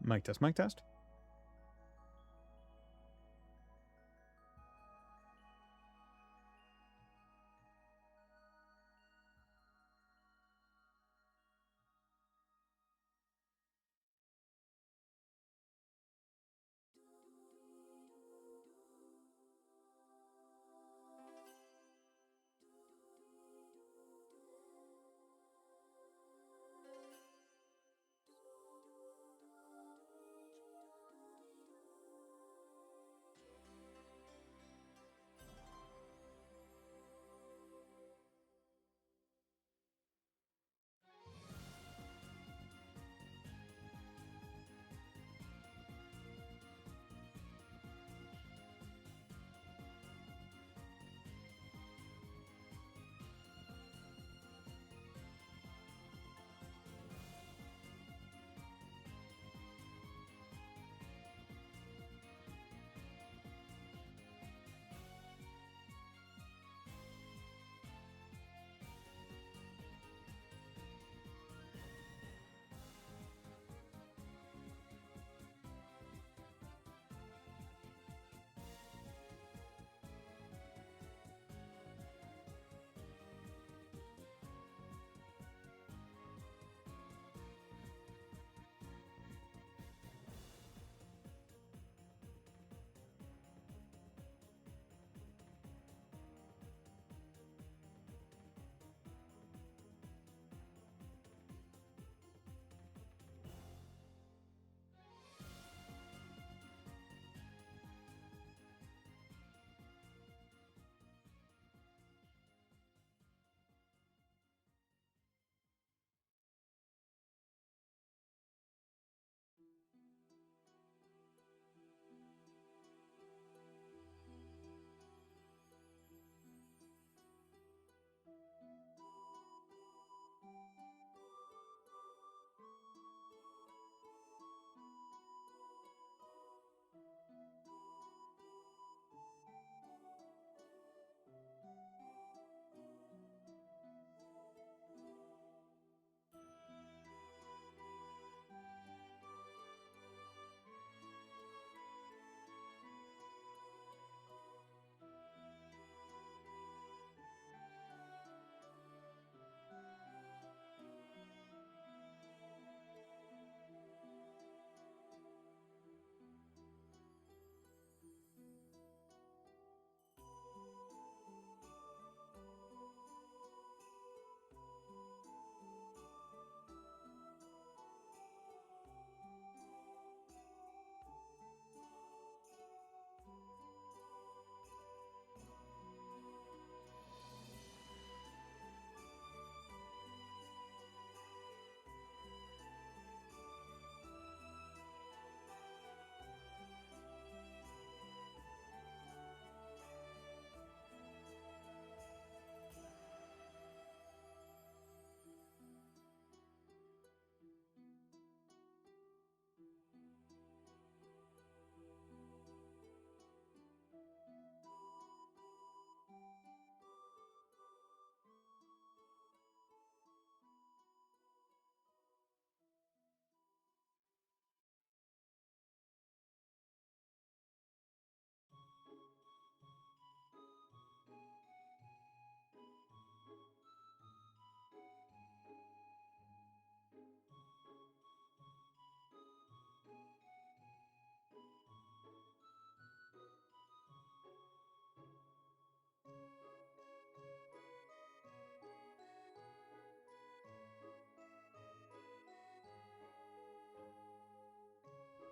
Mic test, mic test.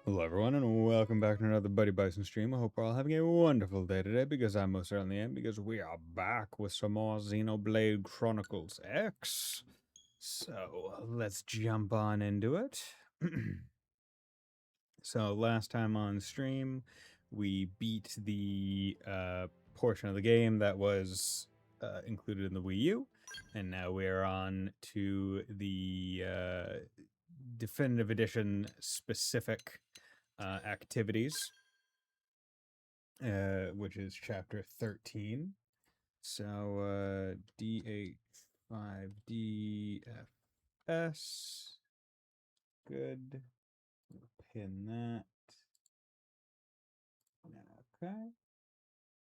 Hello everyone, and welcome back to another Buddy Bison stream. I hope we're all having a wonderful day today, because I most certainly am, because we are back with some more Xenoblade Chronicles X. So, let's jump on into it. So, last time on stream, we beat the portion of the game that was included in the Wii U, and now we're on to the Definitive Edition specific activities, which is chapter 13. So D8-5DFS. Good. pin that. Okay.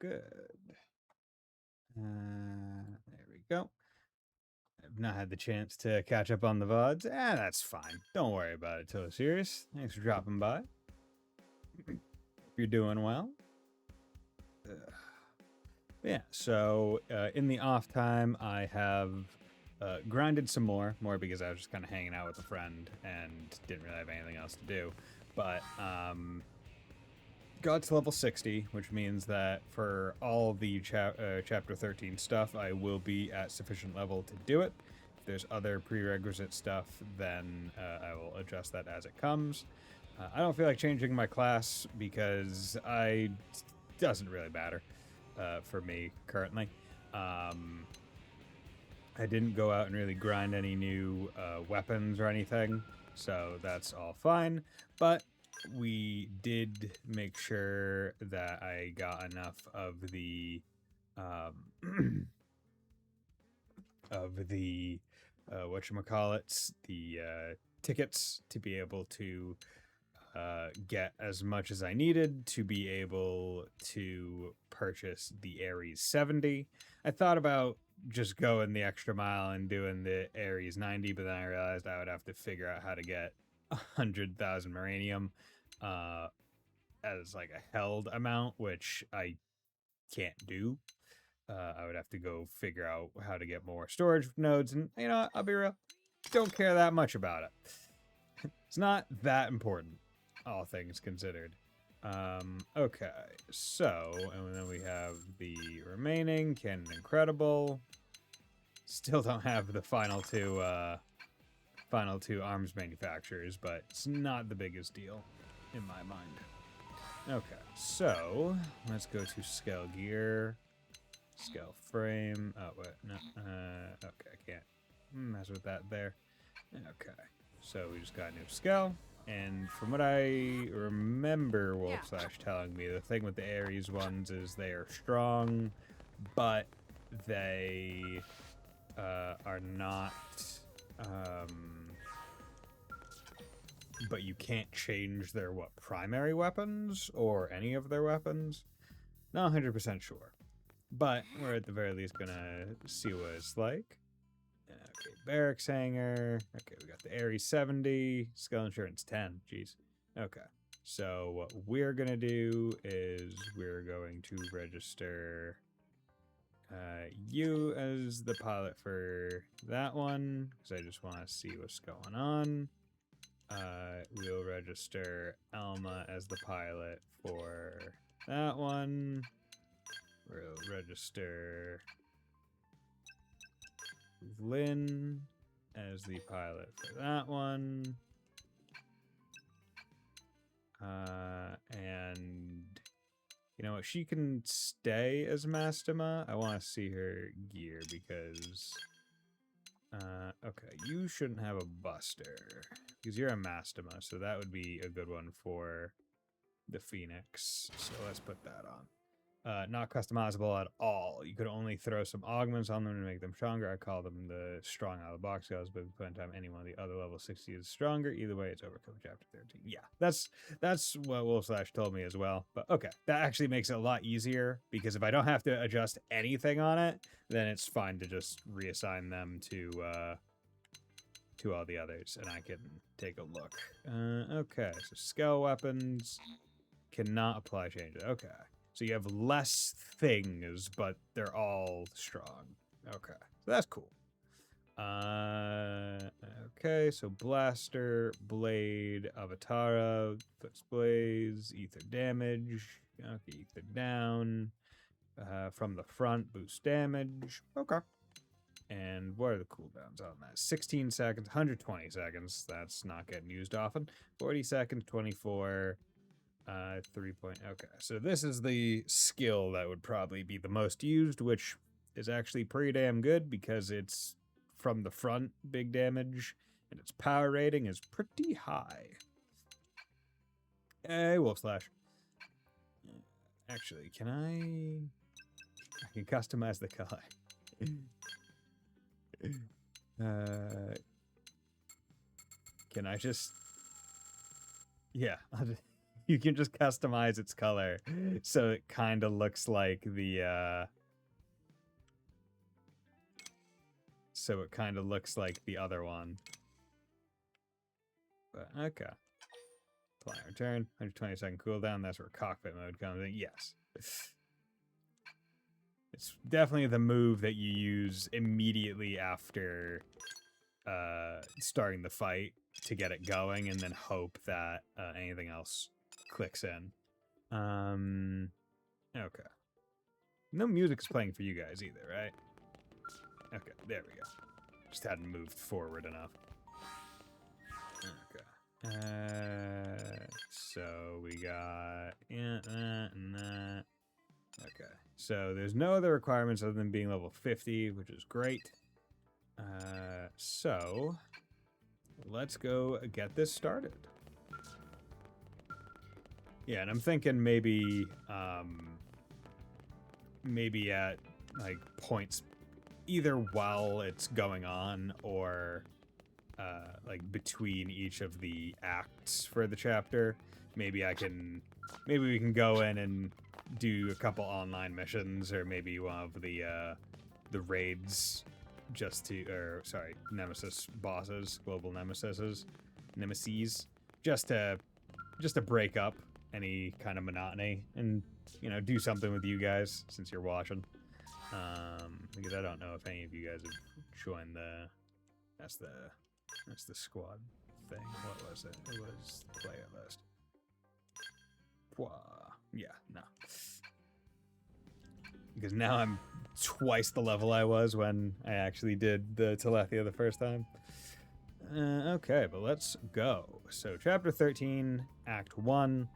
Good. There we go. I've not had the chance to catch up on the VODs. That's fine. Don't worry about it, Totally Serious. Thanks for dropping by. Hope you're doing well. Yeah, so in the off time, I have grinded some more because I was just kind of hanging out with a friend and didn't really have anything else to do. But got to level 60, which means that for all the Chapter 13 stuff, I will be at sufficient level to do it. If there's other prerequisite stuff, then I will adjust that as it comes. I don't feel like changing my class because doesn't really matter for me currently. I didn't go out and really grind any new weapons or anything, so that's all fine. But we did make sure that I got enough of the whatchamacallits, the tickets to be able to get as much as I needed to be able to purchase the Ares 70. I thought about just going the extra mile and doing the Ares 90, but then I realized I would have to figure out how to get 100,000 Maranium as like a held amount, which I can't do. I would have to go figure out how to get more storage nodes, and you know, I'll be real, don't care that much about it. It's not that important, all things considered. Okay, so, and then we have the remaining Canon Incredible. Still don't have the final two arms manufacturers, but it's not the biggest deal in my mind. Okay, so let's go to scale gear, scale frame. Oh wait, no. Okay, I can't mess with that there. Okay, so we just got a new scale, and from what I remember, Wolf/Slash telling me, the thing with the Ares ones is they are strong, but they are not. But you can't change their primary weapons or any of their weapons. Not 100% sure, but we're at the very least gonna see what it's like. Okay, barracks hanger. Okay, we got the Ares 70, skill insurance 10. Jeez. Okay, so what we're gonna do is we're going to register you as the pilot for that one because I just want to see what's going on. We'll register Alma as the pilot for that one. We'll register Lynn as the pilot for that one. And you know what? She can stay as Mastema. I want to see her gear because okay, you shouldn't have a Buster because you're a Mastema, so that would be a good one for the Phoenix. So let's put that on. Not customizable at all. You could only throw some augments on them to make them stronger. I call them the strong out of the box guys, but at the point in time, any one of the other level 60 is stronger. Either way, it's overcome chapter 13. Yeah, that's what Wolf/Slash told me as well. But okay, that actually makes it a lot easier because if I don't have to adjust anything on it, then it's fine to just reassign them to all the others, and I can take a look. Okay, so scale weapons cannot apply changes. Okay. So you have less things, but they're all strong. Okay, so that's cool. Okay, so Blaster, Blade, Avatara, Foots Blaze, Ether Damage. Okay, Ether down. From the front, boost damage. Okay. And what are the cooldowns on that? 16 seconds, 120 seconds. That's not getting used often. 40 seconds, 24. 3 point. Okay, so this is the skill that would probably be the most used, which is actually pretty damn good because it's from the front, big damage, and its power rating is pretty high. Hey, Wolf/Slash. Actually, can I can customize the color. Can I just Yeah, you can just customize its color so it kind of looks like the other one. But okay. Client return, 120-second cooldown. That's where cockpit mode comes in. Yes. It's definitely the move that you use immediately after starting the fight to get it going, and then hope that anything else clicks in. Okay. No music's playing for you guys either, right? Okay, there we go. Just hadn't moved forward enough. Okay. So we got that and that. Okay. So there's no other requirements other than being level 50, which is great. So let's go get this started. Yeah, and I'm thinking maybe at like points either while it's going on or like between each of the acts for the chapter. Maybe we can go in and do a couple online missions, or maybe one of the raids nemesis bosses, global nemesis, just to break up any kind of monotony and, you know, do something with you guys since you're watching. Because I don't know if any of you guys have joined that's the squad thing. What was it? It was the player list. Yeah, no. Because now I'm twice the level I was when I actually did the Telethia the first time. Okay, but let's go. So, Chapter 13, Act 1.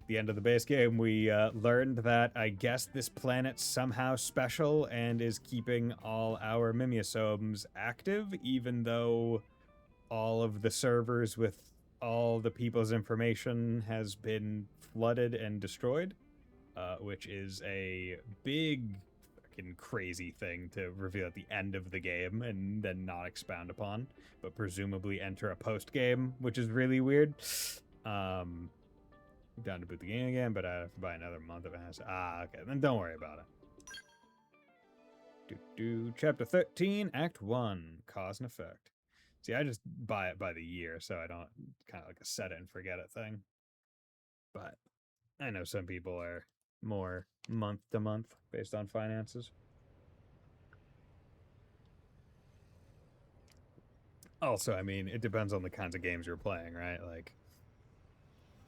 The end of the base game, we learned that I guess this planet's somehow special and is keeping all our Mimiosomes active, even though all of the servers with all the people's information has been flooded and destroyed, which is a big fucking crazy thing to reveal at the end of the game and then not expound upon, but presumably enter a post-game, which is really weird. Down to boot the game again, but I have to buy another month of it. Okay, then don't worry about it. Chapter 13, Act 1, Cause and Effect. See, I just buy it by the year, so I don't, kind of like a set it and forget it thing. But I know some people are more month to month based on finances. Also, I mean, it depends on the kinds of games you're playing, right? Like,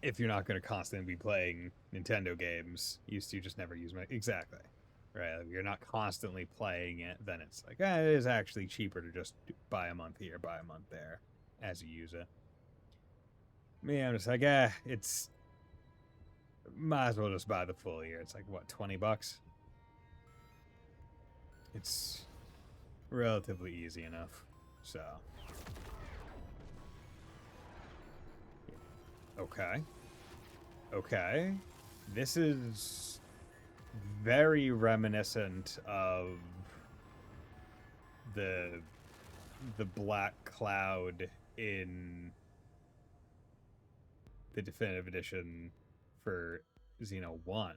if you're not going to constantly be playing Nintendo games, you just never use my... Exactly. Right? Like, you're not constantly playing it, then it's like, it is actually cheaper to just buy a month here, buy a month there, as you use it. Me, I'm just like, it's... Might as well just buy the full year. It's like, what, $20? It's relatively easy enough, so... Okay. This is very reminiscent of the black cloud in the definitive edition for Xeno 1.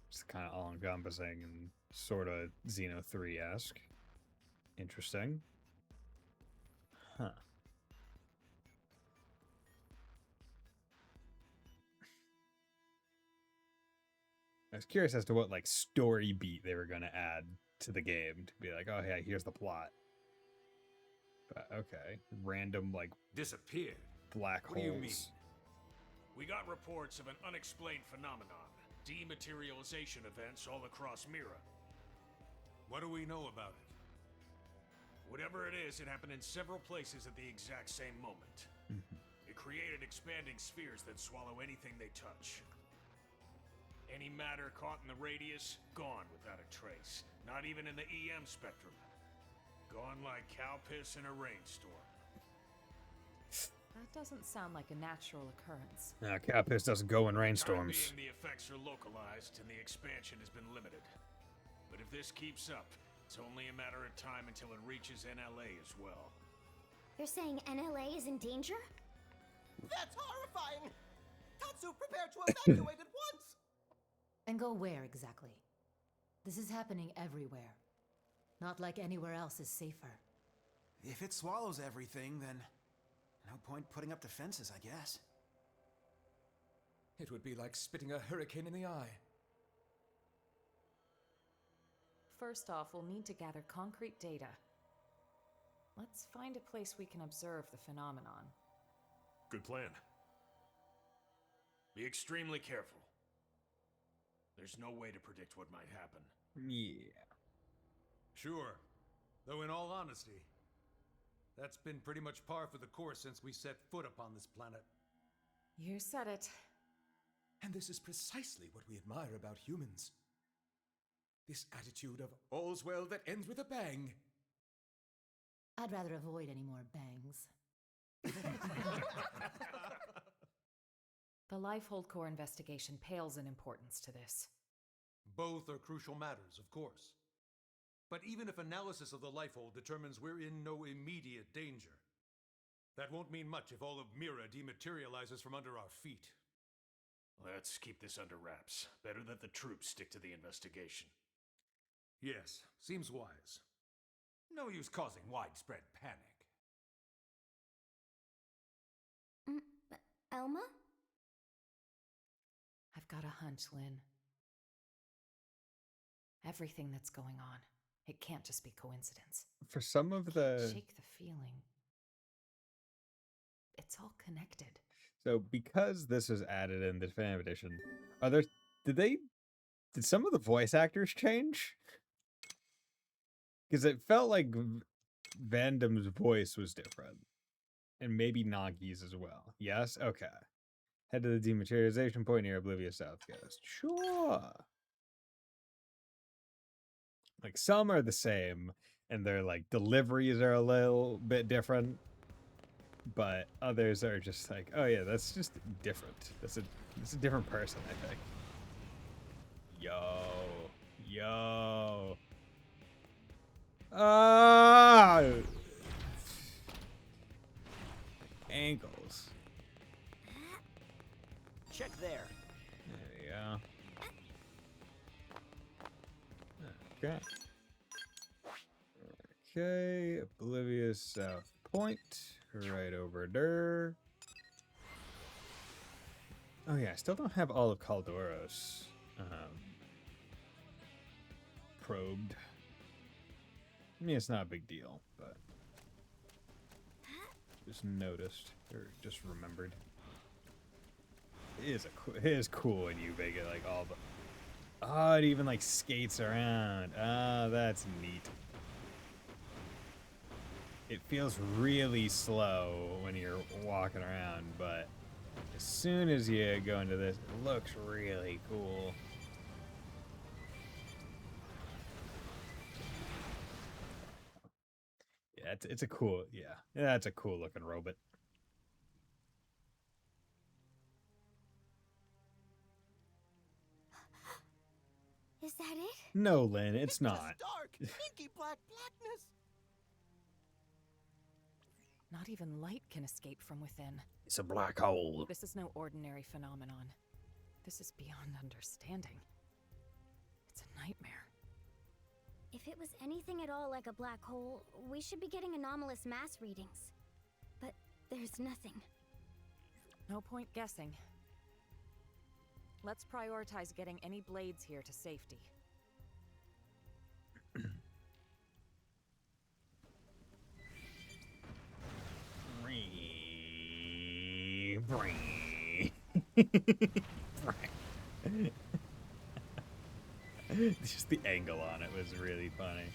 It's kind of all-encompassing and sort of Xeno 3-esque. Interesting. Huh. I was curious as to what, like, story beat they were going to add to the game to be like, oh, yeah, here's the plot. But, okay. Random, like... Disappeared? Black holes. What do you mean? We got reports of an unexplained phenomenon. Dematerialization events all across Mira. What do we know about it? Whatever it is, it happened in several places at the exact same moment. It created expanding spheres that swallow anything they touch. Any matter caught in the radius, gone without a trace. Not even in the EM spectrum. Gone like cow piss in a rainstorm. That doesn't sound like a natural occurrence. No, cow piss doesn't go in rainstorms. The effects are localized and the expansion has been limited. But if this keeps up, it's only a matter of time until it reaches NLA as well. You're saying NLA is in danger? That's horrifying! Tatsu, prepare to evacuate at once! And go where exactly? This is happening everywhere. Not like anywhere else is safer. If it swallows everything, then no point putting up defenses, I guess. It would be like spitting a hurricane in the eye. First off, we'll need to gather concrete data. Let's find a place we can observe the phenomenon. Good plan. Be extremely careful. There's no way to predict what might happen. Yeah. Sure. Though in all honesty, that's been pretty much par for the course since we set foot upon this planet. You said it. And this is precisely what we admire about humans. This attitude of all's well that ends with a bang. I'd rather avoid any more bangs. The Lifehold Core investigation pales in importance to this. Both are crucial matters, of course. But even if analysis of the Lifehold determines we're in no immediate danger, that won't mean much if all of Mira dematerializes from under our feet. Let's keep this under wraps. Better that the troops stick to the investigation. Yes, seems wise. No use causing widespread panic. Elma? I've got a hunch, Lynn. Everything that's going on, it can't just be coincidence. For some of the Shake the feeling. It's all connected. So because this was added in the fan edition, did some of the voice actors change? Because it felt like Vandam's voice was different. And maybe Nagi's as well. Yes? Okay. Head to the dematerialization point near Oblivious South Coast. Sure. Like some are the same, and their like deliveries are a little bit different. But others are just like, oh yeah, that's just different. That's a different person, I think. Yo. Ankles. Check there. There you go. Okay. Okay, Oblivious South Point. Right over there. Oh yeah, I still don't have all of Caldoros probed. I mean, it's not a big deal, but just noticed or just remembered. It is cool when you make it like all the. Oh, it even like skates around. Ah, that's neat. It feels really slow when you're walking around, but as soon as you go into this, it looks really cool. Yeah, it's a cool, yeah, that's a cool looking robot. Is that it? No, Lynn, it's not. Just dark, inky black blackness. Not even light can escape from within. It's a black hole. This is no ordinary phenomenon. This is beyond understanding. It's a nightmare. If it was anything at all like a black hole, we should be getting anomalous mass readings. But there's nothing. No point guessing. Let's prioritize getting any blades here to safety. Just the angle on it was really funny.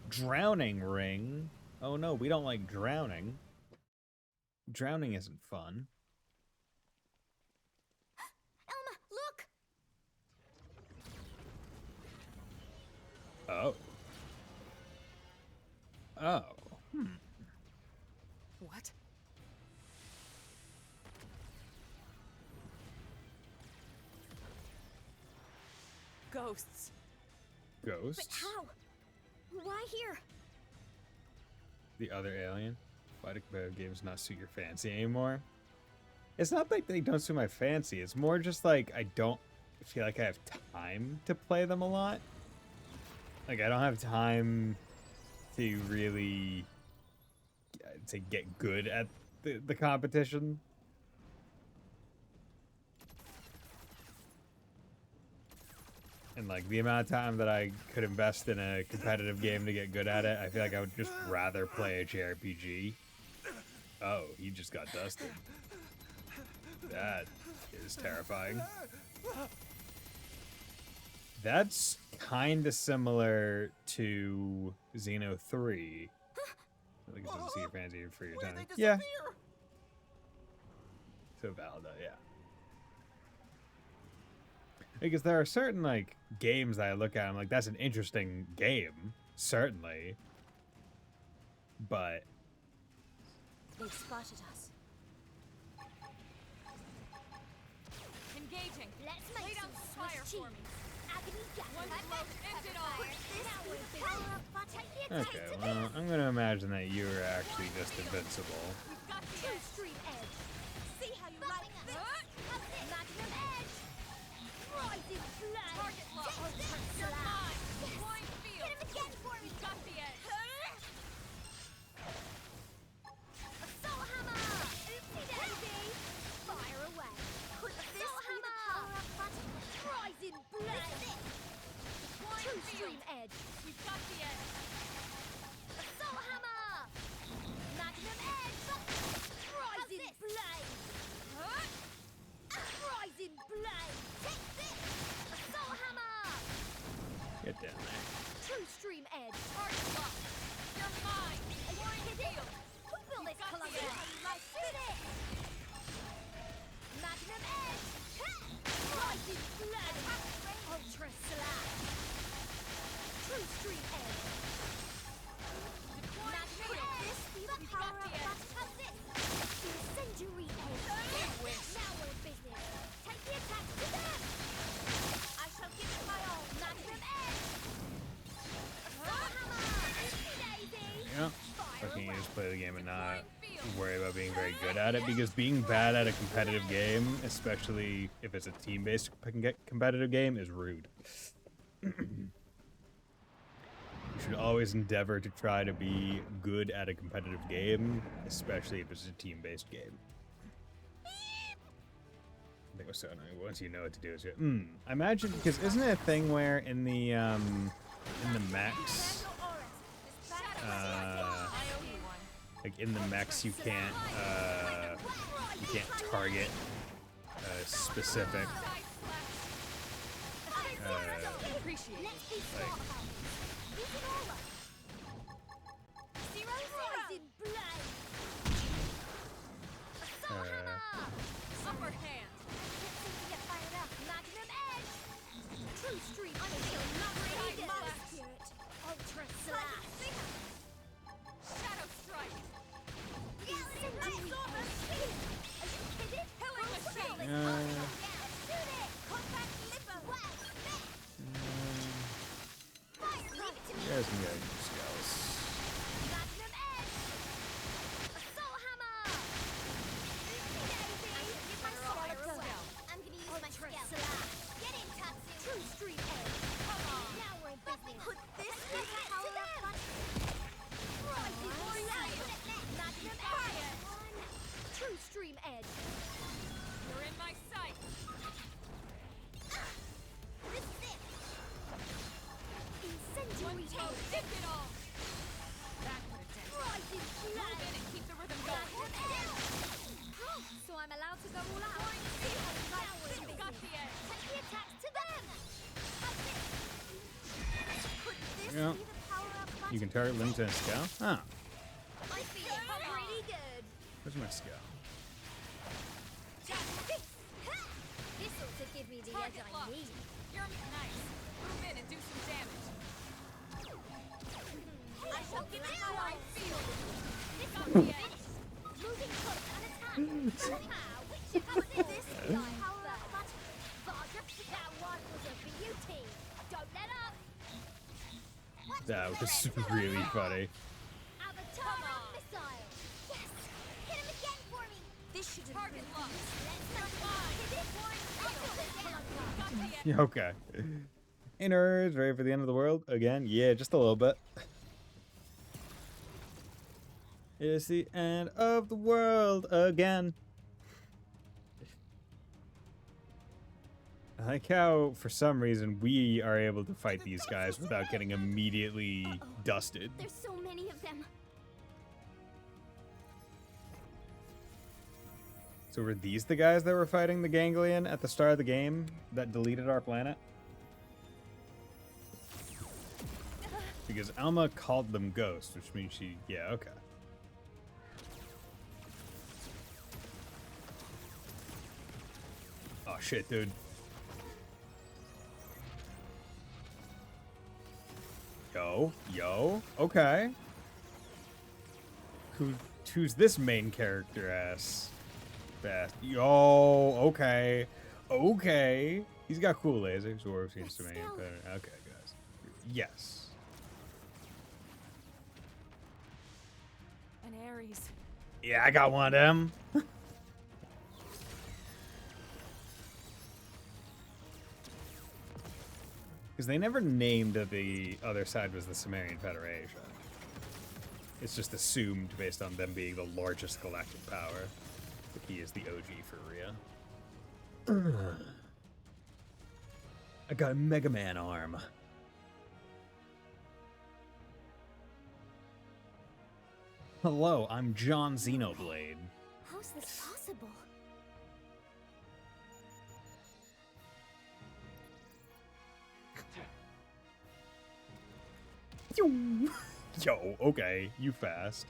Drowning ring. Oh no, we don't like drowning. Drowning isn't fun. Elma, look! Oh. Oh. What? Ghosts. Ghosts? But how? Why here? The other alien? Why do competitive games not suit your fancy anymore? It's not like they don't suit my fancy. It's more just like I don't feel like I have time to play them a lot. Like I don't have time to really to get good at the competition. And like the amount of time that I could invest in a competitive game to get good at it, I feel like I would just rather play a JRPG. Oh, he just got dusted. That is terrifying. That's kind of similar to Xeno 3. I think it doesn't see your fancy for your time. Yeah. So Valda, yeah. Because there are certain like games that I look at, I'm like, that's an interesting game, certainly. But They've spotted us. Engaging. Let's make Lay down some fire Swiss for me. cheese. Agony gas. One blow, end it all. okay, well, I'm gonna imagine that you are actually just invincible. We've got the True edge. stream edge. See how you like this. Magnum edge. Rising flame. Target lock. Ultra You're slash. mine. Yes. Flying field. Hit him again for me. We've got the edge. Assault hammer. Oopsie daisy. Fire away. Assault hammer. Rising blade. True stream edge. We've got the edge. Assault hammer. Magnum edge. Rising blade. Rising blade. Take this. Assault hammer. Get down there. True stream edge. Target lock. You're mine. Flying field. Who built this Got the Columbia? edge. Let's shoot it. Magnum edge. Rising blade. Ultra slash. True stream edge. Deploying Magnum field. edge. Be the We've power got the up. edge. How's this? Incendiary edge. Now we're in business. Take the attack to them. I shall give it my all. Magnum edge. Assault hammer. Oopsie daisy. Yeah. Fire Fucking away. just play the game and not worry about being very good at it, because being bad at a competitive game, especially if it's a team-based competitive game, is rude. You should always endeavor to try to be good at a competitive game, especially if it's a team-based game. I think it was so annoying. Once you know what to do, it's good. I imagine, because isn't it a thing where in the mechs, like in the mechs you can't target a specific Appreciate it. Let's be smart about it. Use it all up. Zero rising blade. Assault hammer. Upper hand. Get them to get fired up. Magnum edge. True stream. I feel not ready. Mother spirit. Ultra slash. Shadow strike. Incendiary edge. Are you kidding? Killing machine. Shoot it. Compact liver. You guys can go use skills. Magnum edge. Assault hammer. Oopsie daisy. Fire away. I'm gonna use my skill. Get in, Tatsu. True stream edge. Come on. Now we're in business. Put this to them. Rising blade. Magnum edge. True stream edge. You're in my sight. This is it. Incendiary Toe, edge. end it all. That could have done. Rising Move blade. in and keep the rhythm going. Magnum edge. So I'm allowed to go all out. Now we're in We've got business. the edge. Take the attack to them. How's this? Could this Yeah. be the power-up button? You can target limb to a skill? Huh. I feel pretty good. Where's my skill? This ought to give me the edge Target I locked. need. You're nice. Move in and do some damage. I shall give it how I feel. This Got one's the edge. finished. Moving close and attack. Somehow, which of us is this guy? Power-up button. Varga, that one was a beauty. Don't let up. That was really funny. Avatar missile. Yes. Hit him again for me. This Target locked. You're mine. Okay. Hey nerds, ready for the end of the world again? Yeah, just a little bit. It's the end of the world again. I like how, for some reason, we are able to fight these guys without getting immediately dusted. There's so many of them. So were these the guys that were fighting the ganglion at the start of the game that deleted our planet? Because Alma called them ghosts, which means she... Yeah, okay. Oh, shit, dude. Yo, okay. Who's this main character ass? Fast. Yo, okay. Okay. He's got cool lasers, or it seems to me. Okay, guys. Yes. An Ares. Yeah, I got one of them. Because they never named that the other side was the Sumerian Federation. It's just assumed based on them being the largest galactic power. But he is the OG for Rhea. I got a Mega Man arm. Hello, I'm John Xenoblade. How's this possible? Yo, okay, you fast.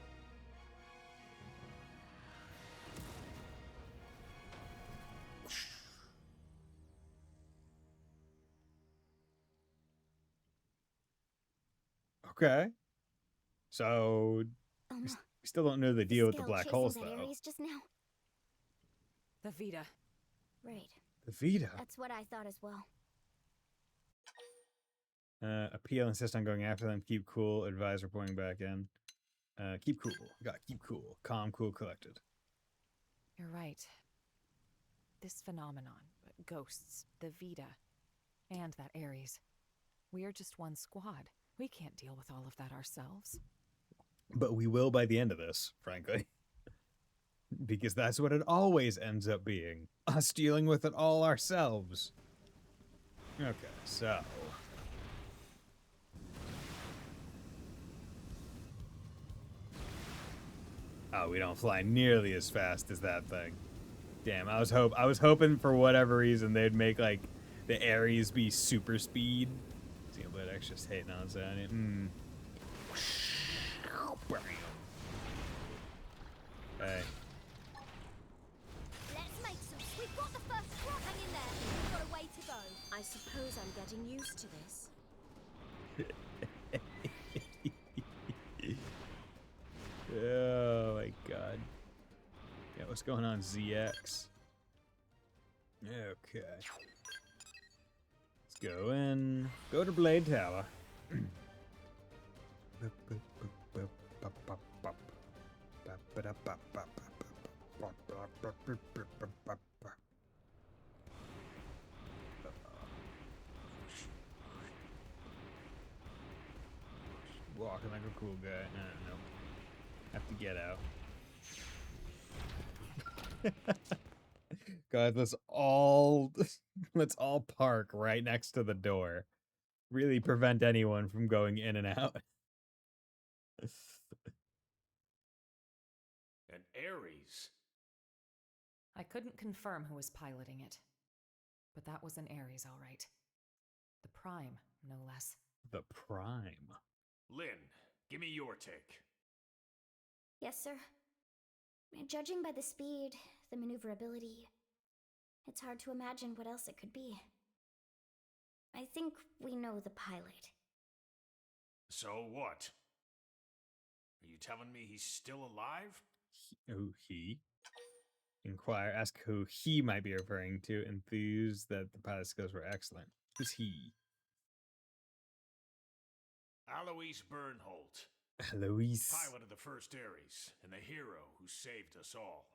Okay. So, we still don't know the deal with the black holes, though. Ares just now. The Vita. Right. The Vita. That's what I thought as well. Appeal, insist on going after them. Keep cool. Advise reporting back in. Keep cool. Got keep cool. Calm, cool, collected. You're right. This phenomenon, ghosts, the Vita, and that Ares. We're just one squad. We can't deal with all of that ourselves. But we will by the end of this, frankly. Because that's what it always ends up being. Us dealing with it all ourselves. Okay, so... Oh, we don't fly nearly as fast as that thing. Damn, I was hoping for whatever reason they'd make like the Ares be super speed. Xenoblade X just hating on it. Hey. Let's make some. We've got the first squad. Hang in there. We've got a way to go. I suppose I'm getting used to this. Oh my god. Yeah, what's going on, ZX? Okay. Let's go in. Go to Blade Tower. Walking like a cool guy. No. Have to get out. Guys, let's all park right next to the door. Really prevent anyone from going in and out. An Ares? I couldn't confirm who was piloting it, but that was an Ares, all right. The Prime, no less. The Prime. Lynn, give me your take. Yes, sir. Judging by the speed, the maneuverability, it's hard to imagine what else it could be. I think we know the pilot. So what? Are you telling me he's still alive? Who he? Inquire, ask who he might be referring to, enthused that the pilot skills were excellent. Who's he? Alois Bernholt. Alois. Pilot of the first Ares, and the hero who saved us all.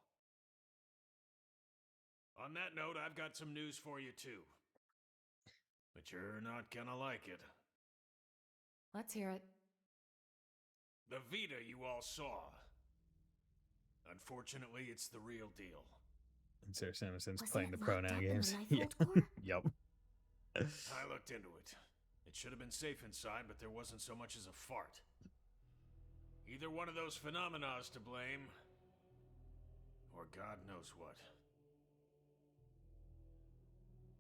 On that note, I've got some news for you too. But you're not gonna like it. Let's hear it. The Vita you all saw. Unfortunately, it's the real deal. And Sarah Simonsen's Wasn't playing it the locked pronoun up in the games. life Yeah. vault core? Yup. I looked into it. It should have been safe inside, but there wasn't so much as a fart. Either one of those phenomena's to blame, or God knows what.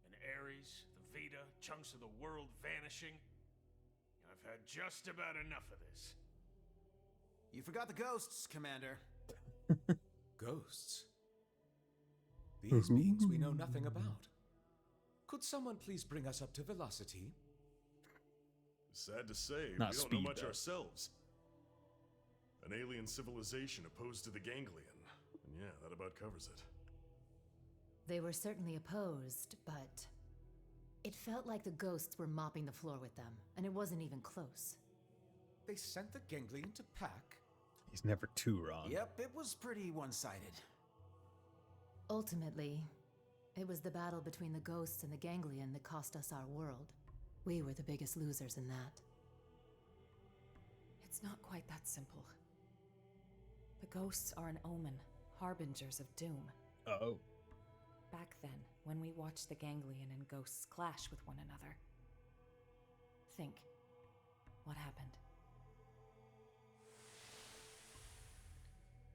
And Ares, the Vita, chunks of the world vanishing. I've had just about enough of this. You forgot the ghosts, Commander. Ghosts? These beings we know nothing about. Could someone please bring us up to velocity? Sad to say, Not we don't speed, know much though. ourselves. An alien civilization opposed to the ganglion. And yeah, that about covers it. They were certainly opposed, but it felt like the ghosts were mopping the floor with them, and it wasn't even close. They sent the ganglion to pack? He's never too wrong. Yep, it was pretty one-sided. Ultimately, it was the battle between the ghosts and the ganglion that cost us our world. We were the biggest losers in that. It's not quite that simple. The ghosts are an omen, harbingers of doom. Oh. Back then, when we watched the ganglion and ghosts clash with one another. Think. What happened?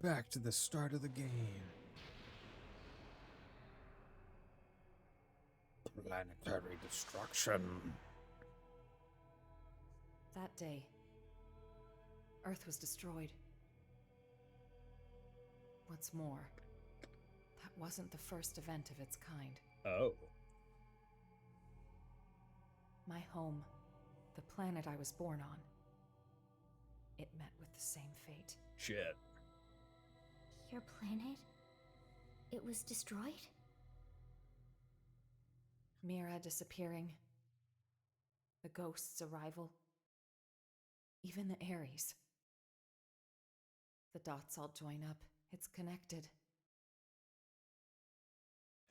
Back to the start of the game. Planetary destruction. That day, Earth was destroyed. What's more, that wasn't the first event of its kind. Oh. My home, the planet I was born on, it met with the same fate. Shit. Your planet? It was destroyed? Mira disappearing. The ghost's arrival. Even the Ares. The dots all join up. It's connected.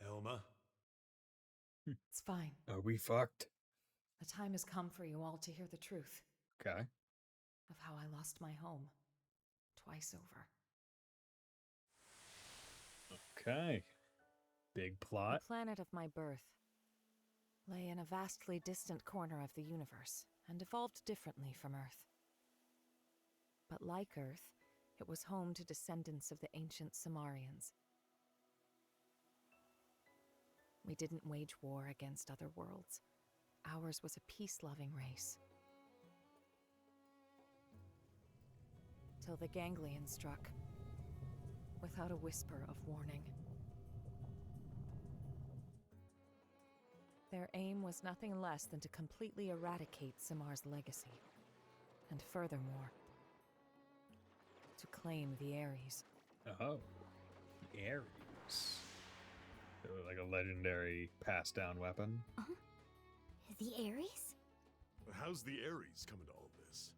Elma? It's fine. Are we fucked? The time has come for you all to hear the truth Okay. of how I lost my home. Twice over. Okay. Big plot. The planet of my birth lay in a vastly distant corner of the universe and evolved differently from Earth. But like Earth, it was home to descendants of the ancient Samarians. We didn't wage war against other worlds. Ours was a peace-loving race. Till the ganglion struck, without a whisper of warning. Their aim was nothing less than to completely eradicate Samar's legacy. And furthermore, to claim the Ares. Oh. The Ares. They were like a legendary passed down weapon. The Ares? How's the Ares come into all of this?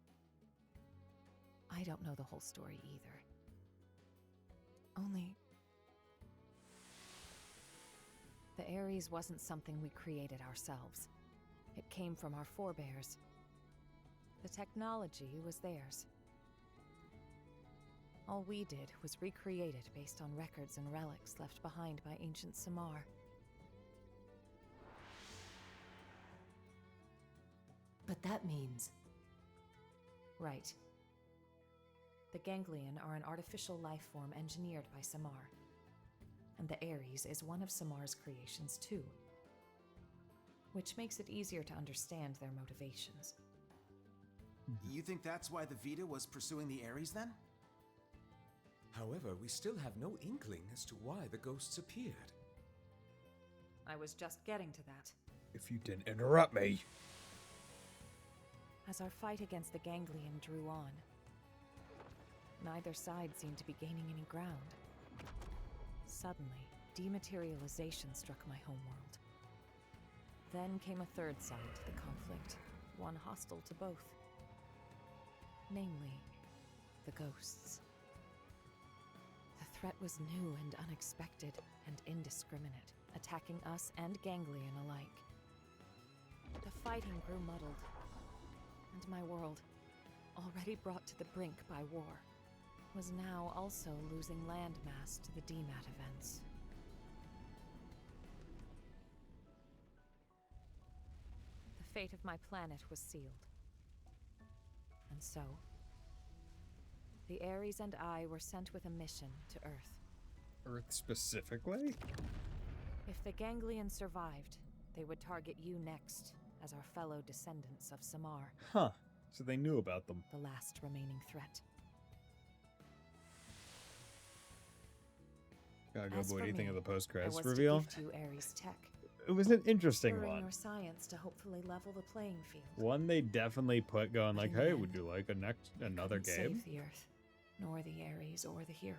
I don't know the whole story either. Only... the Ares wasn't something we created ourselves. It came from our forebears. The technology was theirs. All we did was recreate it based on records and relics left behind by ancient Samar. But that means... Right. The ganglion are an artificial life form engineered by Samar. And the Ares is one of Samar's creations too. Which makes it easier to understand their motivations. You think that's why the Vita was pursuing the Ares then? However, we still have no inkling as to why the ghosts appeared. I was just getting to that. If you didn't interrupt me. As our fight against the ganglion drew on, neither side seemed to be gaining any ground. Suddenly, dematerialization struck my homeworld. Then came a third side to the conflict, one hostile to both. Namely, the ghosts. The threat was new and unexpected and indiscriminate. attacking us and Ganglion alike. The fighting grew muddled, and my world, already brought to the brink by war, was now also losing landmass to the DMAT events. The fate of my planet was sealed. And so, the Ares and I were sent with a mission to Earth. Earth specifically? If the Ganglion survived, they would target you next as our fellow descendants of Samar, Huh. So they knew about them. the last remaining threat. Gotta go, As what for do you think of me, the post-credits I was reveal? to gift you Ares tech. It was an interesting Spurring one. your science to hopefully level the playing field. One they definitely put going like, in the hey, end, would you like another Couldn't game? save the Earth, nor the Ares or the hero.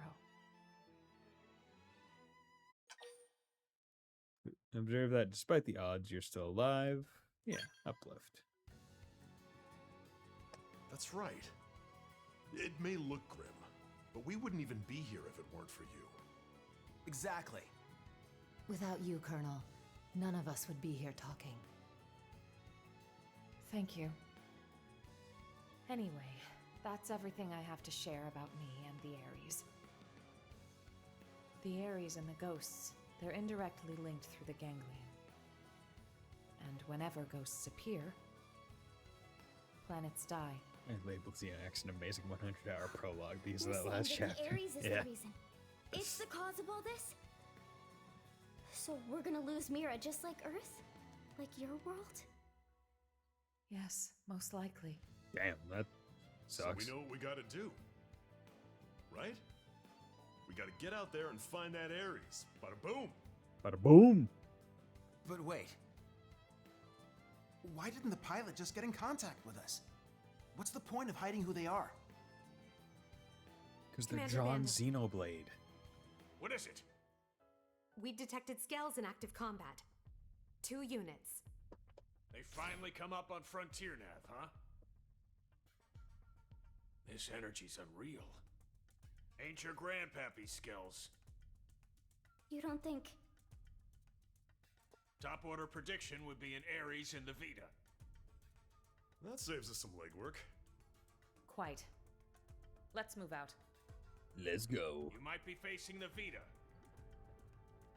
Observe that despite the odds, you're still alive. Yeah, uplift. That's right. It may look grim, but we wouldn't even be here if it weren't for you. Exactly. Without you, Colonel, none of us would be here talking. Thank you. Anyway, that's everything I have to share about me and the Ares. The Ares and the ghosts, they're indirectly linked through the Ganglion. And whenever ghosts appear, planets die. And labeled Xenox an amazing 100-hour prologue because of You're that saying last that chapter. the Ares is Yeah. the reason. It's the cause of all this? So we're gonna lose Mira just like Earth? Like your world? Yes, most likely. Damn, that So sucks. we know what we gotta do. Right? We gotta get out there and find that Ares. Bada boom! Bada boom! But wait. Why didn't the pilot just get in contact with us? What's the point of hiding who they are? Because they're Commander drawn Van- Xenoblade. What is it? We detected scales in active combat. 2 units. They finally come up on Frontier Nav, huh? This energy's unreal. Ain't your grandpappy skills. You don't think... Top order prediction would be an Ares in the Vita. That saves us some legwork. Quite. Let's move out. Let's go. You might be facing the Vita.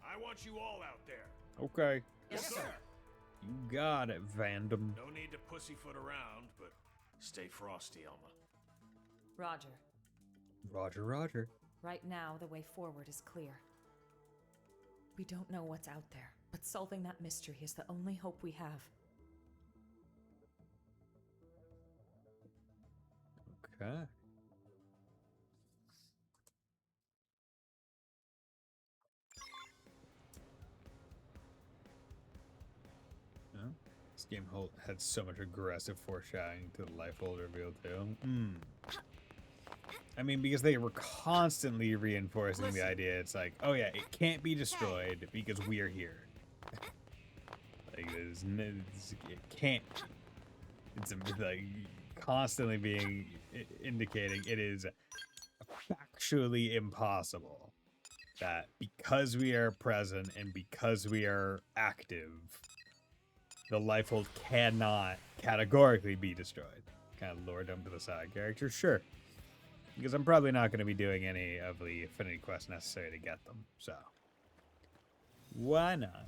I want you all out there. Okay. Yes, sir. You got it, Vandom. No need to pussyfoot around, but stay frosty, Elma. Roger. Roger, roger. Right now, the way forward is clear. We don't know what's out there, but solving that mystery is the only hope we have. Okay. No? This game had so much aggressive foreshadowing to the Lifehold reveal too. I mean, because they were constantly reinforcing the idea. It's like, oh yeah, it can't be destroyed because we are here. Like, it can't. It's like constantly being indicating it is factually impossible that because we are present and because we are active, the Lifehold cannot categorically be destroyed. Kind of lure them to the side characters, sure. Because I'm probably not going to be doing any of the affinity quests necessary to get them, so why not?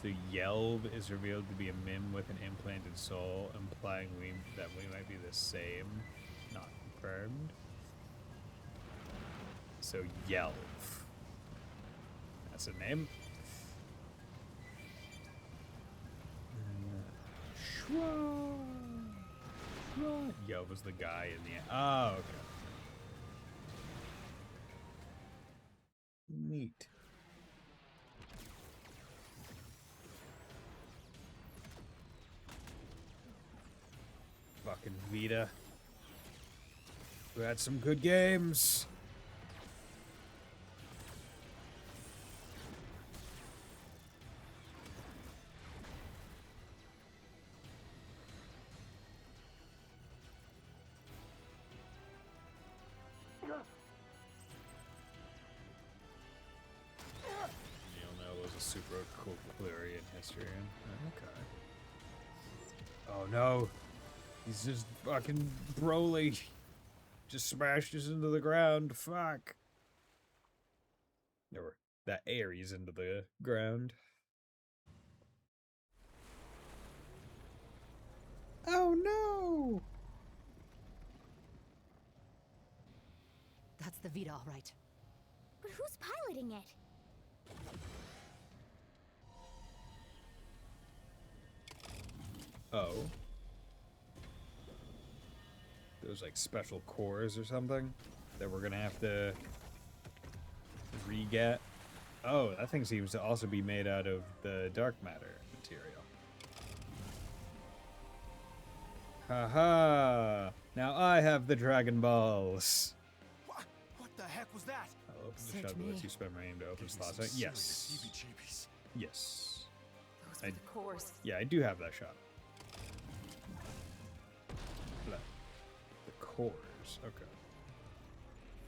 So Yelv is revealed to be a Mim with an implanted soul, implying that we might be the same. Not confirmed. So Yelv. That's a name. Yelv was the guy in the... Oh, okay. Neat. Fucking Vita. We had some good games. cool Flurian history. Okay. Oh no. He's just fucking Broly. Just smashed us into the ground. Fuck. Or that Ares into the ground. Oh no! That's the Vita, all right. But who's piloting it? Oh. Those like special cores or something that we're gonna have to re-get. Oh, that thing seems to also be made out of the dark matter material. Haha! Now I have the Dragon Balls! What the heck was that? I'll open the Search shop that me. lets you spend my name to open slots. Yes. Yes. Those were the cores. Yeah, I do have that shop. Look. The cores. Okay.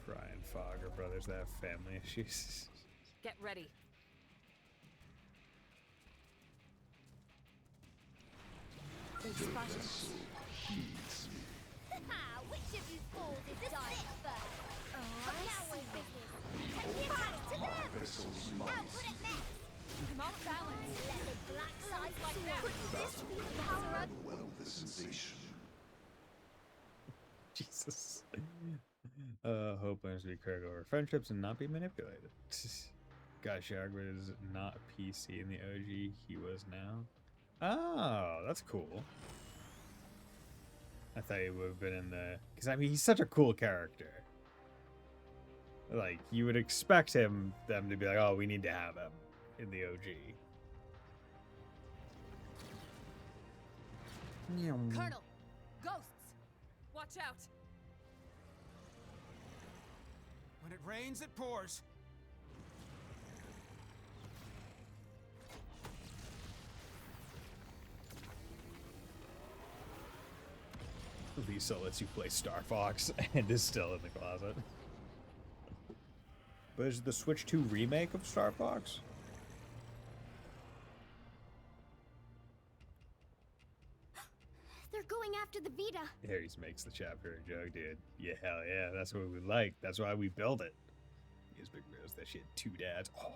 Fry and Fogg are brothers that have family issues. Get ready. Big spotted. Which of you fools is dying first? Now we're business. Take the attack to them! Output it next! I'm off balance. Let the black side like that! Could this be the power of... Well, the sensation. Jesus. Hope learns to be critical over friendships and not be manipulated. Gosh, Yagrid is not a PC in the OG. He was now. Oh, that's cool. I thought he would have been in the... Because, I mean, he's such a cool character. Like, you would expect them to be like, oh, we need to have him in the OG. Colonel! Ghosts! Watch out! When it rains, it pours. Lisa lets you play Star Fox and is still in the closet. But is it the Switch 2 remake of Star Fox? They're going after the Vita. Ares makes the chapter joke, dude. Yeah, hell yeah, that's what we like. That's why we built it. His big bros that shit 2 dads. Oh.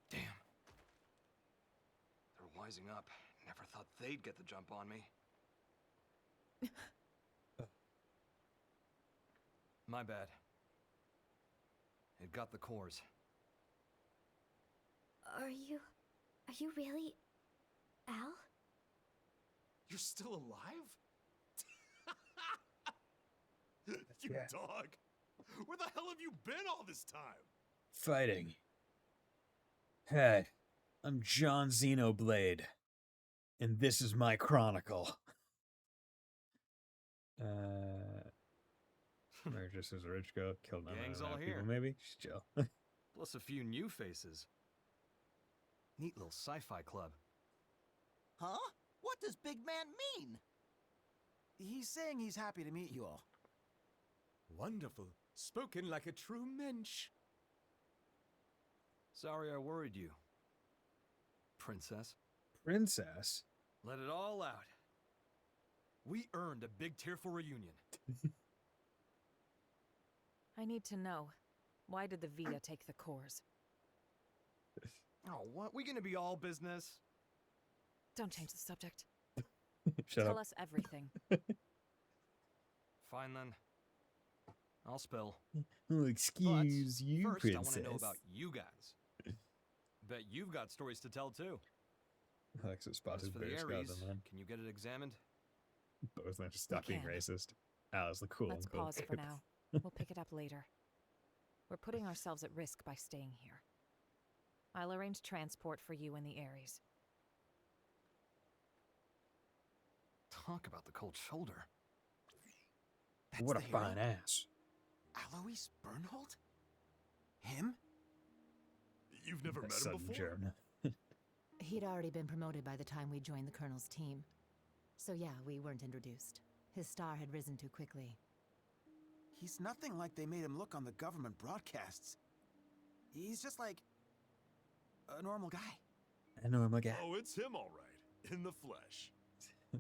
Damn. They're wising up. Never thought they'd get the jump on me. My bad. It got the cores. Are you really... Al? You're still alive? You Yeah. dog! Where the hell have you been all this time? Fighting. Hey, I'm John Xenoblade. And this is my chronicle. Or just as a rich girl, kill none Gang's of all people, here. maybe? Just chill. Plus a few new faces. Neat little sci-fi club. Huh? What does big man mean? He's saying he's happy to meet you all. Wonderful. Spoken like a true mensch. Sorry I worried you. Princess. Princess? Let it all out. We earned a big tearful reunion. I need to know. Why did the Vita take the cores? Oh, what? We gonna be all business? Don't change the subject. Shut Tell up. us everything. Fine then. I'll spill. Oh, excuse But you, first, princess. I want to know about you guys. Bet you've got stories to tell too. Alexis spots As his for the bear scout Ares, then. can you get it examined? Both men just stop being can. racist. Alice, look cool. Let's and cool. pause for now. We'll pick it up later. We're putting ourselves at risk by staying here. I'll arrange transport for you and the Ares. Talk about the cold shoulder. That's What a the hero? fine ass. Alois Bernhold? Him? You've never That met him sudden before? German. He'd already been promoted by the time we joined the Colonel's team. So yeah, we weren't introduced. His star had risen too quickly. He's nothing like they made him look on the government broadcasts. He's just like a normal guy. I know him like a Oh, it's him all right. In the flesh.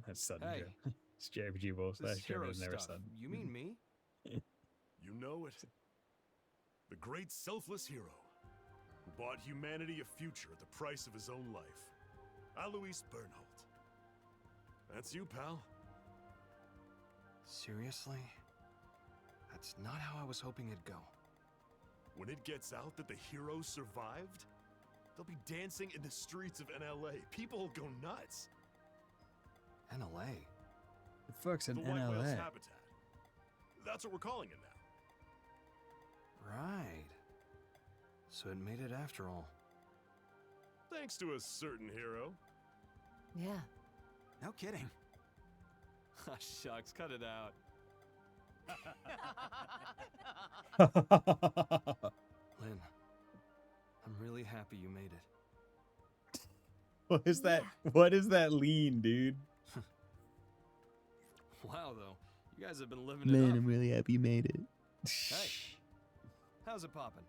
that's sudden Hey. joke. It's JRPG Wolf This slash hero Jonas never stuff. sudden. You mean me? You know it. The great selfless hero who bought humanity a future at the price of his own life. Alois Bernholt. That's you, pal. Seriously? That's not how I was hoping it'd go. When it gets out that the hero survived, they'll be dancing in the streets of NLA. People will go nuts. NLA? The fuck's an The White Whale's NLA? habitat. That's what we're calling it now. Right. So it made it after all. Thanks to a certain hero. Yeah. No kidding. Shucks, cut it out. Lynn, I'm really happy you made it. What is that? What is that lean, dude? Wow, though. You guys have been living it up. really happy you made it. Hey, how's it poppin'?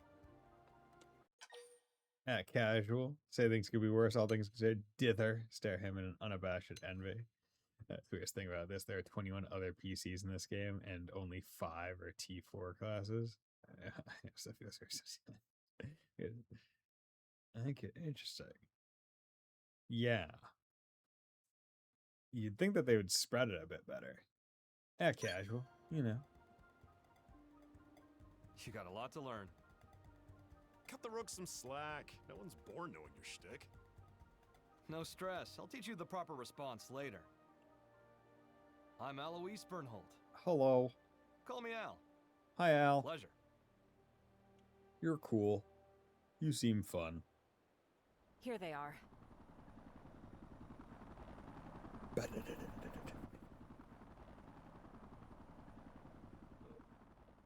Casual. Say things could be worse. All things considered. Dither. Stare him in an unabashed envy. The weirdest thing about this, there are 21 other PCs in this game, and only 5 are T4 classes. So it feels very I think it's interesting. Yeah. You'd think that they would spread it a bit better. Casual, you know. You got a lot to learn. Cut the rooks some slack. No one's born knowing your shtick. No stress. I'll teach you the proper response later. I'm Alois Bernholt. Hello. Call me Al. Hi, Al. Pleasure. You're cool. You seem fun. Here they are.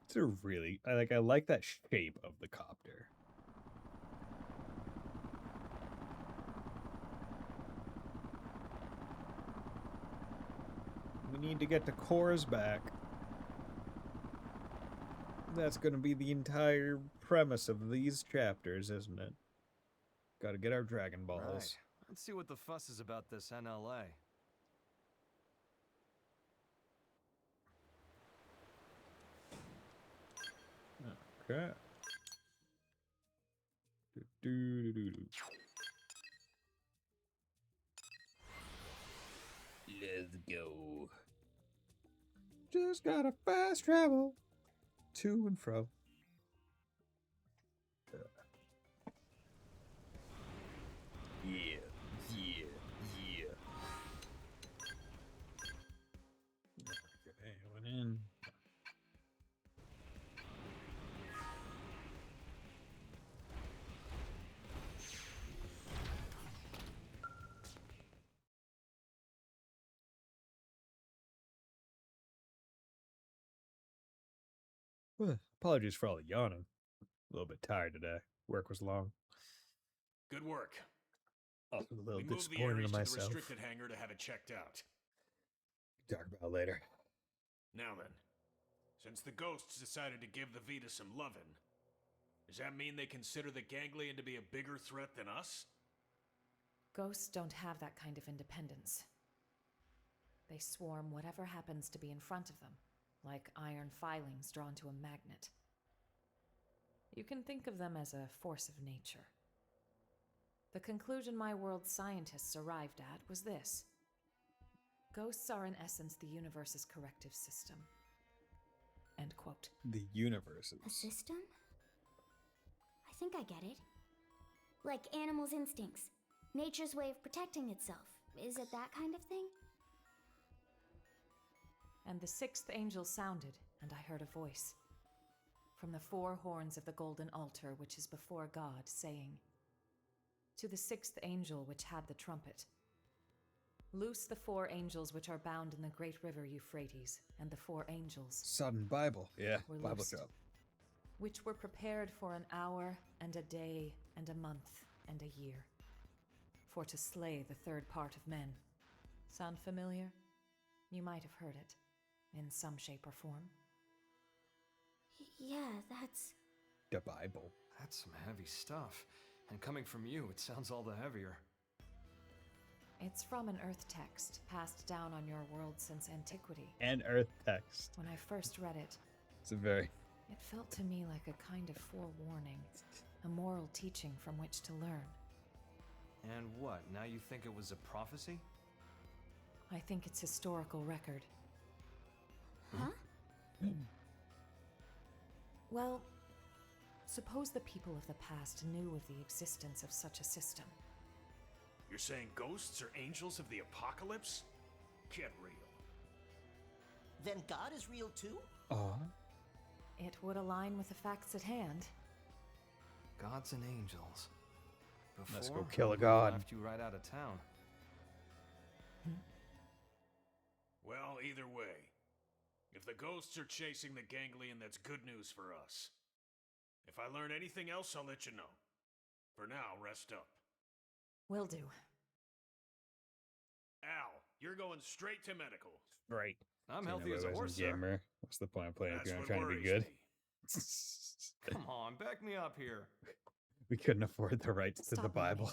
It's a really I like that shape of the copter. We need to get the cores back. That's going to be the entire premise of these chapters, isn't it? Got to get our Dragon Balls. Right. Let's see what the fuss is about this NLA. Okay. Do-do-do-do-do. Let's go. Just gotta fast travel to and fro. Yeah, yeah, yeah. Okay, went in. Apologies for all the yawning. A little bit tired today. Work was long. Good work. Also a little We moved the disappointed Ares in to the myself. restricted hangar to have it checked out. Talk about it later. Now then, since the ghosts decided to give the Vita some lovin', does that mean they consider the ganglion to be a bigger threat than us? Ghosts don't have that kind of independence. They swarm whatever happens to be in front of them, like iron filings drawn to a magnet. You can think of them as a force of nature. The conclusion my world's scientists arrived at was this. Ghosts are in essence the universe's corrective system. End quote. The universes. A system? I think I get it. Like animals' instincts. Nature's way of protecting itself. Is it that kind of thing? And the sixth angel sounded, and I heard a voice. From the 4 horns of the golden altar which is before God, saying, to the 6th angel which had the trumpet, loose the 4 angels which are bound in the great river Euphrates, and the 4 angels. Sudden Bible. Yeah, were Bible loosed, job. which were prepared for an hour, and a day, and a month, and a year, for to slay the 3rd part of men. Sound familiar? You might have heard it, in some shape or form. Yeah, that's... The Bible. That's some heavy stuff. And coming from you, it sounds all the heavier. It's from an Earth text passed down on your world since antiquity. And Earth text. When I first read it, It's a very... it felt to me like a kind of forewarning, a moral teaching from which to learn. And what, now you think it was a prophecy? I think it's historical record. Huh? Well, suppose the people of the past knew of the existence of such a system. You're saying ghosts are angels of the apocalypse? Get real. Then God is real too? It would align with the facts at hand. Gods and angels. Before, Let's go kill a I would've god. left you right out of town. Well, either way, if the ghosts are chasing the ganglion, that's good news for us. If I learn anything else, I'll let you know. For now, rest up. Will do. Al, you're going straight to medical. Right. I'm So healthy as a nobody horse, wasn't sir. gamer. What's the point of playing if That's you're not what trying to be worries good? me. Come on, back me up here. We couldn't afford the rights to the Stop, Mommy. Bible.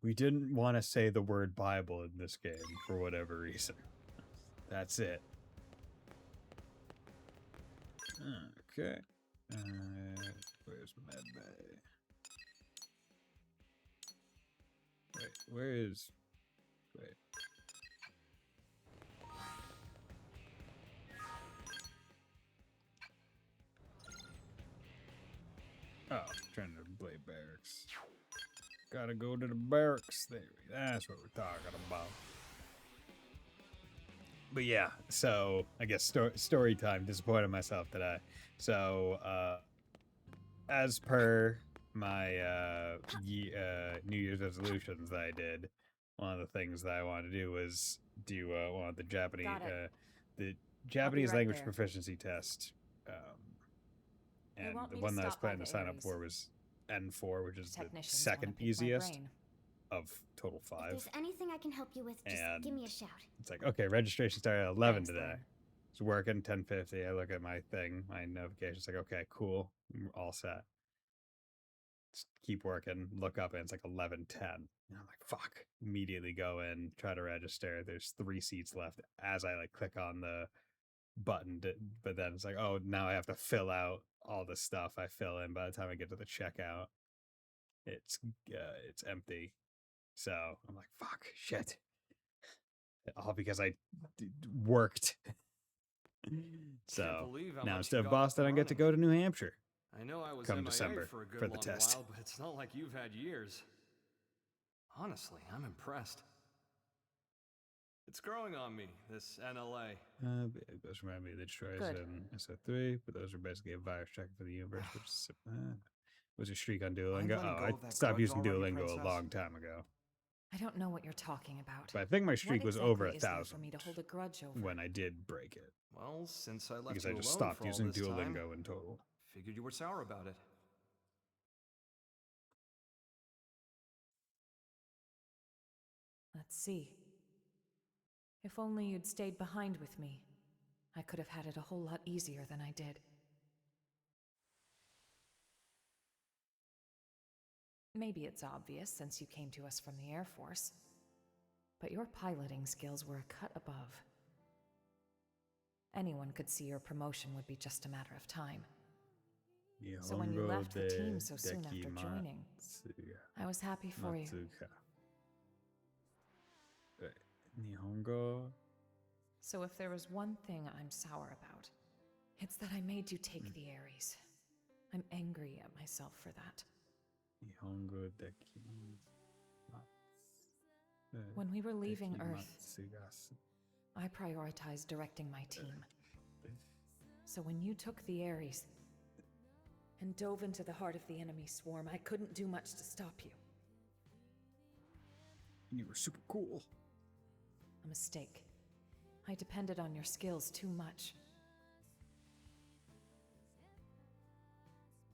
We didn't want to say the word Bible in this game for whatever reason. That's it. Okay. Where's Medbay? Wait, where is... Wait. Oh, trying to play barracks. Gotta go to the barracks. That's what we're talking about. But yeah, so I guess story time. Disappointed myself today. So as per my New Year's resolutions that I did, one of the things that I wanted to do was do one of the Japanese right language there. proficiency test. They And want the me one to that I was stop by planning to the sign up Ares. for was N4, which is the Technicians second wanna pick my easiest brain. of total If 5. there's anything I can help you with, just And give me a shout. It's like, okay, registration started at 11 Thanks, today. Lynn. It's working 10:50. I look at my thing, my notifications. It's like, okay, cool, I'm all set. Just keep working. Look up, and it's like 11:10. And I'm like, fuck. Immediately go in, try to register. There's 3 seats left. As I like click on the button, but then it's like, oh, now I have to fill out all the stuff I fill in. By the time I get to the checkout, it's empty. So I'm like, fuck, shit. All because I worked. So believe how now much instead you of got up Boston, I and get to running. go to New Hampshire. I know I was Come MIA December for a good for the long test. while, but it's not like you've had years. Honestly, I'm impressed. It's growing on me, this NLA. Those remind me of the destroyers Good. in SO3, but those are basically a virus check for the universe, which is, was a streak on Duolingo. letting Oh, go I of that stopped grudge using already, Duolingo Princess? a long time ago. I don't know what you're talking about. But I think my streak What was over exactly is there 1,000 for me to hold a grudge over? when I did break it. Well, since I left Because you I just alone stopped for all using this time, Duolingo in total. figured you were sour about it. Let's see. If only you'd stayed behind with me, I could have had it a whole lot easier than I did. Maybe it's obvious since you came to us from the Air Force, but your piloting skills were a cut above. Anyone could see your promotion would be just a matter of time. So when you left the team so soon after joining, I was happy for you. Nihongo. So if there was one thing I'm sour about, it's that I made you take the Ares. I'm angry at myself for that. Nihongo deki. When we were leaving deki Earth, matsugasu. I prioritized directing my team. So when you took the Ares and dove into the heart of the enemy swarm, I couldn't do much to stop you. You were super cool. A mistake. I depended on your skills too much.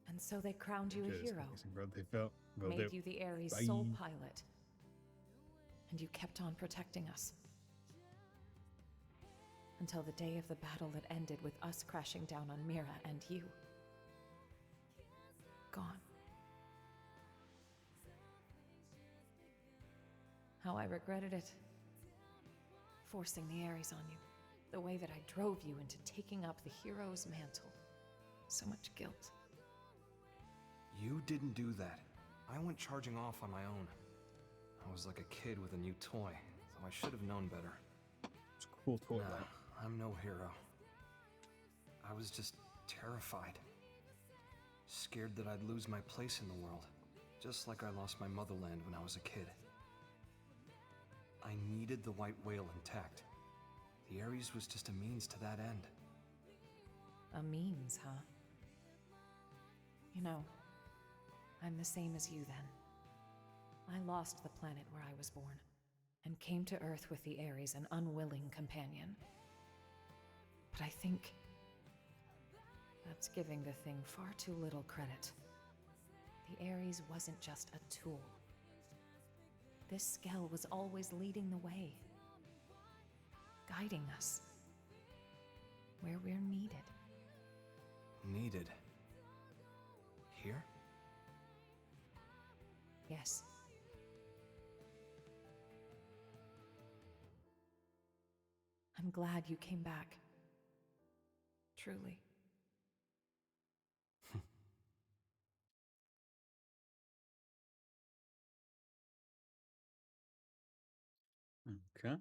And so they crowned you a Just hero. amazing, bro. They felt well, Made they- you the Ares' Bye. sole pilot. And you kept on protecting us. until the day of the battle that ended with us crashing down on Mira and you. Gone. How I regretted it. Forcing the Ares on you. The way that I drove you into taking up the hero's mantle. So much guilt. You didn't do that. I went charging off on my own. I was like a kid with a new toy, so I should have known better. It's a cool toy, Nah, though. I'm no hero. I was just terrified. Scared that I'd lose my place in the world, just like I lost my motherland when I was a kid. I needed the white whale intact. The Ares was just a means to that end. A means, huh? You know, I'm the same as you then. I lost the planet where I was born, and came to Earth with the Ares, an unwilling companion. But I think that's giving the thing far too little credit. The Ares wasn't just a tool. This Skell was always leading the way, guiding us where we're needed. Needed? Here? Yes. I'm glad you came back. Truly. Okay.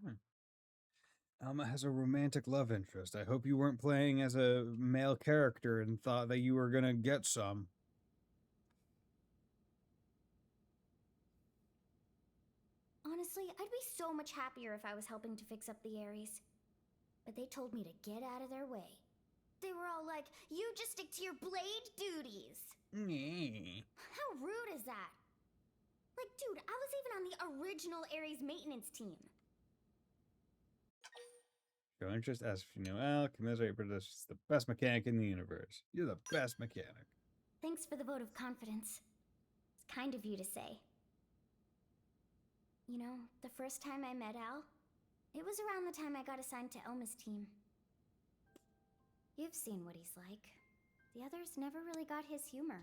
Alma has a romantic love interest. I hope you weren't playing as a male character and thought that you were gonna get some. Honestly, I'd be so much happier if I was helping to fix up the Ares. But they told me to get out of their way. They were all like, you just stick to your blade duties. How rude is that? Like, dude, I was even on the original Ares maintenance team. Show interest, ask if you know Al, commiserate, but this is the best mechanic in the universe. You're the best mechanic. Thanks for the vote of confidence. It's kind of you to say. You know, the first time I met Al, it was around the time I got assigned to Elma's team. You've seen what he's like. The others never really got his humor.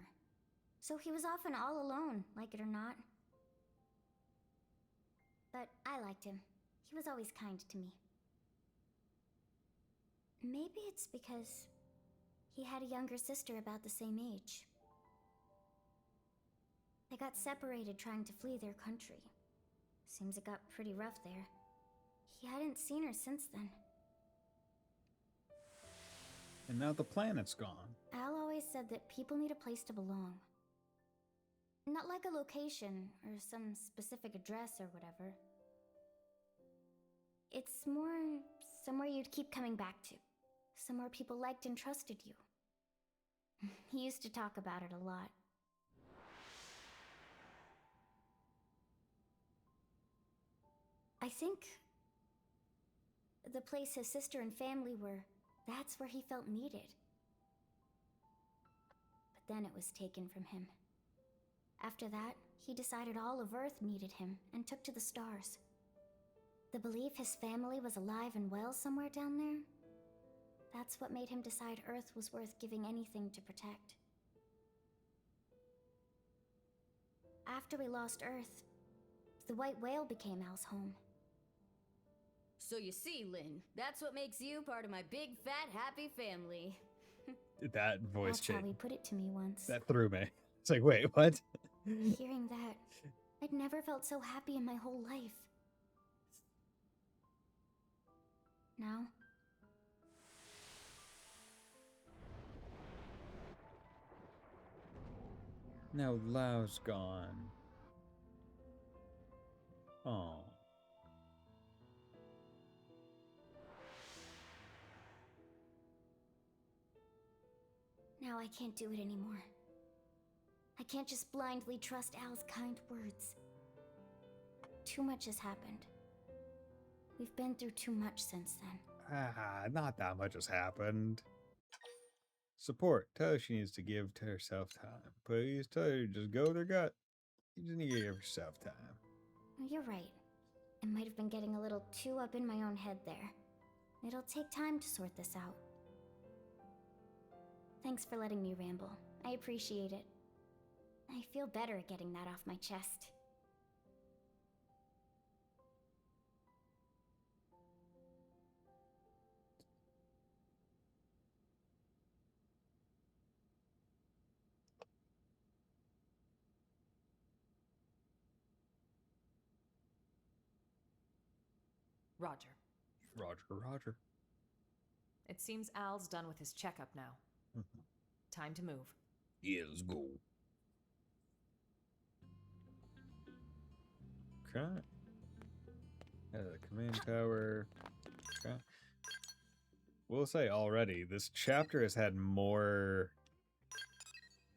So he was often all alone, like it or not. But I liked him. He was always kind to me. Maybe it's because he had a younger sister about the same age. They got separated trying to flee their country. Seems it got pretty rough there. He hadn't seen her since then. And now the planet's gone. Al always said that people need a place to belong. Not like a location or some specific address or whatever. It's more somewhere you'd keep coming back to. Somewhere people liked and trusted you. He used to talk about it a lot. I think the place his sister and family were, that's where he felt needed. But then it was taken from him. After that, he decided all of Earth needed him and took to the stars. The belief his family was alive and well somewhere down there, that's what made him decide Earth was worth giving anything to protect. After we lost Earth, the white whale became Al's home. So you see, Lynn, that's what makes you part of my big, fat, happy family. That voice That's how change. he put it to me once. That threw me. It's like, wait, what? Hearing that, I'd never felt so happy in my whole life. Now, Now Lao's gone. Oh. now I can't do it anymore. I can't just blindly trust Al's kind words. Too much has happened. We've been through too much since then. Not that much has happened. Support. Tell her she needs to give to herself time. Please tell her to just go with her gut. You just need to give yourself time. You're right. I might have been getting a little too up in my own head there. It'll take time to sort this out. Thanks for letting me ramble. I appreciate it. I feel better getting that off my chest. Roger. Roger. It seems Al's done with his checkup now. Time to move. Yeah, let's go. Okay. The command tower. Okay. We'll say already, this chapter has had more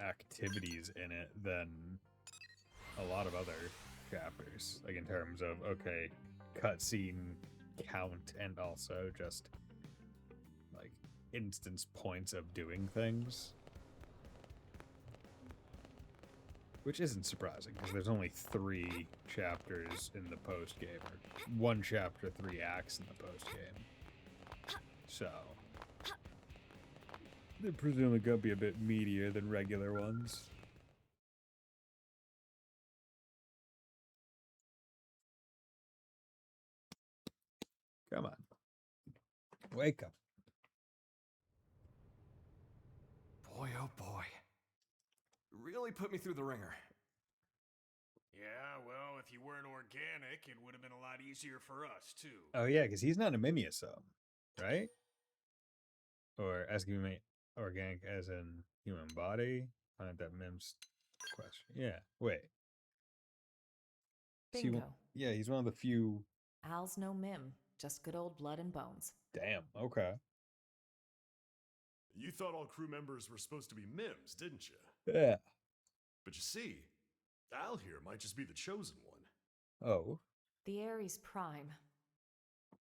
activities in it than a lot of other chapters. Like in terms of, okay, cutscene count and also just like instance points of doing things. Which isn't surprising, because there's only 3 chapters in the post-game, or 1 chapter, 3 acts in the post-game. So, they're presumably gonna be a bit meatier than regular ones. Come on. Wake up. Boy, oh boy. Really put me through the ringer. Yeah, well, if you weren't organic, it would have been a lot easier for us, too. Oh yeah, because he's not a Mimiasome, right? Or asking me organic as in human body? Find that Mim's question. Yeah, wait. Bingo. Yeah, he's one of the few... Al's no Mim, just good old blood and bones. Damn, okay. You thought all crew members were supposed to be Mims, didn't you? Yeah. But you see, Al here might just be the chosen one. Oh. The Ares Prime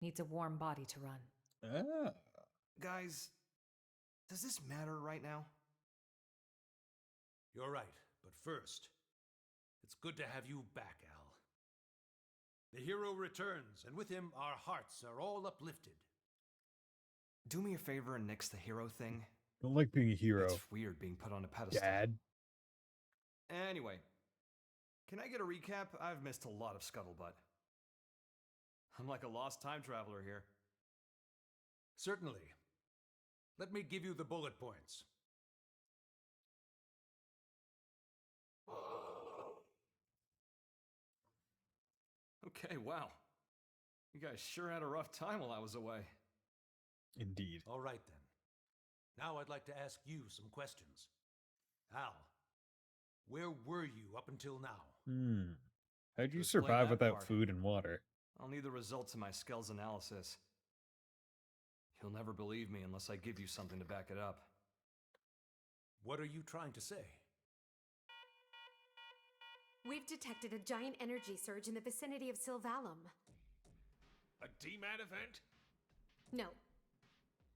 needs a warm body to run. Ah. Guys, does this matter right now? You're right, but first, it's good to have you back, Al. The hero returns, and with him, our hearts are all uplifted. Do me a favor and nix the hero thing. Don't like being a hero. It's weird being put on a pedestal. Dad. Anyway, can I get a recap? I've missed a lot of scuttlebutt. I'm like a lost time traveler here. Certainly. Let me give you the bullet points. Okay, wow. You guys sure had a rough time while I was away. Indeed. All right, then. Now I'd like to ask you some questions. Al, where were you up until now? How'd you Explain survive that without part. food and water? I'll need the results of my skills analysis. You'll never believe me unless I give you something to back it up. What are you trying to say? We've detected a giant energy surge in the vicinity of Sylvalum. A DMAT event? No.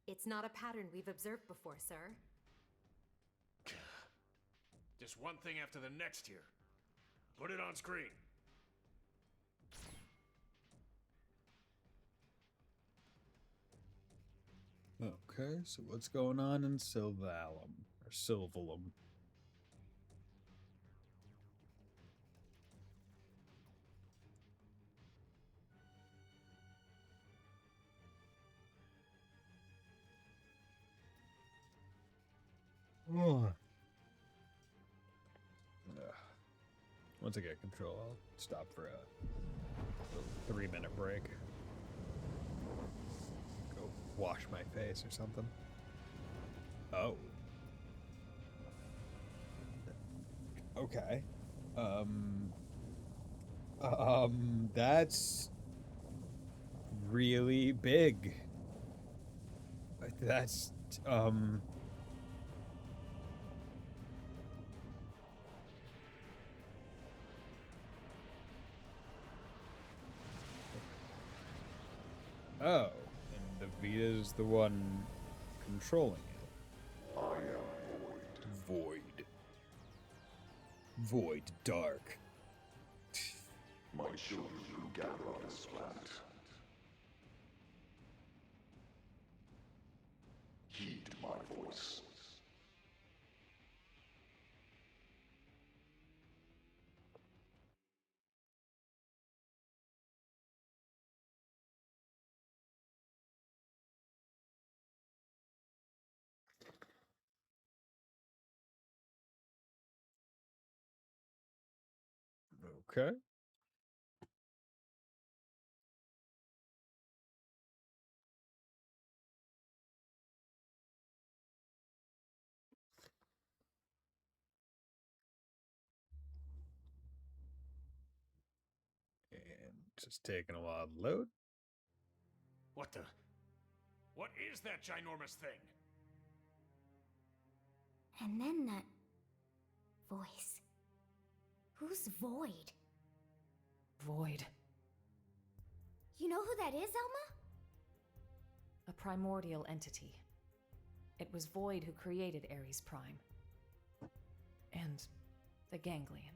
It's not a pattern we've observed before, sir. Just one thing after the next here. Put it on screen. Okay, so what's going on in Sylvalum? Or Sylvalum? Once I get control, I'll stop for a 3-minute break. Go wash my face or something. Oh. Okay. That's really big. That's, Oh, and the Vita's the one controlling it. I am Void. Void Dark. My children who gather on this planet. my voice. Okay. And just taking a while to load. What the? What is that ginormous thing? And then that voice. Who's Void? Void. You know who that is, Elma? A primordial entity. It was Void who created Ares Prime. And the Ganglion.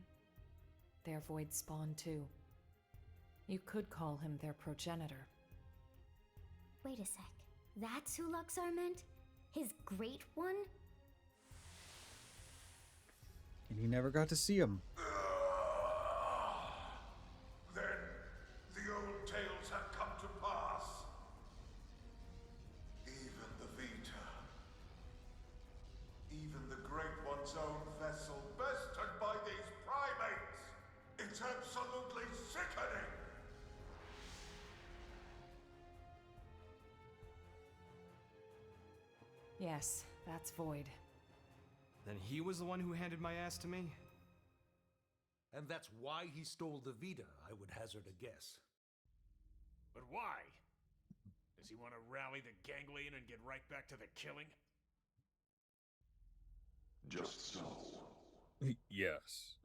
Their Void spawn too. You could call him their progenitor. Wait a sec. That's who Luxar meant? His great one? And you never got to see him. Then the old tales have come to pass. Even the Vita. Even the Great One's own vessel bested by these primates. It's absolutely sickening. Yes, that's Void. Then he was the one who handed my ass to me? And that's why he stole the Vita, I would hazard a guess. But why? Does he want to rally the Ganglion and get right back to the killing? Just so. Yes.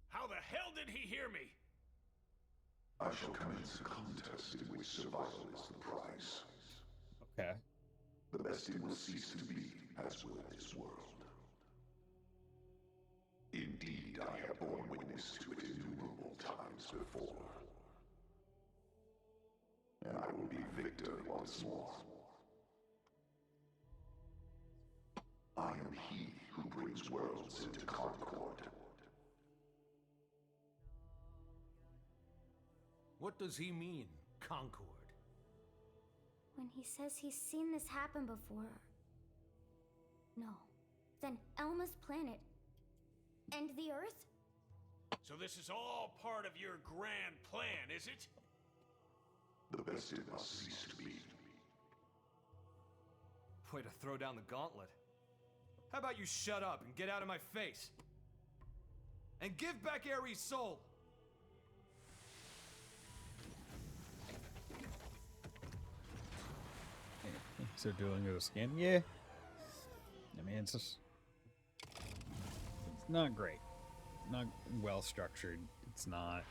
How the hell did he hear me? I shall commence a contest in which survival is the prize. Okay. The best it will cease to be, as will this world. Indeed, I have borne witness to it innumerable times before. And I will be victor once more. I am he who brings worlds into concord. What does he mean, Concord? When he says he's seen this happen before. No. Then Elma's planet. And the Earth? So this is all part of your grand plan, is it? The best it must cease to be. Way to throw down the gauntlet. How about you shut up and get out of my face? And give back Ares' soul! So doing a scan, yeah. I mean, it's not great, not well structured. It's not.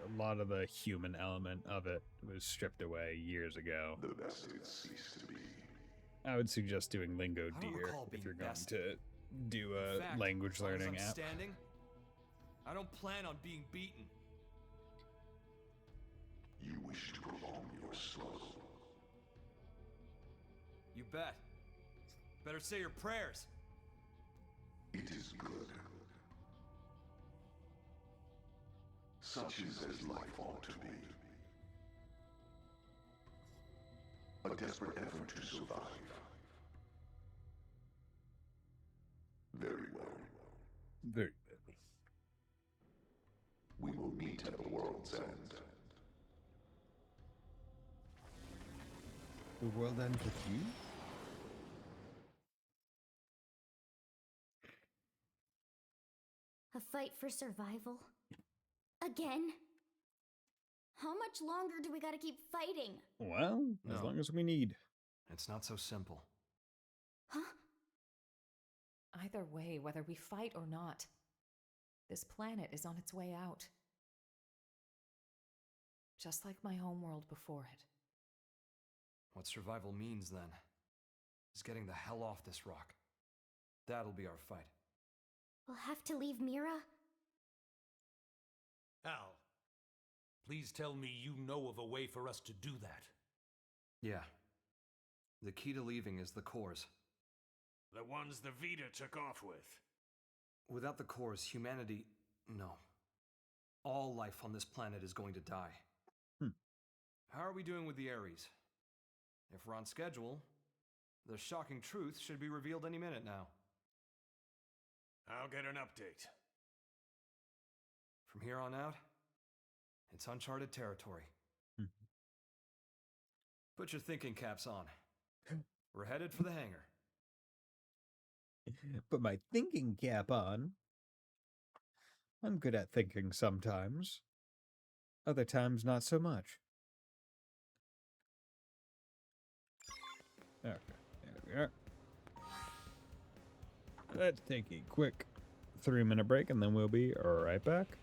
A lot of the human element of it was stripped away years ago. The best it ceased to be. I would suggest doing Lingo I don't Deer recall if being you're going best. to do In a fact, language as long as learning I'm app. Standing, I don't plan on being beaten. You wish to prolong your struggle. You bet. Better say your prayers. It is good. Such is as life ought to be. A desperate effort to survive. Very well. Very good. We will meet at the world's end. The world ends with you? A fight for survival? Again? How much longer do we gotta keep fighting? Well, as No. long as we need. It's not so simple. Huh? Either way, whether we fight or not, this planet is on its way out. Just like my homeworld before it. What survival means, then, is getting the hell off this rock. That'll be our fight. We'll have to leave Mira? Al, please tell me you know of a way for us to do that. Yeah. The key to leaving is the cores. The ones the Vita took off with. Without the cores, humanity... no. All life on this planet is going to die. How are we doing with the Ares? If we're on schedule, the shocking truth should be revealed any minute now. I'll get an update. From here on out, it's uncharted territory. Put your thinking caps on. We're headed for the hangar. Put my thinking cap on. I'm good at thinking sometimes. Other times, not so much. Okay, there we are. Let's take a quick 3-minute break and then we'll be right back.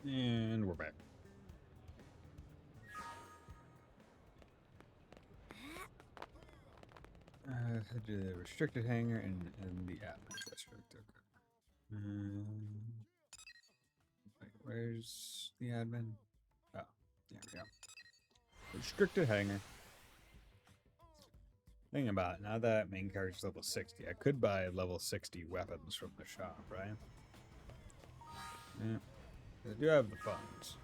And we're back. The restricted hangar and the admin district. Okay. Wait, where's the admin? Oh, there we go. Restricted hangar. Think about it. Now that main character's level 60, I could buy level 60 weapons from the shop, right? Yeah. I do have the funds.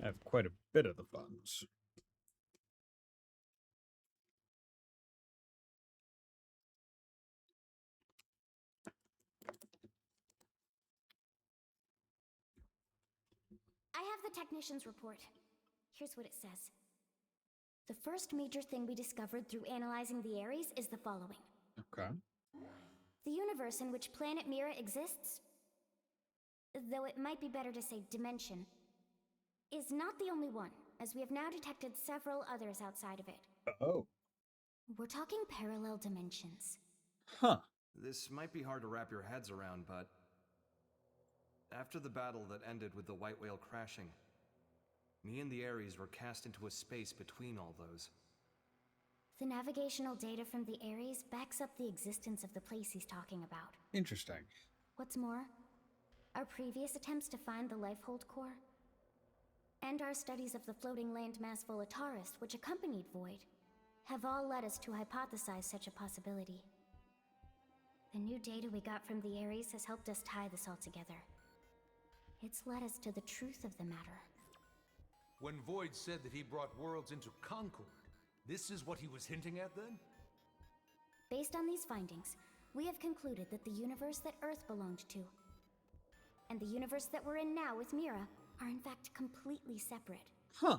I have quite a bit of the funds. I have the technician's report. Here's what it says. The first major thing we discovered through analyzing the Ares is the following. Okay. The universe in which planet Mira exists, though it might be better to say dimension, is not the only one, as we have now detected several others outside of it. Oh. We're talking parallel dimensions. Huh. This might be hard to wrap your heads around, but after the battle that ended with the White Whale crashing, me and the Ares were cast into a space between all those. The navigational data from the Ares backs up the existence of the place he's talking about. Interesting. What's more, our previous attempts to find the Lifehold core, and our studies of the floating landmass Volataris, which accompanied Void, have all led us to hypothesize such a possibility. The new data we got from the Ares has helped us tie this all together. It's led us to the truth of the matter. When Void said that he brought worlds into Concord, this is what he was hinting at then? Based on these findings, we have concluded that the universe that Earth belonged to, and the universe that we're in now with Mira, are in fact completely separate. Huh.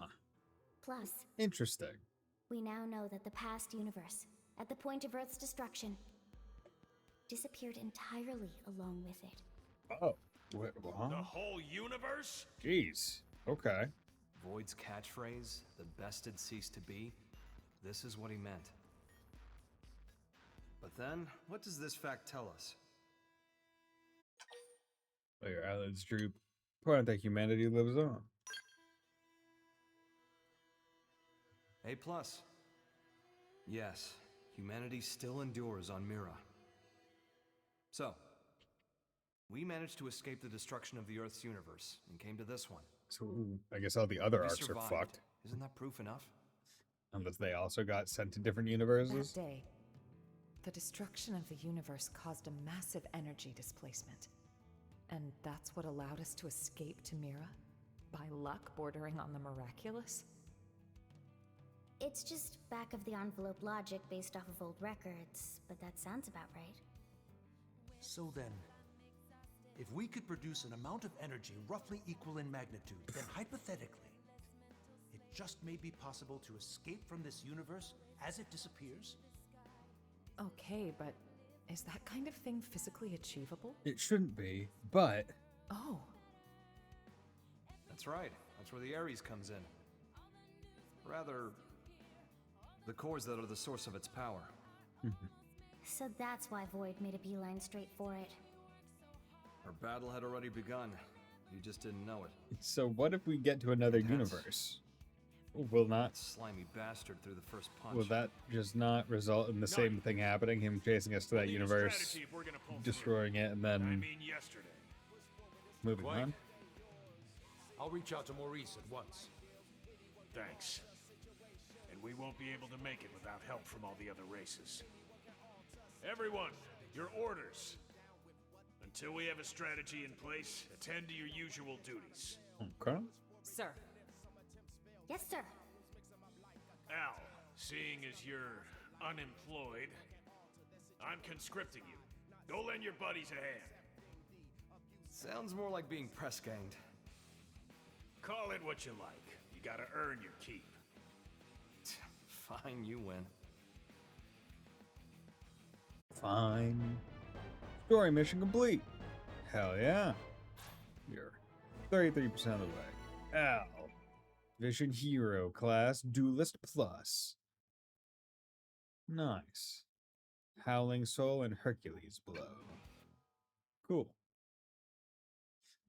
Plus, Interesting. we now know that the past universe, at the point of Earth's destruction, disappeared entirely along with it. Oh. The whole universe? Jeez. Okay. Void's catchphrase, the best had ceased to be, this is what he meant. But then, what does this fact tell us? Well, your eyelids droop. Point that humanity lives on. A+. Yes, humanity still endures on Mira. So, we managed to escape the destruction of the Earth's universe and came to this one. So I guess all the other We arcs are survived. fucked. Isn't that proof enough? Unless they also got sent to different That universes. day, the destruction of the universe caused a massive energy displacement. And that's what allowed us to escape to Mira? By luck bordering on the miraculous? It's just back-of-the-envelope logic based off of old records, but that sounds about right. So then, if we could produce an amount of energy roughly equal in magnitude, then hypothetically, it just may be possible to escape from this universe as it disappears? Okay, but is that kind of thing physically achievable? It shouldn't be, but Oh. That's right. That's where the Ares comes in. Rather, the cores that are the source of its power. So that's why Void made a beeline straight for it. Our battle had already begun. You just didn't know it. so what if we get to another universe? Will not Slimy bastard through the first punch. will that just not result in the same thing happening? Him chasing us to that universe, strategy if we're gonna pull destroying it, and I then mean yesterday. moving Quite. on? I'll reach out to Maurice at once. Thanks. And we won't be able to make it without help from all the other races. Everyone, your orders. Until we have a strategy in place, attend to your usual duties. Okay. Sir. Yes, sir. Al, seeing as you're unemployed, I'm conscripting you. Go lend your buddies a hand. Sounds more like being press ganged. Call it what you like. You gotta earn your keep. Fine, you win. Fine. Story mission complete. Hell yeah. You're 33% of the way. Al. Vision Hero class Duelist Plus. Nice. Howling Soul and Hercules Blow. Cool.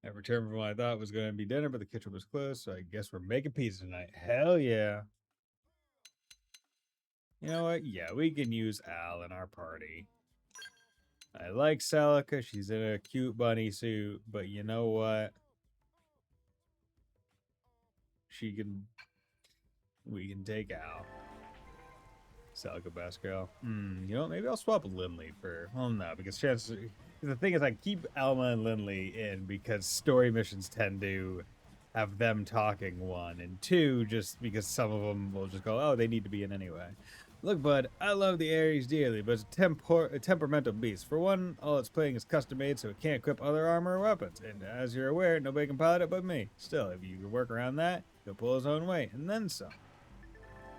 I returned from what I thought was going to be dinner, but the kitchen was closed, so I guess we're making pizza tonight. Hell yeah. You know what? Yeah, we can use Al in our party. I like Celica. She's in a cute bunny suit, but you know what? We can take Al. Celica best girl. You know what? Maybe I'll swap Lindley for, well, no, because the thing is I keep Alma and Lindley in because story missions tend to have them talking, one, and two, just because some of them will just go, oh, they need to be in anyway. Look, bud, I love the Ares dearly, but it's a temperamental beast. For one, all it's playing is custom-made, so it can't equip other armor or weapons. And as you're aware, nobody can pilot it but me. Still, if you can work around that, he'll pull his own weight, and then some.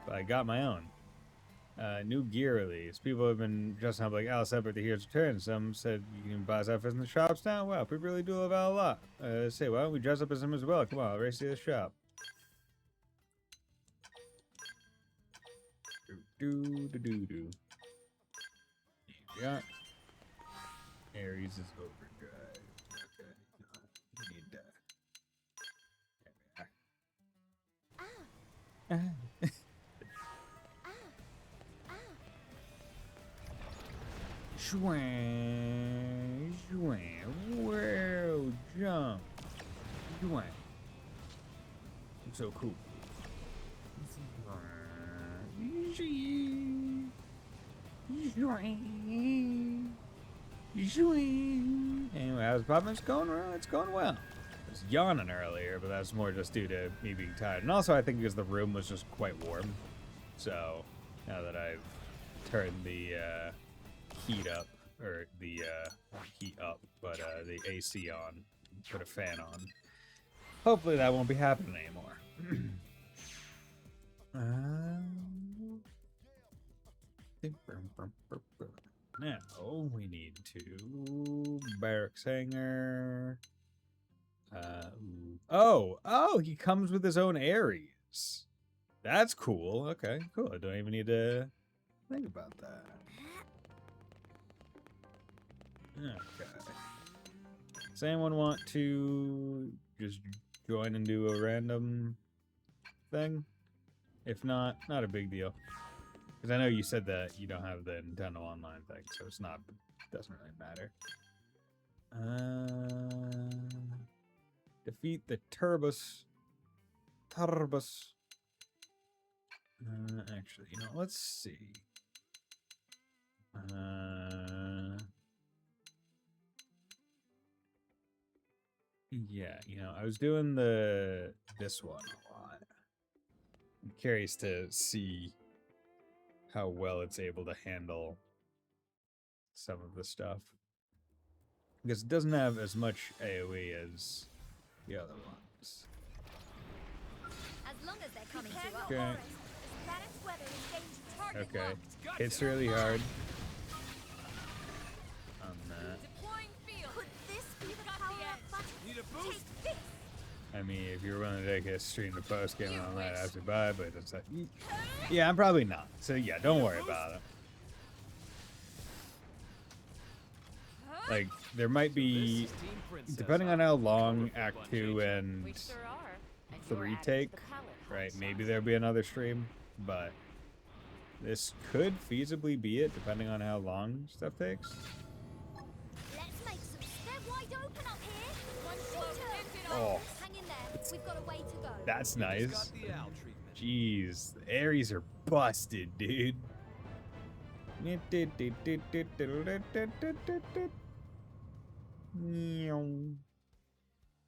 but I got my own. New gear release. People have been dressing up like Al celebrate the hero's return. Some said you can buy his outfits in the shops now. Wow, people really do love Al a lot. Say, why don't we dress up as him as well? Come on, I'll race to the shop. Do. Yeah. Ares is overdrive. Okay. No, we need that. There we are. Swing, whoa, jump, swing. I'm so cool. Anyway, how's Papa? It's going well. It's going well. I was yawning earlier, but that's more just due to me being tired, and also I think because the room was just quite warm. So now that I've turned the heat up, or the heat up, but the AC on, put a fan on. Hopefully that won't be happening anymore. Now we need to barracks hanger. Oh, he comes with his own Ares. That's cool. Okay, cool. I don't even need to think about that. Okay. Does anyone want to just join and do a random thing? If not, not a big deal. Because I know you said that you don't have the Nintendo Online thing, so it's not, doesn't really matter. Defeat the Turbus. Actually, you know, let's see. Yeah, you know, I was doing this one a lot. I'm curious to see how well it's able to handle some of the stuff. Because it doesn't have as much AoE as the other ones. As long as they're coming to us. Okay. This planet's weather is dangerous. Target Okay. locked. Hits really hard. On that. Deploying field. Could this be the power-up button? Need a boost? Take this. I mean, if you're willing to take a stream to post game on that, I have to buy, but it's like, yeah, I'm probably not. So yeah, don't worry about it. Like, there might be, depending on how long Act 2 and 3 take, right, maybe there'll be another stream, but this could feasibly be it, depending on how long stuff takes. Let's make some. They're wide open up here. One shooter. Oh. Hang in there. We've got a way to go. That's nice. Jeez, the Ares are busted, dude.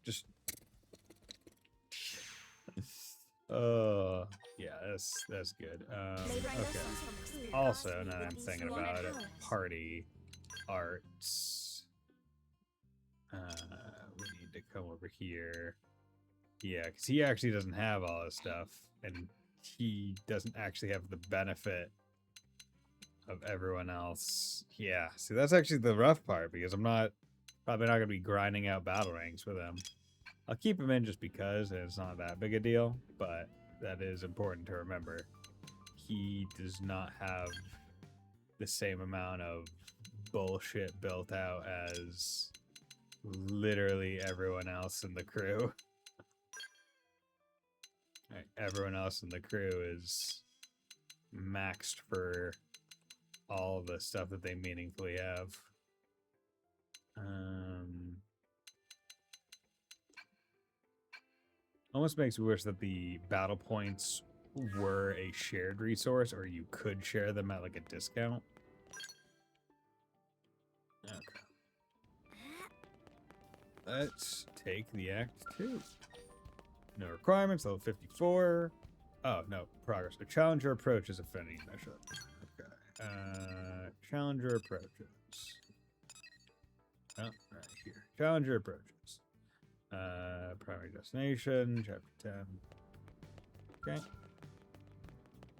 Just yeah, that's good. Okay. Also, now that I'm thinking about it, party arts. We need to come over here. Yeah, because he actually doesn't have all this stuff, and he doesn't actually have the benefit of everyone else. Yeah, see, that's actually the rough part, because I'm probably not going to be grinding out battle ranks with him. I'll keep him in just because, and it's not that big a deal, but that is important to remember. He does not have the same amount of bullshit built out as literally everyone else in the crew. Right, everyone else in the crew is maxed for all the stuff that they meaningfully have. Almost makes me wish that the battle points were a shared resource, or you could share them at like a discount. Okay. Let's take the Act 2. No requirements, level 54. Oh, no, progress. A challenger approaches affinity measure. Okay. Challenger approaches. Oh, right here. Challenger approaches. Primary destination, chapter 10. Okay.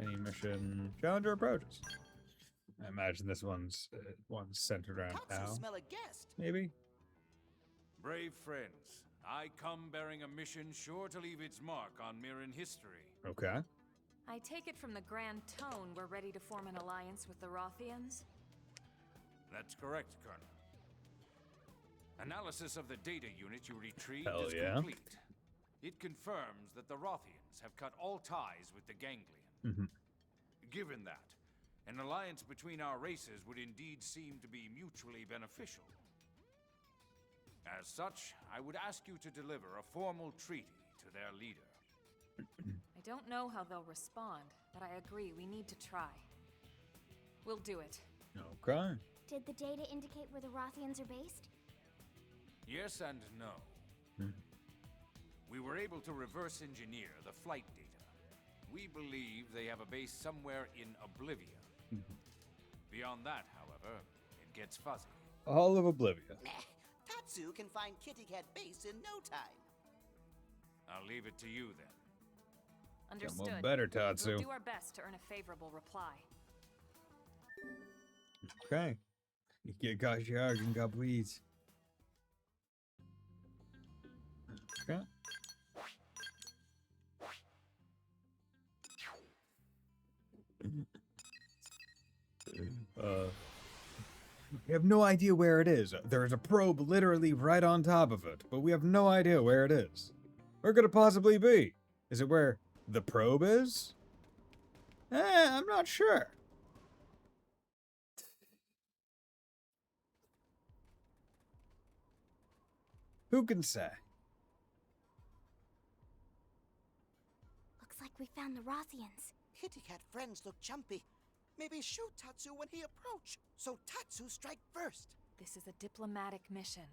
Any mission challenger approaches. I imagine this one's centered around Tatsu Tao. smell a guest. Maybe? Brave friends, I come bearing a mission sure to leave its mark on Mirren history. Okay. I take it from the grand tone we're ready to form an alliance with the Rothians? That's correct, Colonel. Analysis of the data unit you retrieved Hell is yeah. complete. It confirms that the Rothians have cut all ties with the Ganglion. Given that, an alliance between our races would indeed seem to be mutually beneficial. As such, I would ask you to deliver a formal treaty to their leader. I don't know how they'll respond, but I agree we need to try. We'll do it. Okay. Did the data indicate where the Rothians are based? Yes and no. We were able to reverse engineer the flight data. We believe they have a base somewhere in Oblivia. Beyond that, however, it gets fuzzy. All of Oblivia. Meh. Tatsu can find Kitty Cat Base in no time. I'll leave it to you then. Understood. Come on, better, Tatsu. We'll do our best to earn a favorable reply. Okay. You got your and got please. Okay. We have no idea where it is. There's a probe literally right on top of it, but we have no idea where it is. Where could it possibly be? Is it where the probe is? I'm not sure. Who can say? Looks like we found the Rothians. Kitty Cat friends look jumpy. Maybe shoot Tatsu when he approach, so Tatsu strike first. This is a diplomatic mission.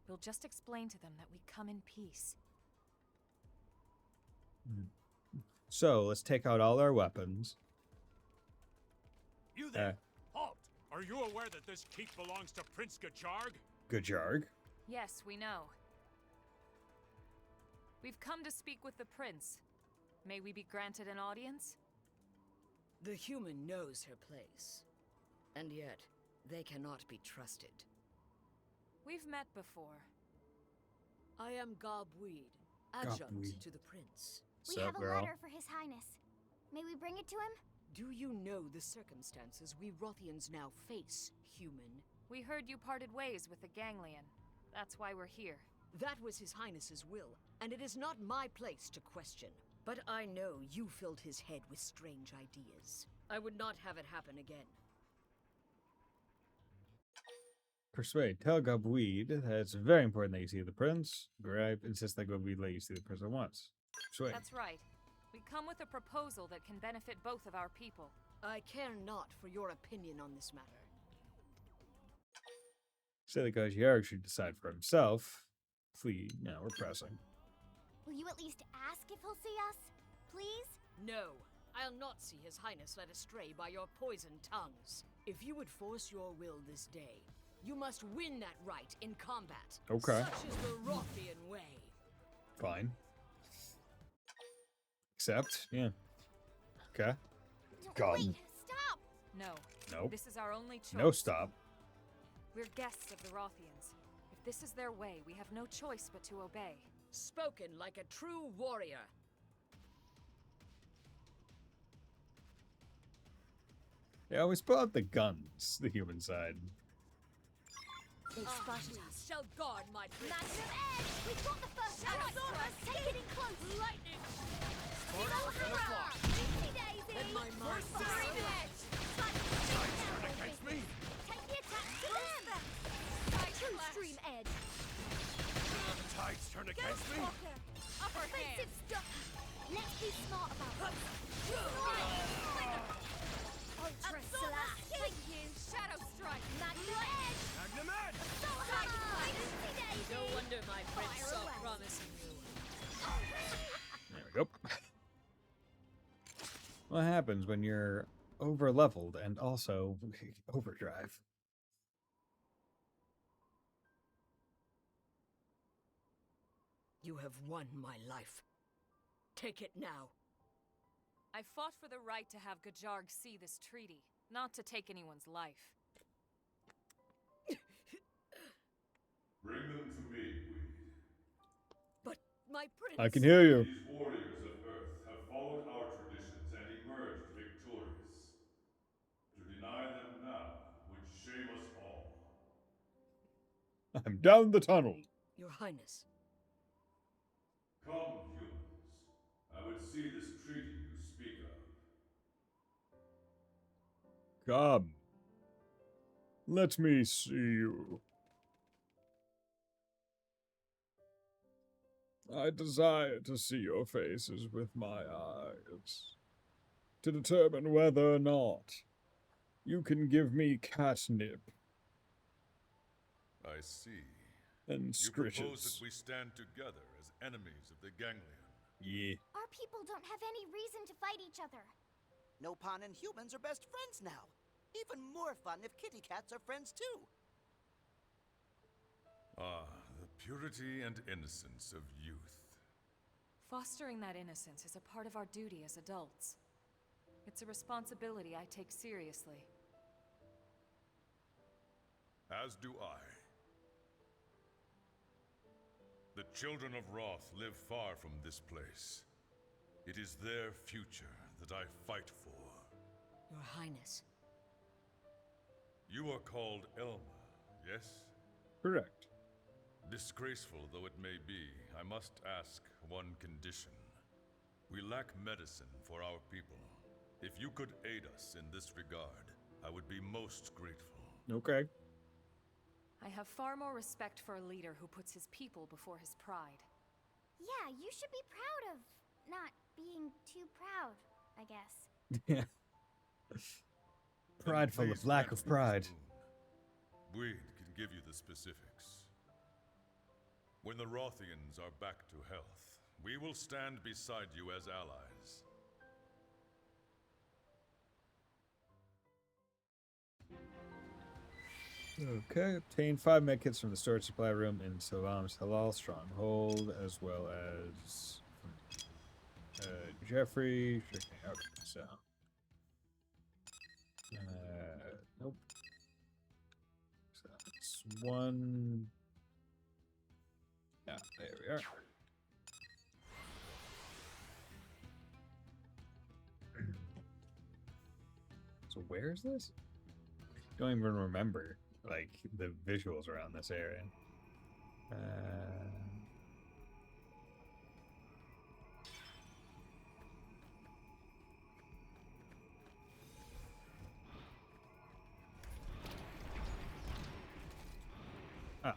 We'll just explain to them that we come in peace. So, let's take out all our weapons. You there! Halt! Are you aware that this keep belongs to Prince Gajarg? Gajarg? Yes, we know. We've come to speak with the prince. May we be granted an audience? The human knows her place. And yet, they cannot be trusted. We've met before. I am Gobweed, adjunct Gobweed. to the prince. We have a letter for His Highness. May we bring it to him? Do you know the circumstances we Rothians now face, human? We heard you parted ways with the Ganglion. That's why we're here. That was His Highness's will, and it is not my place to question. But I know you filled his head with strange ideas. I would not have it happen again. Persuade. Tell Gobweed that it's very important that you see the prince. Gripe. Insist that Gobweed let you see the prince at once. Persuade. That's right. We come with a proposal that can benefit both of our people. I care not for your opinion on this matter. Say that Gajarg should decide for himself. Flee. No, we're pressing. Will you at least ask if he'll see us? Please? No, I'll not see His Highness led astray by your poisoned tongues. If you would force your will this day, you must win that right in combat. Okay. Such is the Rothian way. Fine. Accept. Yeah. Okay. God. Wait, stop! No. Nope. This is our only choice. No stop. We're guests of the Rothians. If this is their way, we have no choice but to obey. Spoken like a true warrior. They always pull out the guns, the human side. They spotted us. Shall guard my prince. Magnum Edge! We've got the first one! Take it in close! Lightning! Oopsie daisy! Let my mind Fire Edge! Turn against me! Take the attack to them! True Stream Edge! Tides turn against me! Offensive stuff! Let's be smart about it! Ultra Slash! Thank you! Shadow Strike! Magnum Edge! Magnum Edge! Soul Hammer! Oopsie daisy! No wonder my prince Fire saw away. promise in you. There we go. What happens when you're over leveled and also overdrive? You have won my life. Take it now. I fought for the right to have Gajarg see this treaty, not to take anyone's life. Bring them to me, Weed. But my prince... I can hear you. These warriors of Earth have followed our traditions and emerged victorious. To deny them now would shame us all. I'm down the tunnel. Your Highness. Come, humans. I would see this treaty you speak of. Come. Let me see you. I desire to see your faces with my eyes, to determine whether or not you can give me catnip I see. and You propose scritches. that we stand together as enemies of the Ganglion. Yeah. Our people don't have any reason to fight each other. Nopon and humans are best friends now. Even more fun if kitty cats are friends too. Ah, the purity and innocence of youth. Fostering that innocence is a part of our duty as adults. It's a responsibility I take seriously. As do I. The children of Roth live far from this place. It is their future that I fight for. Your Highness. You are called Elma, yes? Correct. Disgraceful though it may be, I must ask one condition. We lack medicine for our people. If you could aid us in this regard, I would be most grateful. Okay. I have far more respect for a leader who puts his people before his pride. Yeah, you should be proud of not being too proud, I guess. Yeah. Prideful of lack of pride. Weed can give you the specifics. When the Rothians are back to health, we will stand beside you as allies. Okay, obtain 5 medkits from the storage supply room in Sylvan's Halal Stronghold, as well as Jeffrey. Okay, so nope. So that's 1. Yeah, there we are. So where is this? Don't even remember like the visuals around this area. Okay.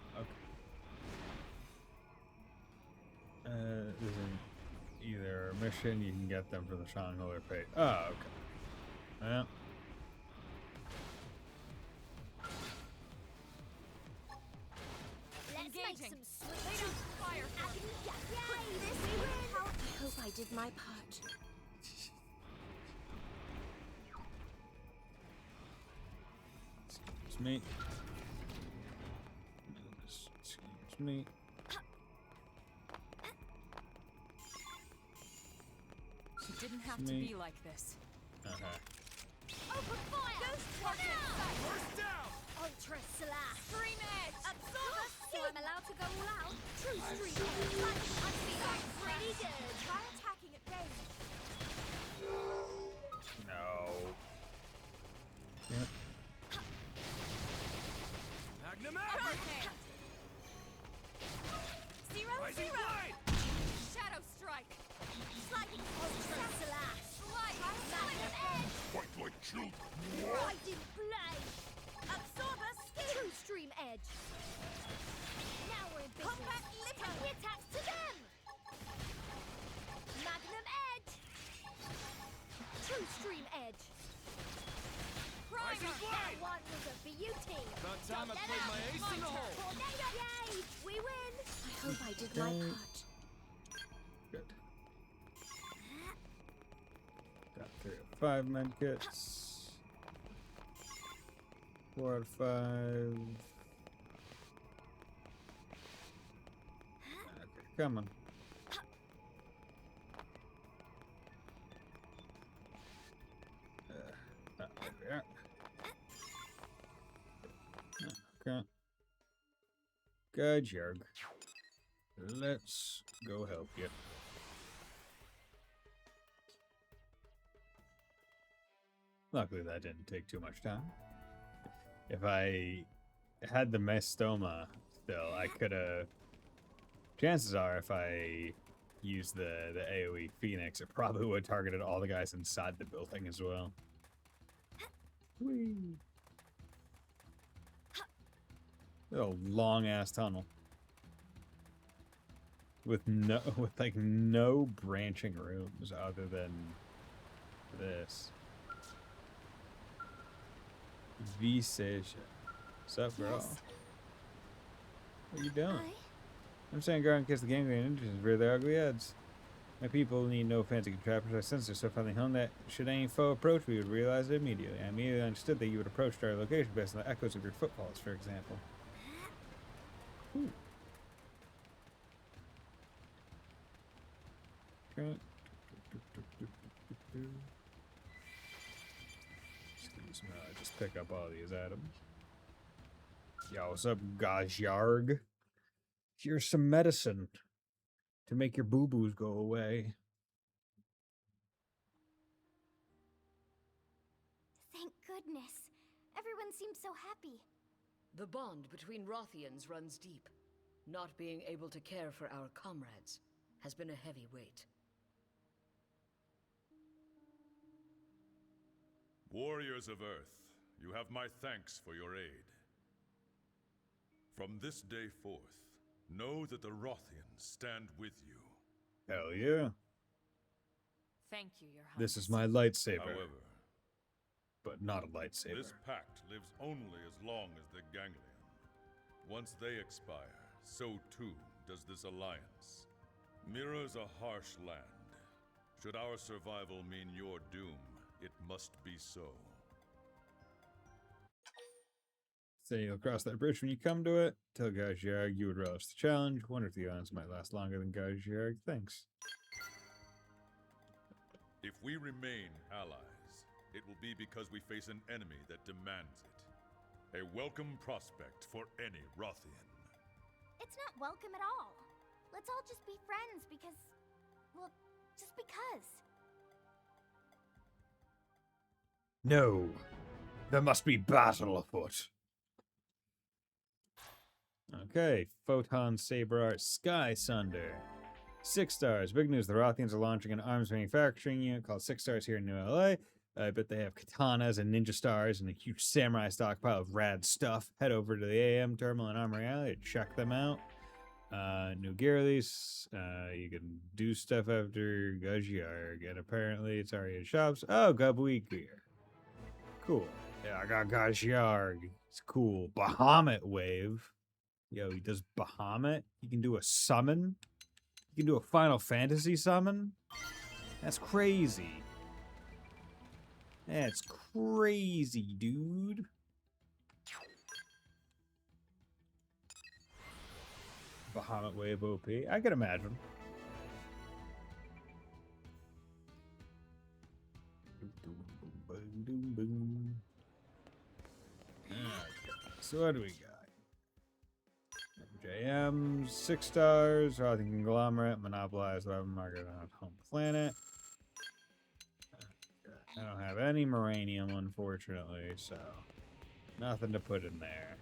This is either a mission, you can get them from the Stronghold or pay. Oh, okay. Well. Let's make some sweet fire agony gas. Yay, this we win! I hope I did my part. Excuse me. Excuse me. She didn't have to be like this. Open fire! Ghost rocket! Burst down! Ultra slash! Stream edge! Absorber! So I'm allowed to go all out? True stream edge! I'm feeling pretty good! Try attacking at range. No. Yep. Magnum Air! Zero, Rising zero! Blade! Shadow strike! Sliding ultra slash! Magnum edge! Fight like children! Riding blade! Absorber skin! True stream edge! Now we're in business! Combat litter! The attacks to them! Magnum edge! True stream edge! Rising Blade! That one was a beauty! About time I played my ace in the hole! Tornado! Yay! We win! I hope I did my Okay. part. Good. Got 3 of 5 medkits. 4 out of 5. Okay, come on. Good, Yerg. Let's go help you. Luckily, that didn't take too much time. If I had the Mestoma still, I could have... Chances are, if I used the AoE Phoenix, it probably would have targeted all the guys inside the building as well. Whee! A long-ass tunnel. With like no branching rooms other than this. V-Station. What's up, girl? Yes? What are you doing? I'm saying go and kiss the ganglion ninjas and rear their ugly heads. My people need no fancy contraptions. Our sensors so finely honed that should any foe approach, we would realize it immediately. I immediately understood that you would approach our location based on the echoes of your footfalls, for example. Ooh. Okay. Excuse me, I just pick up all these items. Yo, what's up, Gajyarg? Here's some medicine to make your boo-boos go away. Thank goodness. Everyone seems so happy. The bond between Rothians runs deep. Not being able to care for our comrades has been a heavy weight. Warriors of Earth, you have my thanks for your aid. From this day forth, know that the Rothians stand with you. Hell yeah. Thank you, Your Highness. This is my lightsaber. However, but not a lightsaber. this pact lives only as long as the Ganglion. Once they expire, so too does this alliance. Mira's a harsh land. Should our survival mean your doom, it must be so. Say you'll cross that bridge when you come to it. Tell Gajyarg you would relish the challenge. Wonder if the alliance might last longer than Gajyarg thinks. If we remain allies, it will be because we face an enemy that demands it. A welcome prospect for any Rothian. It's not welcome at all. Let's all just be friends because... well, just because. No. There must be battle afoot. Okay, Photon Saber Art Sky Sunder. 6 stars. Big news. The Rothians are launching an arms manufacturing unit called 6 Stars here in New LA. I bet they have katanas and ninja stars and a huge samurai stockpile of rad stuff. Head over to the AM terminal in Armory Alley to check them out. New gear release. You can do stuff after Gajyarg, and apparently it's already in shops. Oh, Gubweed gear. Cool. Yeah, I got Gajyarg. It's cool. Bahamut wave. Yo, he does Bahamut. He can do a summon. He can do a Final Fantasy summon. That's crazy. That's crazy, dude. Bahamut wave OP. I can imagine. So what do we got? JM, 6 stars, Rothian Conglomerate, Monopolized Weapon Market on Home Planet. I don't have any Moranium, unfortunately, so nothing to put in there.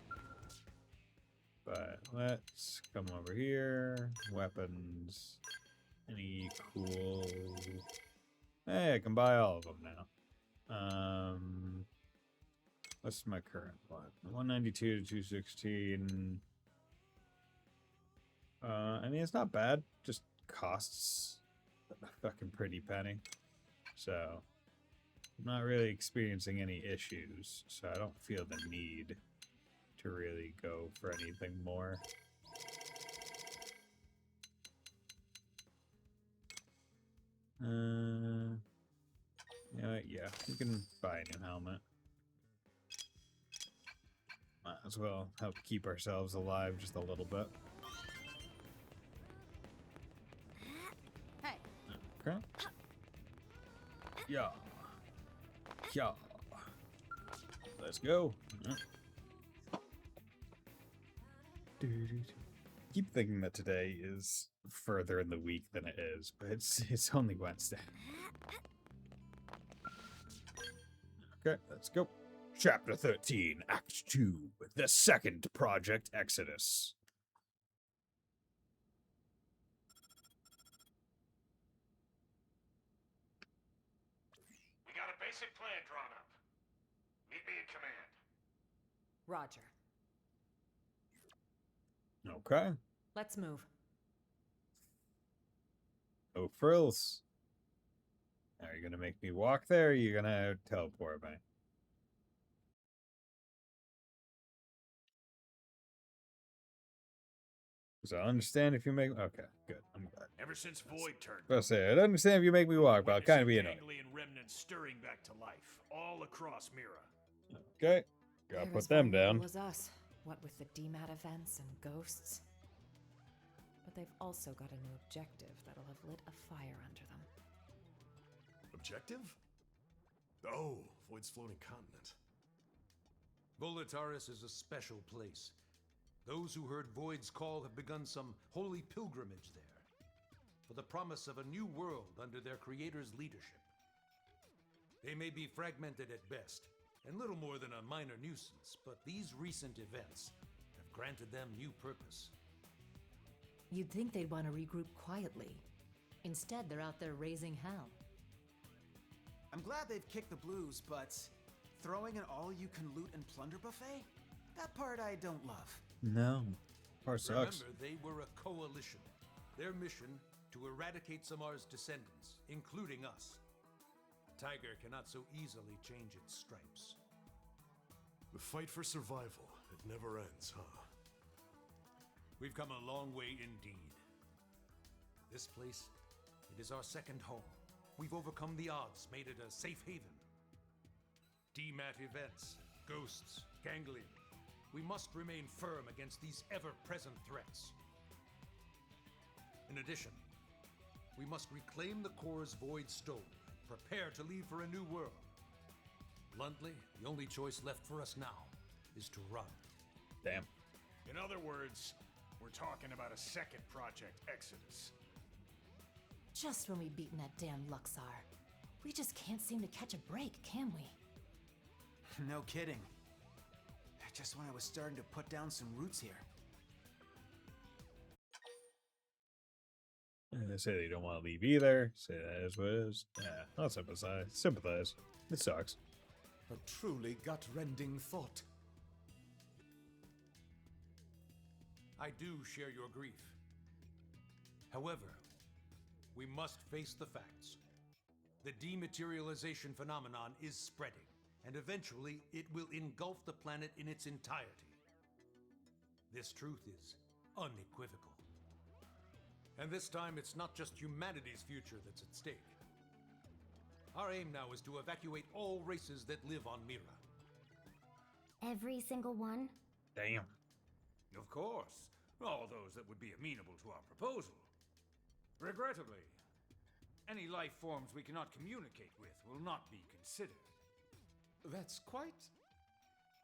But let's come over here. Weapons. Any cool... Hey, I can buy all of them now. What's my current one? 192 to 216. I mean, it's not bad. Just costs a fucking pretty penny. So, I'm not really experiencing any issues. So I don't feel the need to really go for anything more. You know what? Yeah, you can buy a new helmet. Might as well help keep ourselves alive just a little bit. Hey. Okay. Yeah. Yeah. Let's go. Keep thinking that today is further in the week than it is, but it's only Wednesday. Okay, let's go. Chapter 13, Act 2, The Second Project Exodus. We got a basic plan drawn up. Meet me in command. Roger. Okay. Let's move. No frills. Are you gonna make me walk there, or are you gonna teleport me? So I understand if you make... Okay, good. I'm glad. Ever since Void turned, I say, I'd understand if you make me walk, but I'll kind of be annoyed. Anglian remnants stirring back to life, all across Mira. Okay, gotta put them down. Was us. What with the DMAT events and ghosts. But they've also got a new objective that'll have lit a fire under them. Objective? Oh, Void's floating continent. Volataris is a special place. Those who heard Void's call have begun some holy pilgrimage there, for the promise of a new world under their creator's leadership. They may be fragmented at best, and little more than a minor nuisance, but these recent events have granted them new purpose. You'd think they'd want to regroup quietly. Instead, they're out there raising hell. I'm glad they've kicked the blues, but throwing an all-you-can-loot and plunder buffet? That part I don't love. No. Part sucks. Remember, they were a coalition. Their mission, to eradicate Samar's descendants, including us. Tiger cannot so easily change its stripes. The fight for survival, it never ends, huh? We've come a long way indeed. This place, it is our second home. We've overcome the odds, made it a safe haven. DMAT events, ghosts, ganglion. We must remain firm against these ever-present threats. In addition, we must reclaim the cores Void stole, prepare to leave for a new world. Bluntly, the only choice left for us now is to run. Damn. In other words, we're talking about a second Project Exodus. Just when we've beaten that damn Luxar. We just can't seem to catch a break, can we? No kidding. Just when I was starting to put down some roots here. And they say they don't want to leave either. Say that is what it is. Yeah, I'll sympathize. Sympathize. It sucks. A truly gut-rending thought. I do share your grief. However, we must face the facts. The dematerialization phenomenon is spreading, and eventually it will engulf the planet in its entirety. This truth is unequivocal. And this time, it's not just humanity's future that's at stake. Our aim now is to evacuate all races that live on Mira. Every single one? Damn. Of course. All those that would be amenable to our proposal. Regrettably, any life forms we cannot communicate with will not be considered. That's quite,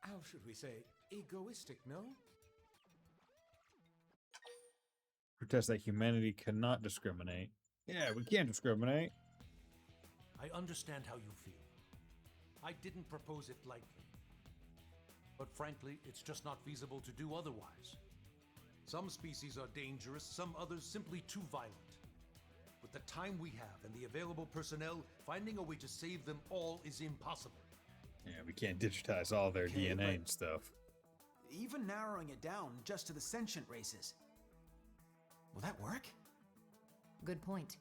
how should we say, egoistic, no? Protest that humanity cannot discriminate. Yeah, we can't discriminate. I understand how you feel. I didn't propose it lightly. But frankly, it's just not feasible to do otherwise. Some species are dangerous, some others simply too violent. With the time we have and the available personnel, finding a way to save them all is impossible. Yeah, we can't digitize all their DNA and stuff. Even narrowing it down just to the sentient races. Will that work? Good point.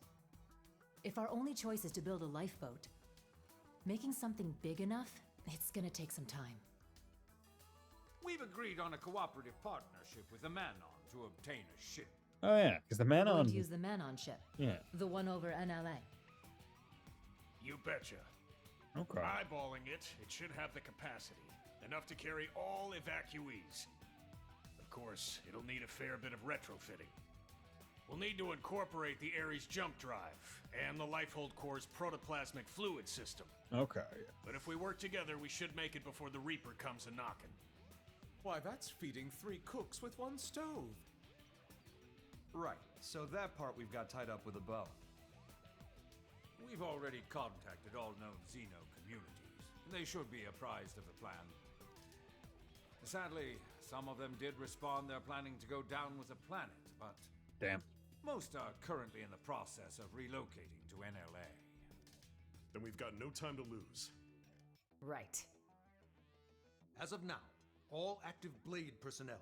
If our only choice is to build a lifeboat, making something big enough, it's gonna take some time. We've agreed on a cooperative partnership with the Manon to obtain a ship. Oh yeah, because the Manon... We're going to use the Manon ship. Yeah. The one over NLA. You betcha. Okay. Eyeballing it, it should have the capacity. Enough to carry all evacuees. Of course, it'll need a fair bit of retrofitting. We'll need to incorporate the Ares jump drive and the Lifehold Core's protoplasmic fluid system. Okay. But if we work together, we should make it before the Reaper comes a-knocking. Why, that's feeding 3 cooks with 1 stove. Right, so that part we've got tied up with a bow. We've already contacted all known Xeno communities. They should be apprised of the plan. Sadly, some of them did respond they're planning to go down with the planet, but... Damn. Most are currently in the process of relocating to NLA. Then we've got no time to lose. Right. As of now, all active Blade personnel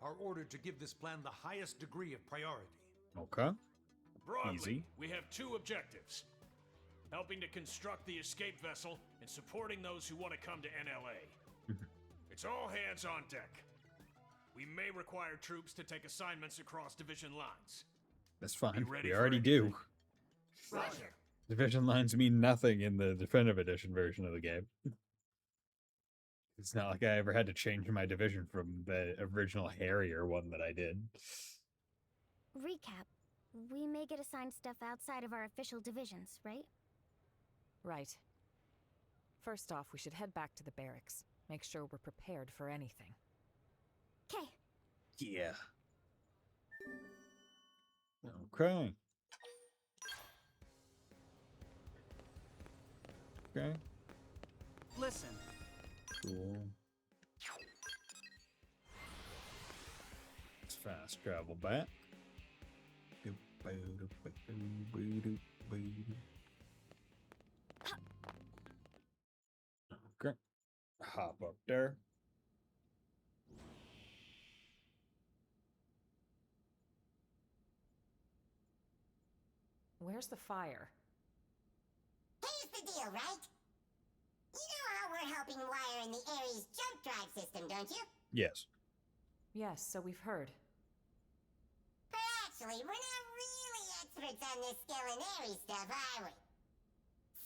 are ordered to give this plan the highest degree of priority. Okay. Broadly, Easy. we have 2 objectives. Helping to construct the escape vessel and supporting those who want to come to NLA. It's all hands on deck. We may require troops to take assignments across division lines. That's fine. ready We for already anything. do. Roger. Division lines mean nothing in the Definitive Edition version of the game. It's not like I ever had to change my division from the original Harrier one that I did. Recap. We may get assigned stuff outside of our official divisions, right? Right. First off, we should head back to the barracks. Make sure we're prepared for anything. Okay. Yeah. Okay. Okay. Listen. Cool. Let's fast travel back. Okay. Hop up there. Where's the fire? Here's the deal, right? You know how we're helping wire in the Ares jump drive system, don't you? Yes. Yes, so we've heard. But actually, we're not really experts on this Skeleton Ares stuff, are we?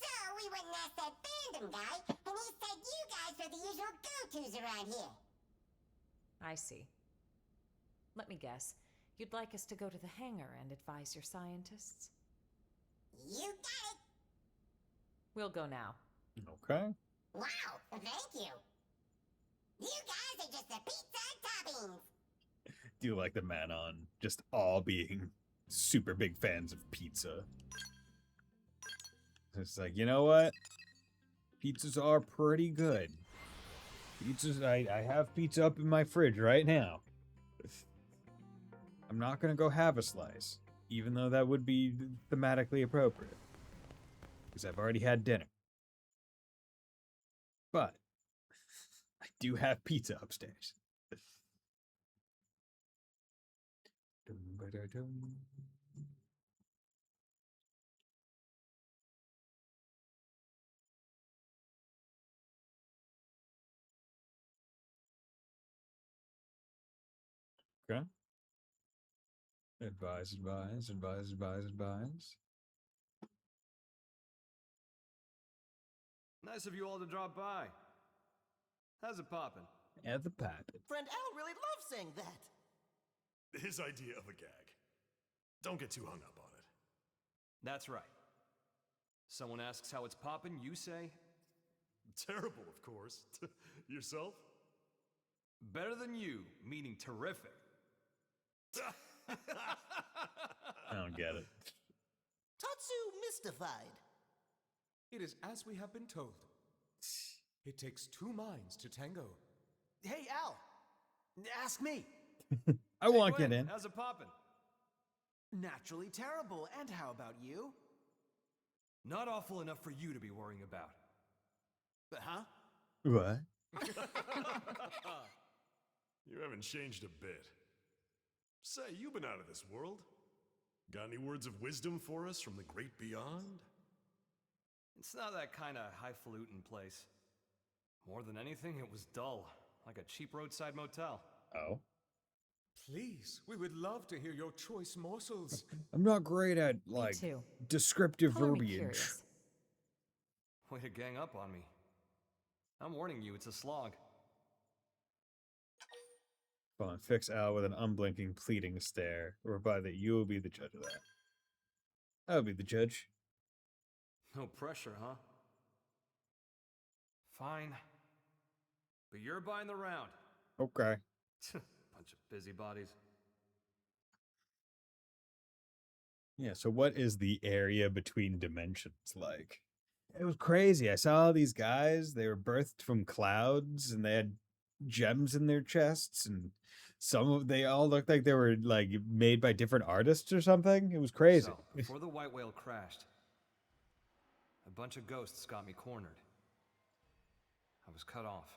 So we went and asked that fandom guy, and he said you guys are the usual go-tos around here. I see. Let me guess. You'd like us to go to the hangar and advise your scientists? You got it! We'll go now. Okay. Wow, thank you. You guys are just the pizza toppings. Do you like the man on just all being super big fans of pizza? It's like, you know what? Pizzas are pretty good. Pizzas, I have pizza up in my fridge right now. I'm not gonna go have a slice, even though that would be thematically appropriate. Because I've already had dinner. But I do have pizza upstairs. Okay. Advise, advise, advise, advise, advise. Nice of you all to drop by. How's it poppin'? At the pipe. Friend Al really loves saying that. His idea of a gag. Don't get too hung up on it. That's right. Someone asks how it's poppin', you say? Terrible, of course. Yourself? Better than you, meaning terrific. I don't get it. Tatsu mystified. It is as we have been told. It takes 2 minds to tango. Hey, Al. Ask me. I won't get in. How's it poppin'? Naturally terrible. And how about you? Not awful enough for you to be worrying about. Huh? What? You haven't changed a bit. Say, you've been out of this world. Got any words of wisdom for us from the great beyond? It's not that kind of highfalutin place. More than anything, it was dull, like a cheap roadside motel. Oh. Please, we would love to hear your choice morsels. I'm not great at, like, too. descriptive Color me verbiage. curious. Way to gang up on me. I'm warning you, it's a slog. Come on, fix Al with an unblinking, pleading stare, whereby that you will be the judge of that. I'll be the judge. No pressure, huh? Fine. But you're buying the round. Okay. Bunch of busybodies. Yeah, so what is the area between dimensions like? It was crazy. I saw all these guys, they were birthed from clouds and they had gems in their chests and they all looked like they were like made by different artists or something. It was crazy. So, before the white whale crashed, a bunch of ghosts got me cornered. I was cut off.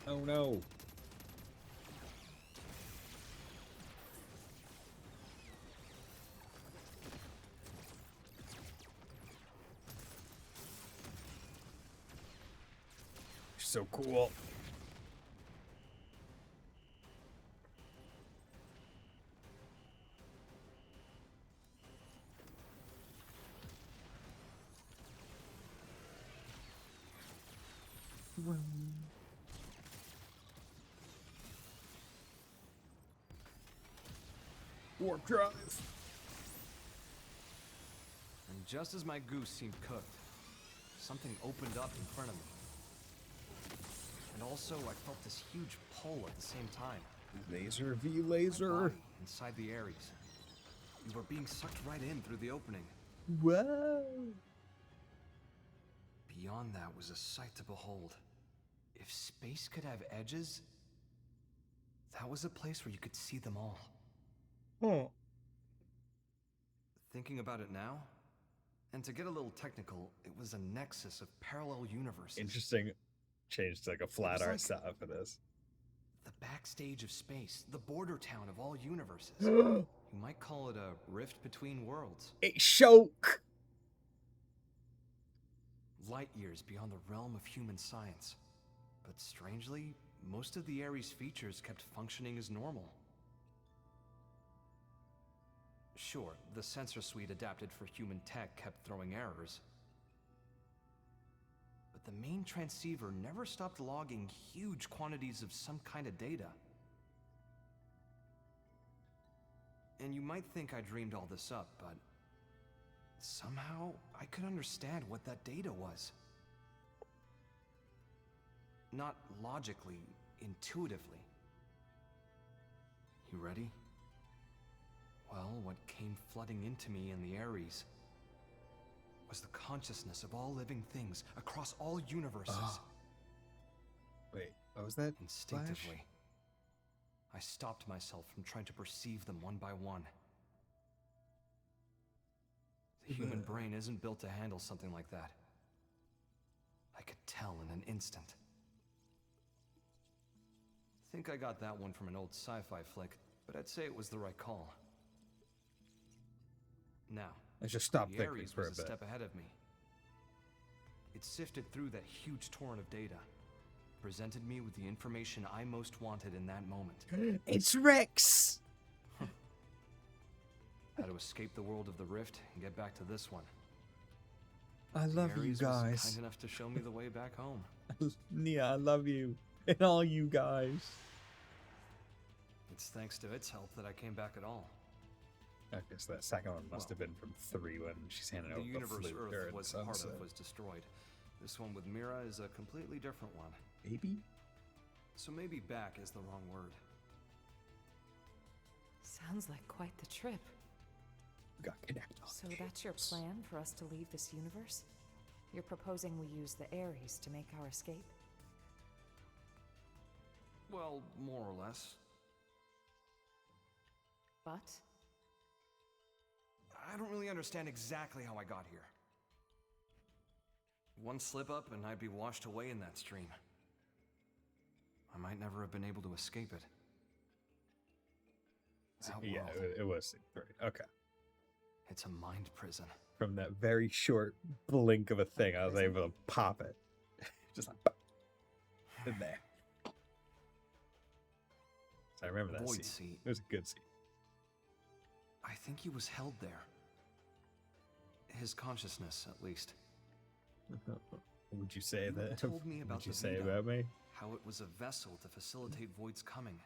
Oh no. So cool. Warp drive. And just as my goose seemed cooked, something opened up in front of me. And also, I felt this huge pull at the same time. Laser v laser. My body inside the Ares. We were being sucked right in through the opening. Whoa. Beyond that was a sight to behold. If space could have edges, that was a place where you could see them all. Oh. Thinking about it now, and to get a little technical, it was a nexus of parallel universes. Interesting change to like a flat art style for this. The backstage of space, the border town of all universes. You might call it a rift between worlds. A choke! Light years beyond the realm of human science. But strangely, most of the Ares features kept functioning as normal. Sure, the sensor suite adapted for human tech kept throwing errors. But the main transceiver never stopped logging huge quantities of some kind of data. And you might think I dreamed all this up, but somehow I could understand what that data was. Not logically, intuitively. You ready? Well, what came flooding into me in the Ares was the consciousness of all living things across all universes. Wait, what was that? Instinctively, Flash? I stopped myself from trying to perceive them one by one. The human brain isn't built to handle something like that. I could tell in an instant. I think I got that one from an old sci-fi flick, but I'd say it was the right call. Now, Let's just stop the thinking Ares for a was a bit. step ahead of me. It sifted through that huge torrent of data, presented me with the information I most wanted in that moment. It's Rex! How to escape the world of the Rift and get back to this one. I love you Ares was guys. kind enough to show me the way back home. Yeah, I love you. And all you guys. It's thanks to its help that I came back at all. I guess that second one must have been from 3 when she's handing The out universe the flute Earth during was part sunset. of was destroyed. This one with Mira is a completely different one. Maybe? So maybe back is the wrong word. Sounds like quite the trip. We got connected. So that's your plan for us to leave this universe? You're proposing we use the Ares to make our escape? Well, more or less. But? I don't really understand exactly how I got here. One slip up and I'd be washed away in that stream. I might never have been able to escape it. Yeah, it was 3. Okay. It's a mind prison. From that very short blink of a thing, I was able to pop it. Just like, pop, in there. I remember that Void scene. seat. It was a good scene. I think he was held there. His consciousness, at least. Would you say that? Told me about Would you the say Vita, about me? how it was a vessel to facilitate Void's coming.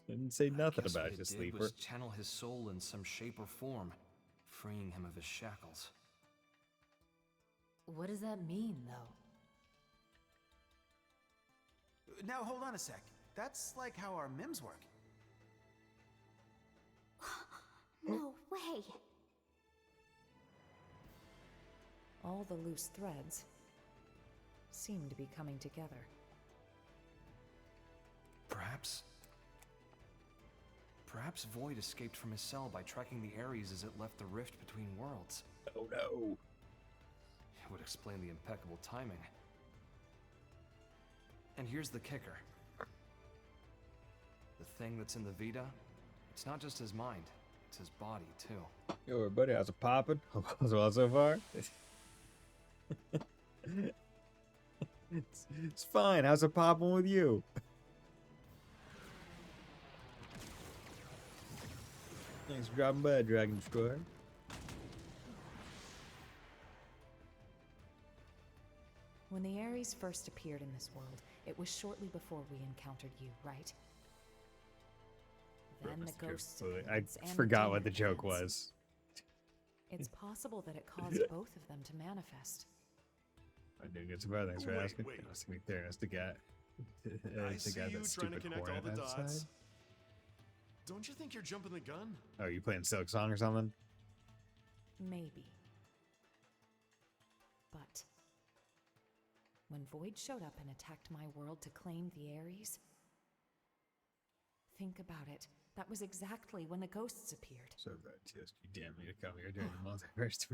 Didn't say nothing Guess about what it, it just did sleeper. was channel his soul in some shape or form, freeing him of his shackles. What does that mean, though? Now, hold on a sec. That's like how our MIMs work. No way. All the loose threads seem to be coming together. Perhaps Void escaped from his cell by tracking the Ares as it left the rift between worlds. Oh no. It would explain the impeccable timing. And here's the kicker. The thing that's in the Vita, it's not just his mind, it's his body, too. Yo, everybody, how's it poppin'? How's well so far? It's fine. How's it poppin' with you? Thanks for dropping by, Dragon Destroyer. When the Ares first appeared in this world, it was shortly before we encountered you, right? Then the ghosts I forgot what the joke was. It's possible that it caused both of them to manifest. I didn't get surprised. Thanks for asking. Wait. I was thinking there is the guy. I see you trying to connect all the dots. outside. Don't you think you're jumping the gun? Oh, you playing Silk Song or something? Maybe. But when Void showed up and attacked my world to claim the Ares, think about it. That was exactly when the ghosts appeared. So good. Just you damn me to come here during the multiverse.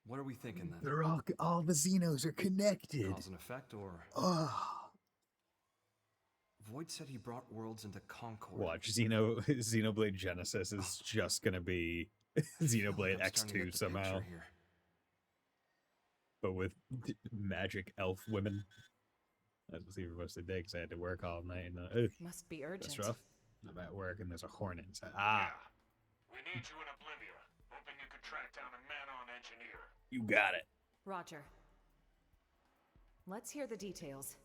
What are we thinking then? They're all the Xenos are connected. Cause and effect, or... Oh. Void said he brought worlds into concord. Watch, Xenoblade Genesis is just gonna be Xenoblade X2 somehow. But with magic elf women. That was even most of the day because I had to work all night. And, must be urgent. That's rough. I'm at work and there's a hornet inside. Ah! We need you in Oblivia. Hoping you could track down a man-on engineer. You got it. Roger. Let's hear the details.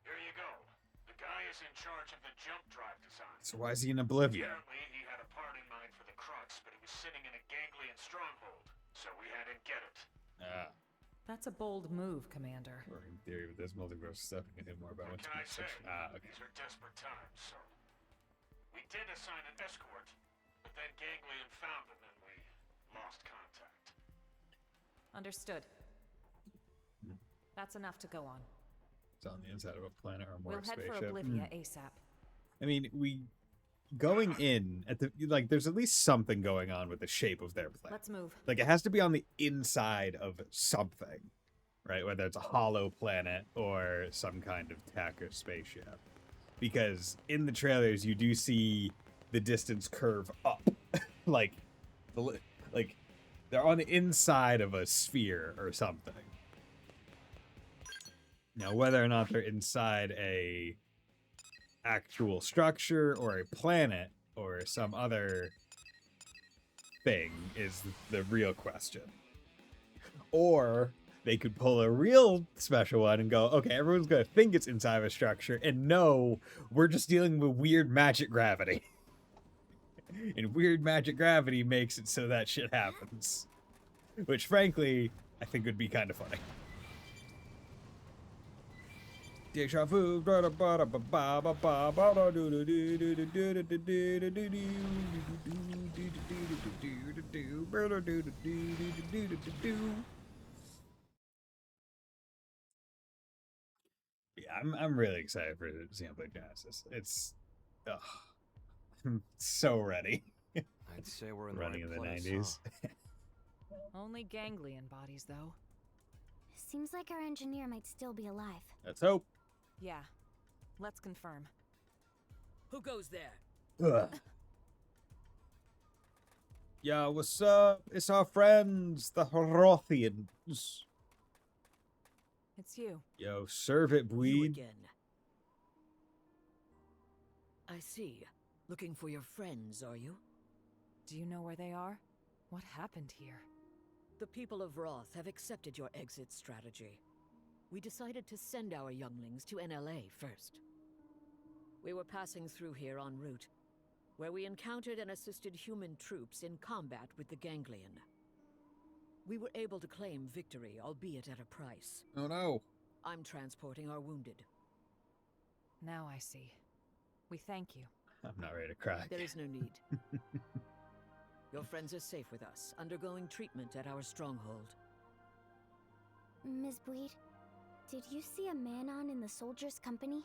Here you go. The guy is in charge of the jump drive design. So why is he in Oblivia? Apparently, he had a part in mind for the Crux, but he was sitting in a ganglion stronghold, so we had him get it. Ah. That's a bold move, Commander. Or in theory, with this multiverse stuff, you can do more about What what's can I say? Okay. These are desperate times, so... We did assign an escort, but then Ganglion found him and we lost contact. Understood. That's enough to go on. It's on the inside of a planet or more We'll head spaceship. for Oblivia ASAP. I mean, going in at the there's at least something going on with the shape of their planet. Let's move. Like it has to be on the inside of something, right? Whether it's a hollow planet or some kind of tech or spaceship. Because in the trailers you do see the distance curve up, like they're on the inside of a sphere or something. Now, whether or not they're inside a actual structure or a planet or some other thing is the real question. Or they could pull a real special one and go, okay, everyone's gonna think it's inside of a structure, and no, we're just dealing with weird magic gravity. And weird magic gravity makes it so that shit happens. Which, frankly, I think would be kind of funny. Deja vu. Yeah, I'm really excited for Xenoblade Genesis. It's I'm so ready. I'd say we're in the running right in the place, 90s. Only ganglion bodies, though. Seems like our engineer might still be alive. Let's hope. Yeah. Let's confirm. Who goes there? Ugh. Yo, what's up? It's our friends, the Herothians. It's you. Yo, serve it, You bleed. again. I see. Looking for your friends, are you? Do you know where they are? What happened here? The people of Roth have accepted your exit strategy. we decided to send our younglings to NLA first. We were passing through here en route, where we encountered and assisted human troops in combat with the Ganglion. We were able to claim victory, albeit at a price. Oh no. I'm transporting our wounded. Now I see. We thank you. I'm not ready to cry. There is no need. Your friends are safe with us, undergoing treatment at our stronghold. Ms. Bleed, did you see a Manon in the soldiers' company?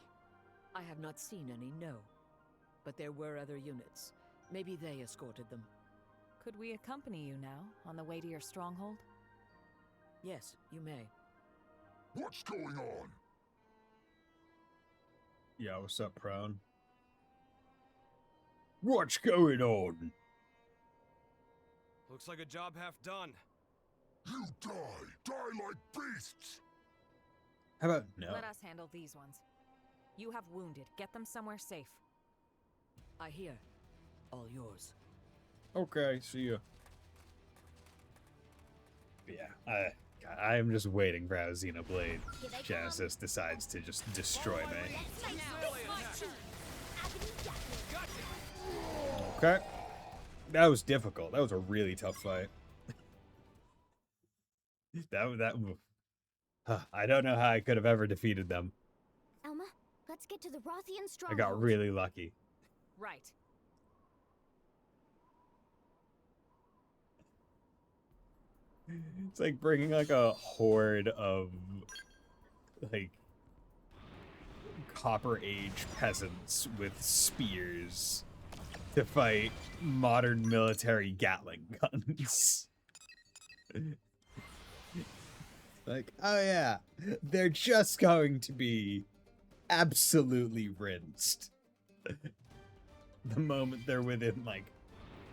I have not seen any, no. But there were other units. Maybe they escorted them. Could we accompany you now, on the way to your stronghold? Yes, you may. What's going on? Yeah, what's up, Prone? What's going on? Looks like a job half done. You die! Die like beasts! How about no? Let us handle these ones. You have wounded. Get them somewhere safe. I hear. All yours. Okay, see ya. Yeah, I'm just waiting for how Xenoblade Genesis decides to just destroy me. Okay. That was difficult. That was a really tough fight. I don't know how I could have ever defeated them. Elma, let's get to the Rothian I stronghold. got really lucky. Right. It's like bringing like a horde of like Copper Age peasants with spears to fight modern military Gatling guns. Like, oh yeah, they're just going to be absolutely rinsed the moment they're within like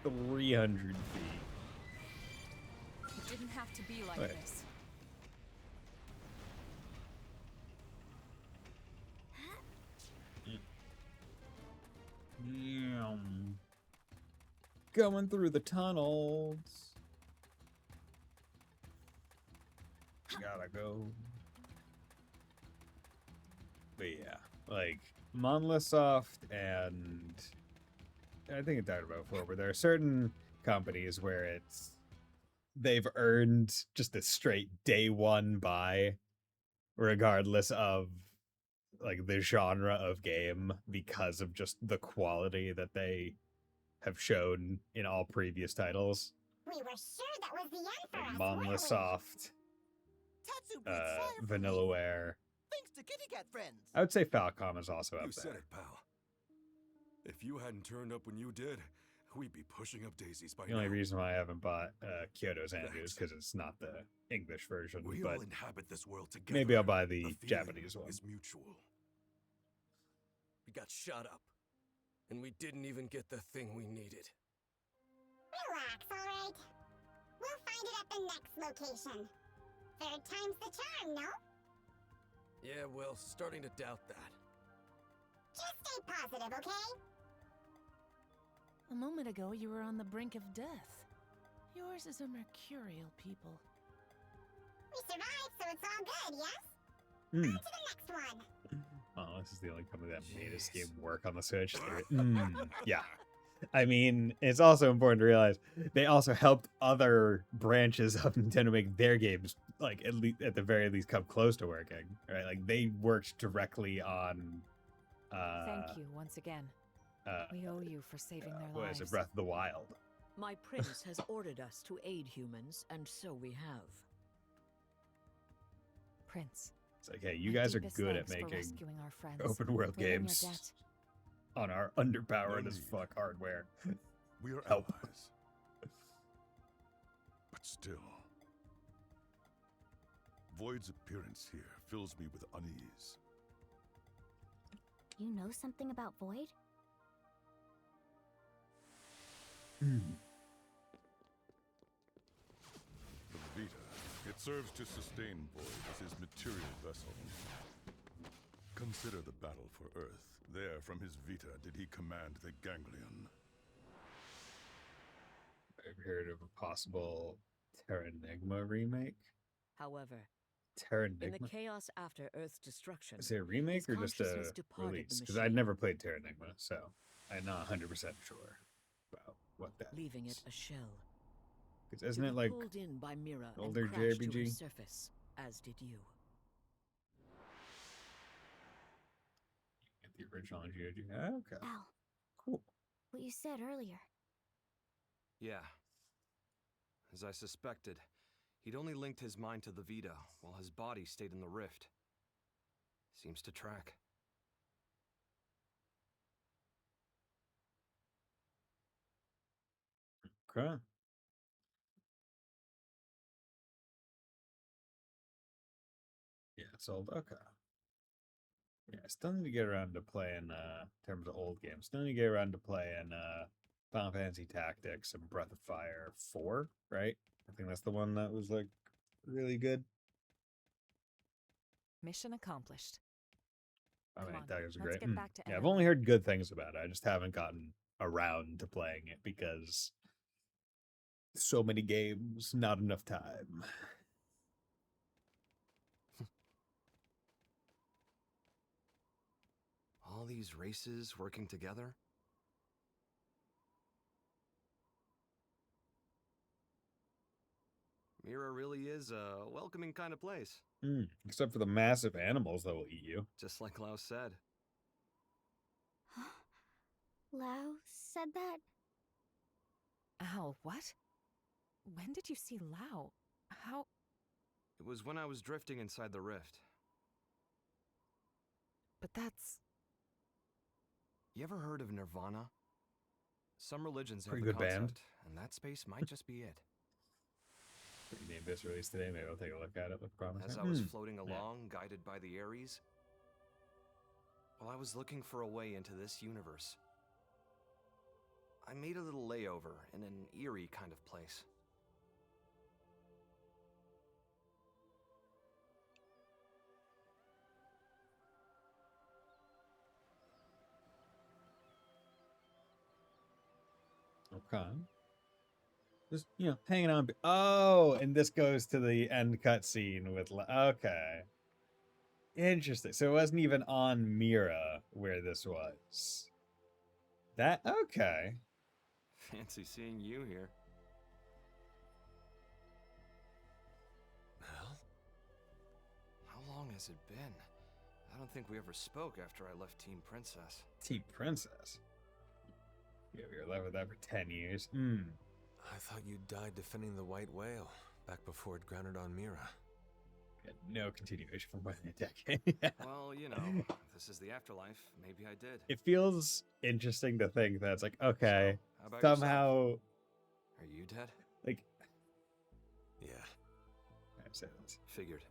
300 feet. It didn't have to be like Wait. this. Going through the tunnels. Gotta go. But yeah, like Monolithsoft and I think I talked about it before, but there are certain companies where they've earned just a straight day one buy, regardless of like the genre of game, because of just the quality that they have shown in all previous titles. We were sure that was the end for Like us, Monolithsoft, Tatsu breathes fire for me. Vanillaware. Thanks to Kitty Cat friends. I would say Falcom is also up You there. said it, pal. If you hadn't turned up when you did, we'd be pushing up daisies by The only now. reason why I haven't bought Kyoto Xanadu is because it's not the English version. We but all inhabit this world together. maybe I'll buy the feeling Japanese one. is mutual. We got shot up, and we didn't even get the thing we needed. Relax, alright? We'll find it at the next location. Third time's the charm, no? Yeah, well, starting to doubt that. Just stay positive, okay? A moment ago, you were on the brink of death. Yours is a mercurial people. We survived, so it's all good, yes? Hmm. On to the next one. Oh, this is the only company that made this game work on the Switch. Yeah. I mean, it's also important to realize they also helped other branches of Nintendo make their games, like, at the very least, come close to working, right? Like, they worked directly on... Thank you once again. We owe you for saving their what lives. is it, Breath of the Wild? My prince has ordered us to aid humans, and so we have. Prince. It's like, hey, you my guys are deepest good at thanks for making rescuing our friends. open world We're in your games debt. on our underpowered No as need. fuck hardware. We are Help. allies. But still, Void's appearance here fills me with unease. You know something about Void? The Vita, it serves to sustain Void as his material vessel. Consider the battle for Earth. There, from his Vita, did he command the Ganglion. I've heard of a possible Terranigma remake. However, Terranigma? In the chaos after Earth's destruction, Is it a remake or just a consciousness departed release? the Because I'd machine, never played Terranigma, so I'm not 100% sure about what that leaving is. it a shell. Because isn't it be like pulled in by Mira an older and crash to her JRPG? surface, as did you. The original GOG. Okay. Al. Cool. What you said earlier. Yeah. As I suspected, he'd only linked his mind to the Vita, while his body stayed in the rift. Seems to track. Okay. Yeah, sold. Okay. Yeah, still need to get around to playing, in terms of old games, still need to get around to playing, Final Fantasy Tactics and Breath of Fire 4, right? I think that's the one that was, like, really good. Mission accomplished. I mean, Come on, Tactics are let's great. get back to Yeah, I've NLA. only heard good things about it. I just haven't gotten around to playing it because so many games, not enough time. All these races working together? Mira really is a welcoming kind of place. Except for the massive animals that will eat you. Just like Lao said. Lao said that? Al, what? When did you see Lao? How? It was when I was drifting inside the rift. But that's... You ever heard of Nirvana? Some religions have Pretty the good band. concept, and that space might just be it. Pretty name this release today. Maybe I'll take a look at it. Look promising. As I was floating along, guided by the Ares, while I was looking for a way into this universe, I made a little layover in an eerie kind of place. Okay. Just, hanging on. Oh, and this goes to the end cutscene with... Okay. Interesting. So it wasn't even on Mira where this was. That... Okay. Fancy seeing you here. Well? How long has it been? I don't think we ever spoke after I left Team Princess. Team Princess? Yeah, we were left with that for 10 years. I thought you died defending the White Whale back before it grounded on Mira. Yeah, no continuation for more than a decade. Well, if this is the afterlife. Maybe I did. It feels interesting to think that it's like, okay, So, how about somehow... yourself? Are you dead? Like... Yeah. I say this. Figured.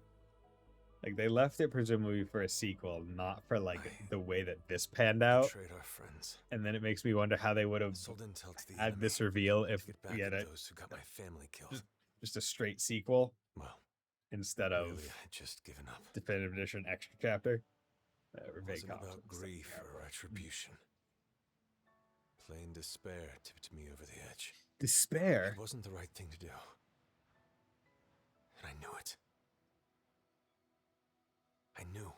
Like, they left it presumably for a sequel, not for, like, the way that this panned out. Betrayed our friends. And then it makes me wonder how they would have Sold intel to the had enemy this reveal if to get back we had at a, those who got my family killed. just a straight sequel. Well, instead of really, I had just given up. definitive edition extra chapter. It wasn't about grief or retribution. Plain despair tipped me over the edge. Despair? It wasn't the right thing to do. And I knew it. I knew.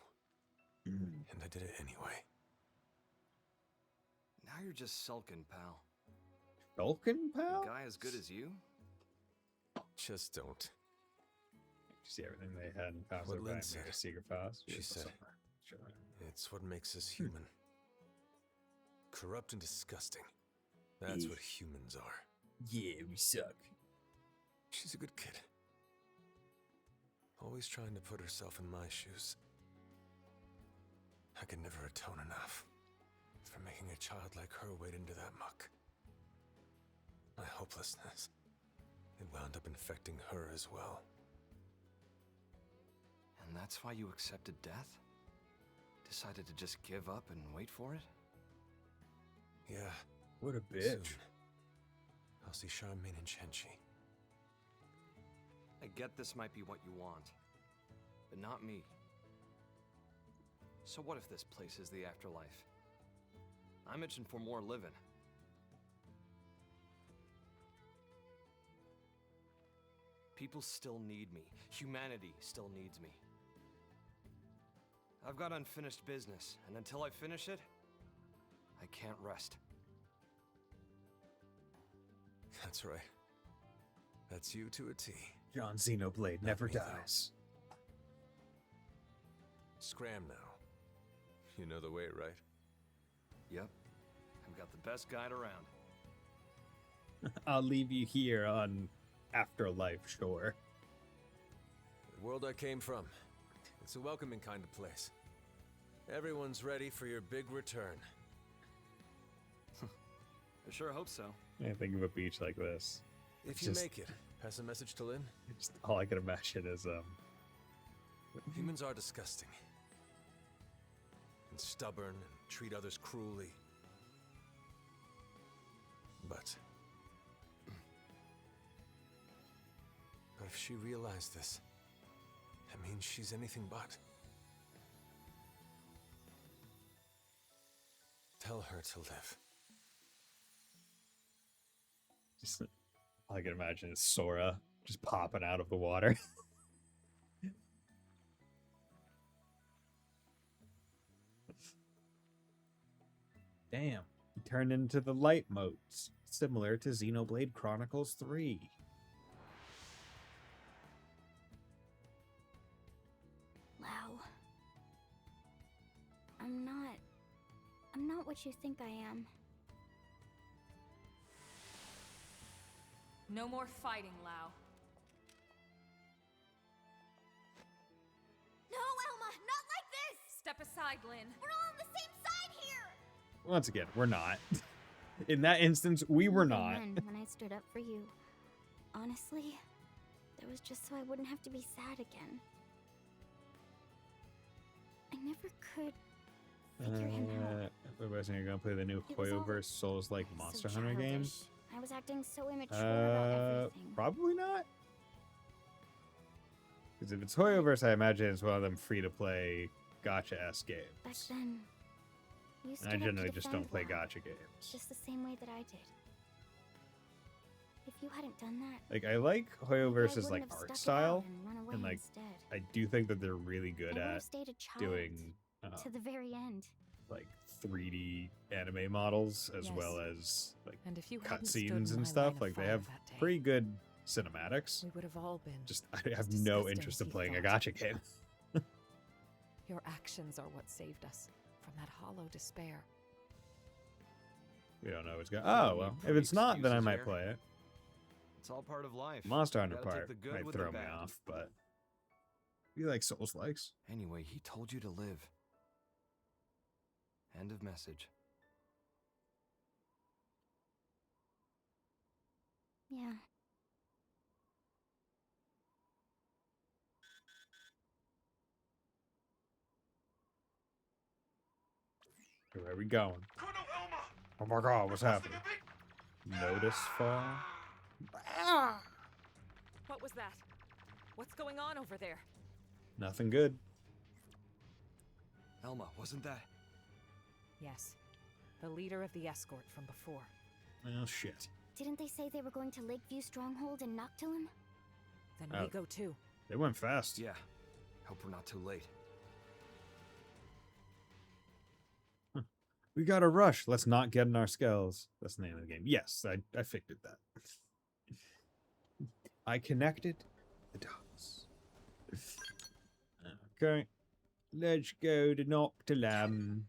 And I did it anyway. Now you're just sulking, pal. Sulking, pal? A guy as good as you? Just don't. You see everything they had in common What with Lynn said. Secret Files? She said, Sure. it's what makes us human. Corrupt and disgusting. That's what humans are. Yeah, we suck. She's a good kid. Always trying to put herself in my shoes. I could never atone enough for making a child like her wade into that muck. My hopelessness, it wound up infecting her as well. And that's why you accepted death? Decided to just give up and wait for it? Yeah. What a bitch. Soon, I'll see Charmaine and Shenchi. I get this might be what you want, but not me. So what if this place is the afterlife? I'm itching for more living. People still need me. Humanity still needs me. I've got unfinished business, and until I finish it, I can't rest. That's right. That's you to a T. John Xenoblade never dies. Scram now. You know the way, right? Yep. I've got the best guide around. I'll leave you here on Afterlife Shore. The world I came from. It's a welcoming kind of place. Everyone's ready for your big return. I sure hope so. I think of a beach like this. If you make it, pass a message to Lynn. Just all I can imagine is Humans are disgusting. And stubborn and treat others cruelly. But if she realized this, that means she's anything but. Tell her to live. just all I can imagine is Sora just popping out of the water. Damn, he turned into the light motes, similar to Xenoblade Chronicles 3. Wow. I'm not what you think I am. No more fighting, Lau. No, Elma, not like this! Step aside, Lynn. We're all on the same side here! Once again, we're not. In that instance, we were not. When I stood up for you, honestly, that was just so I wouldn't have to be sad again. I never could figure him out. What was you're gonna play the new It was all Hoyoverse Souls-like Monster so Hunter game? childish. I was acting so immature about everything. Probably not. Because if it's Hoyoverse, I imagine it's one of them free-to-play gacha-esque games. Back then, you And stood I up to generally just don't defend play Lau, gacha games. just the same way that I did. If you hadn't done that, Like, I like Hoyoverse's I like wouldn't have art stuck it style, out and run away and like instead. I do think that they're really good I would have at stayed a child doing to the very end. like 3D anime models as Yes. well as like And if you hadn't stood in cutscenes my and stuff. line of Like they fire have that day, pretty good cinematics. we would have all been. Just I have no interest in playing a gacha game. Your actions are what saved us from that hollow despair. We don't know what's going. Oh well, if it's not, then I might play it. It's all part of life. Monster Hunter Gotta take part the good might with throw the me bad. off, but we like Souls likes. Anyway, he told you to live. End of message. Yeah. Where are we going? Oh my god, what's happening? Notice fall? What was that? What's going on over there? Nothing good. Elma, wasn't that? Yes, the leader of the escort from before. Well, shit. Didn't they say they were going to Lakeview Stronghold and Noctilum? Then we go too. They went fast. Yeah. Hope we're not too late. We gotta rush. Let's not get in our skells. That's the name of the game. Yes, I figured that. I connected the dots. Okay. Let's go to Noctilum.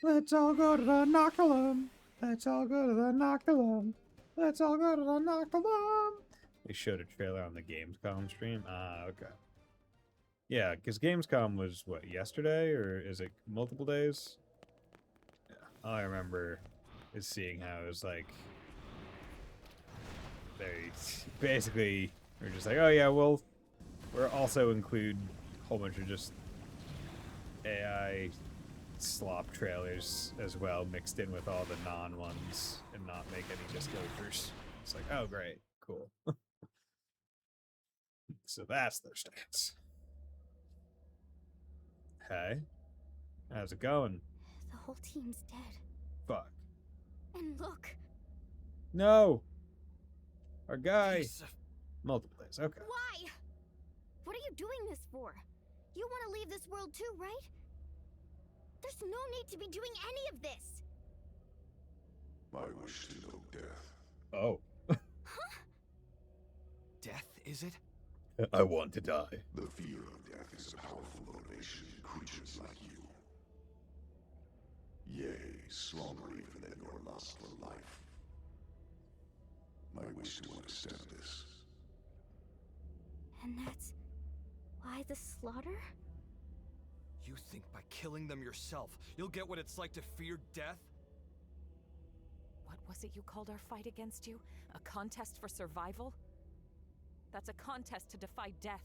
Let's all go to the Noctilum. Let's all go to the Noctilum. Let's all go to the Noctilum. They showed a trailer on the Gamescom stream. Ah, okay. Yeah, because Gamescom was, what, yesterday? Or is it multiple days? All I remember is seeing how it was like they basically were just like, oh yeah, we'll also include a whole bunch of just AI slop trailers as well, mixed in with all the non-ones and not make any disclosures. It's like, oh great, cool. So that's their stance. Hey, how's it going? The whole team's dead. Fuck. And look, No! Our guy! Multiple place. Okay. Why? What are you doing this for? You want to leave this world too, right? There's no need to be doing any of this. I wish to know death. Oh. Death, is it? I want to die. The fear of death is a powerful motivation in creatures like you. Yea, stronger even than your lust for life. I wish to understand this. And that's why the slaughter? You think by killing them yourself, you'll get what it's like to fear death? What was it you called our fight against you? A contest for survival? That's a contest to defy death.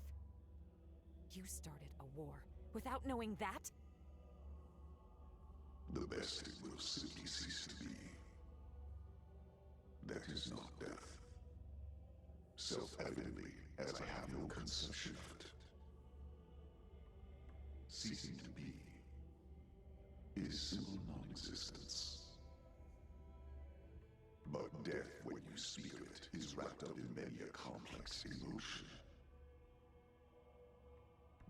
You started a war without knowing that? The best it will simply cease to be. That is not death. Self-evidently, as I have no conception of it. Ceasing to be is simple non-existence. But death, when you speak of it, is wrapped up in many a complex emotion.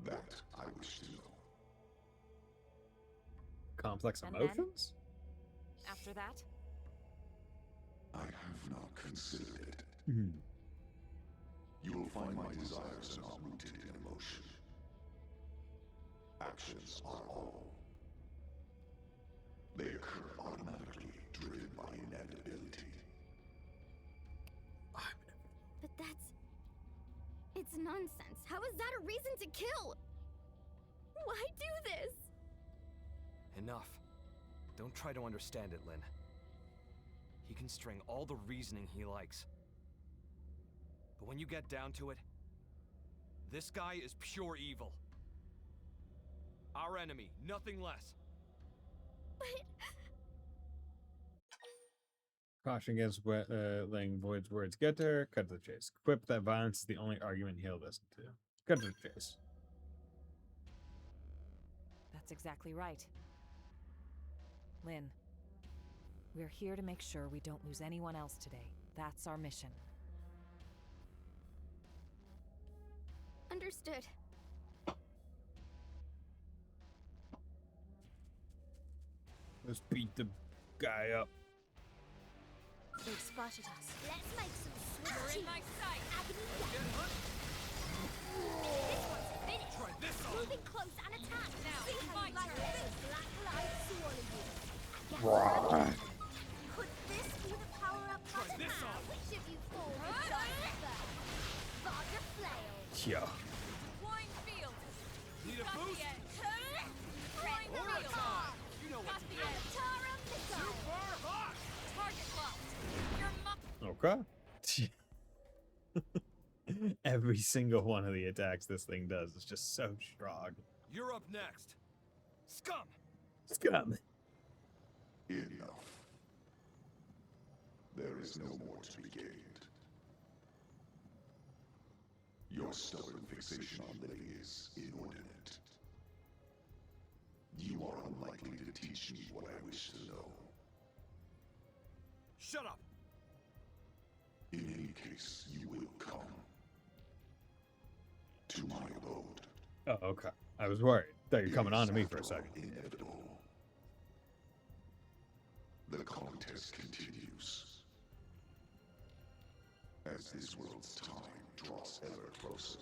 That I wish to know. Complex And emotions? then, after that? I have not considered it. Hmm. You will find my desires are not rooted in emotion. Actions are all. They occur automatically, driven by inevitability. But that's... It's nonsense. How is that a reason to kill? Why do this? Enough. Don't try to understand it, Lynn. He can string all the reasoning he likes. But when you get down to it, this guy is pure evil. Our enemy, nothing less. But... Caution against letting Void's words get to her. Cut to the chase. Quip that violence is the only argument he'll listen to. Cut to the chase. That's exactly right. Lynn, we're here to make sure we don't lose anyone else today. That's our mission. Understood. Let's beat the guy up. They've spotted us. Let's make some switch. in my sight. Agony down. This one's finished. Try this on. Moving close and attack. Now, See how my you like turn. this black light swallow you. Right. Could this be the power-up button? this Now, on. which of you four would die first? Vodka flail. Yeah. Flying field. Need a Got boost? the edge. Flying Aura field. time! You know what Got to the do. edge. Tara missile. Super hot! Target locked. Your Okay. Every single one of the attacks this thing does is just so strong. You're up next. Scum! Scum. Enough. There is no more to be gained. Your stubborn fixation on living is inordinate. You are unlikely to teach me what I wish to know. Shut up! In any case, you will come to my abode. Oh, okay. I was worried. Thought you were coming on to me for a second. Inevitable. The contest continues. As this world's time draws ever closer.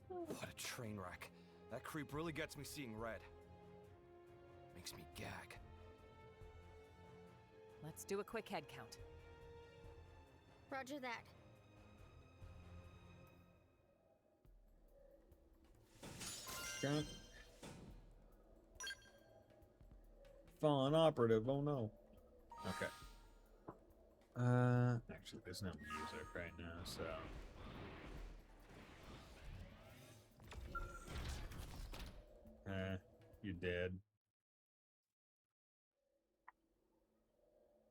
What a train wreck. That creep really gets me seeing red. Makes me gag. Let's do a quick head count. Roger that. Okay. Fallen operative. Oh no. Okay. Actually, there's no music right now, so. You're dead.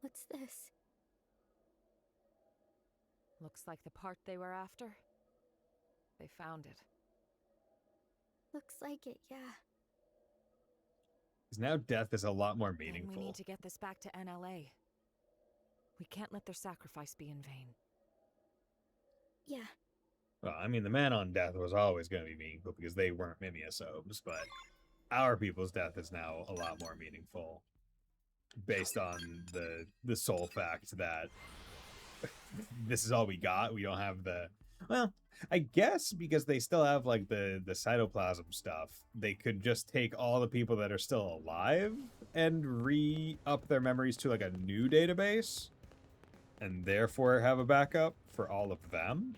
What's this? Looks like the part they were after. They found it. Looks like it, yeah. Because now death is a lot more Then we meaningful. need to get this back to NLA. We can't let their sacrifice be in vain. Yeah. Well, I mean, the man on death was always going to be meaningful because they weren't Mimiosomes, but our people's death is now a lot more meaningful based on the sole fact that this is all we got. We don't have the... Well, I guess because they still have, like, the cytoplasm stuff, they could just take all the people that are still alive and re-up their memories to, like, a new database, and therefore have a backup for all of them.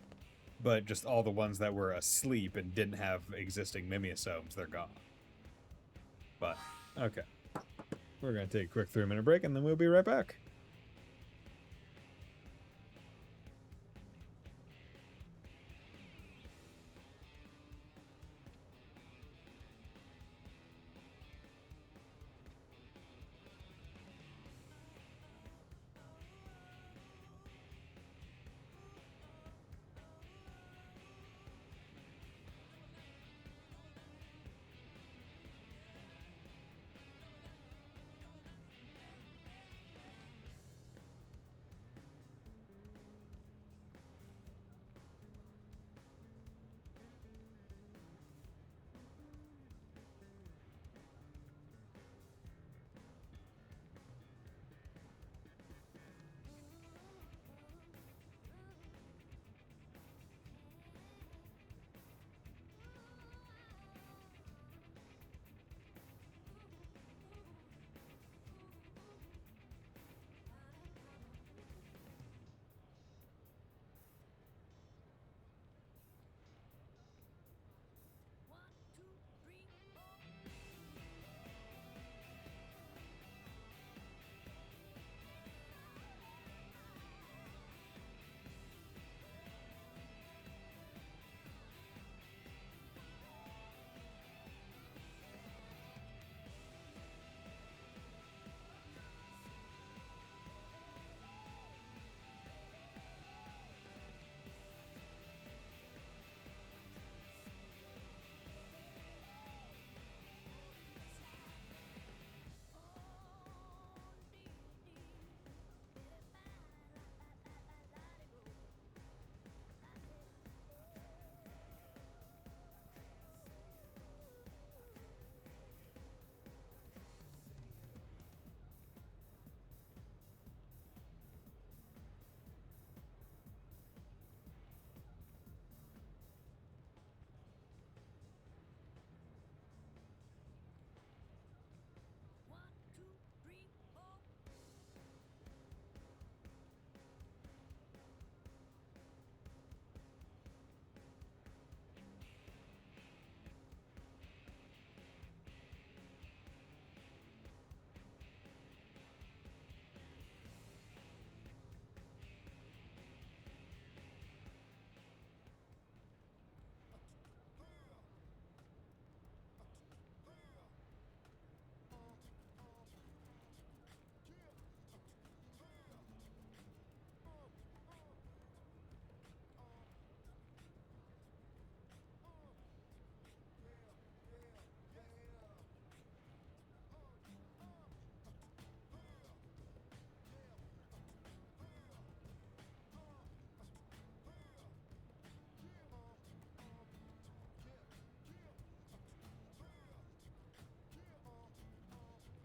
But just all the ones that were asleep and didn't have existing Mimiosomes, they're gone. But, okay. We're going to take a quick 3-minute break, and then we'll be right back.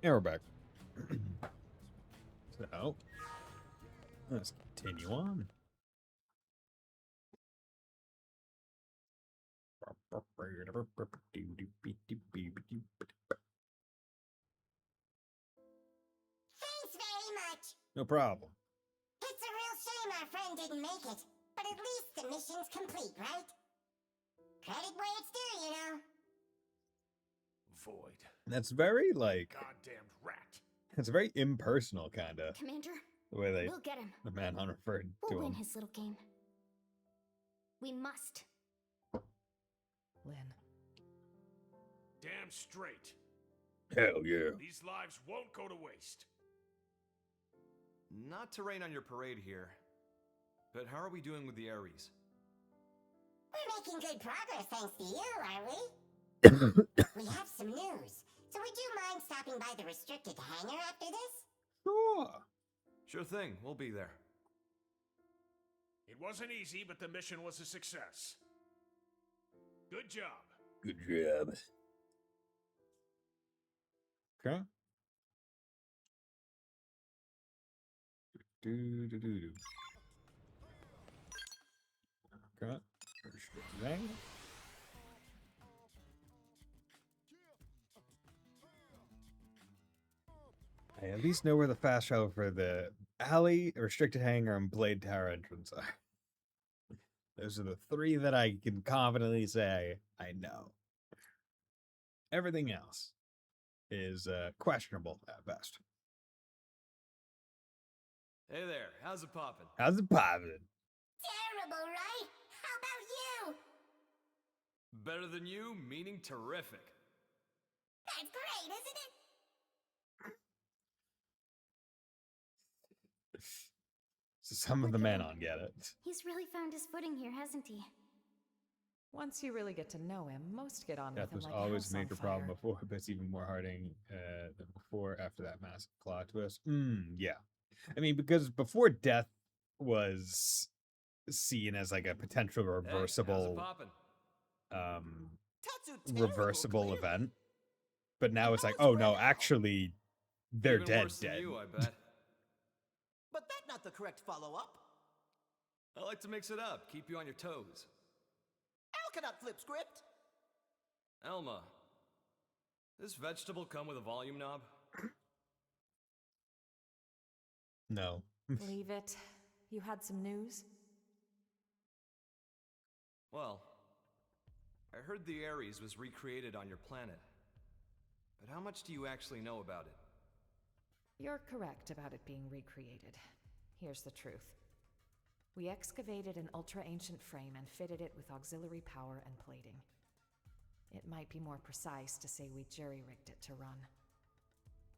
And we're back. So, let's continue on. Thanks very much. No problem. It's a real shame our friend didn't make it, but at least the mission's complete, right? Credit where it's due, you know. Void. That's very, like... Goddamned rat. It's very impersonal, kind of. Commander, The way they... we'll get him. The Manhunt referred to We'll win him. his little game. We must. Lynn. Damn straight. Hell yeah. These lives won't go to waste. Not to rain on your parade here, but how are we doing with the Ares? We're making good progress thanks to you, are we? We have some news. So would you mind stopping by the restricted hangar after this? Sure. Sure thing, we'll be there. It wasn't easy, but the mission was a success. Good job. Good job. Okay. Do. Okay. Bang. I at least know where the fast travel for the alley, restricted hangar, and blade tower entrance are. Those are the three that I can confidently say I know. Everything else is questionable at best. Hey there, how's it poppin'? How's it poppin'? Terrible, right? How about you? Better than you, meaning terrific. That's great, isn't it? So some of the men on get it. He's really found his footing here, hasn't he? Once you really get to know him, most get on Death with was him like a always house a on major fire. problem before, but it's even more hardening than before after that massive plot twist. Yeah. I mean, because before death was seen as like a potential reversible reversible event. But now it's like, oh no, actually they're Even dead worse than dead. you, I bet. But that's not the correct follow-up. I like to mix it up, keep you on your toes. Al cannot flip script. Elma, this vegetable come with a volume knob? No. Leave it. You had some news? Well, I heard the Ares was recreated on your planet. But how much do you actually know about it? You're correct about it being recreated. Here's the truth. We excavated an ultra-ancient frame and fitted it with auxiliary power and plating. It might be more precise to say we jury-rigged it to run.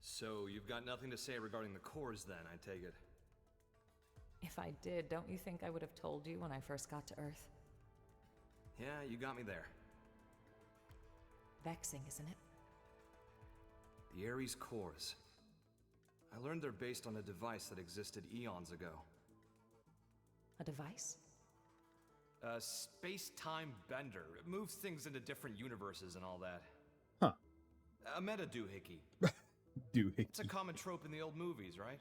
So you've got nothing to say regarding the cores then, I take it? If I did, don't you think I would have told you when I first got to Earth? Yeah, you got me there. Vexing, isn't it? The Ares cores. I learned they're based on a device that existed eons ago. A device? A space-time bender. It moves things into different universes and all that. Huh. A meta-doohickey. Doohickey. It's a common trope in the old movies, right?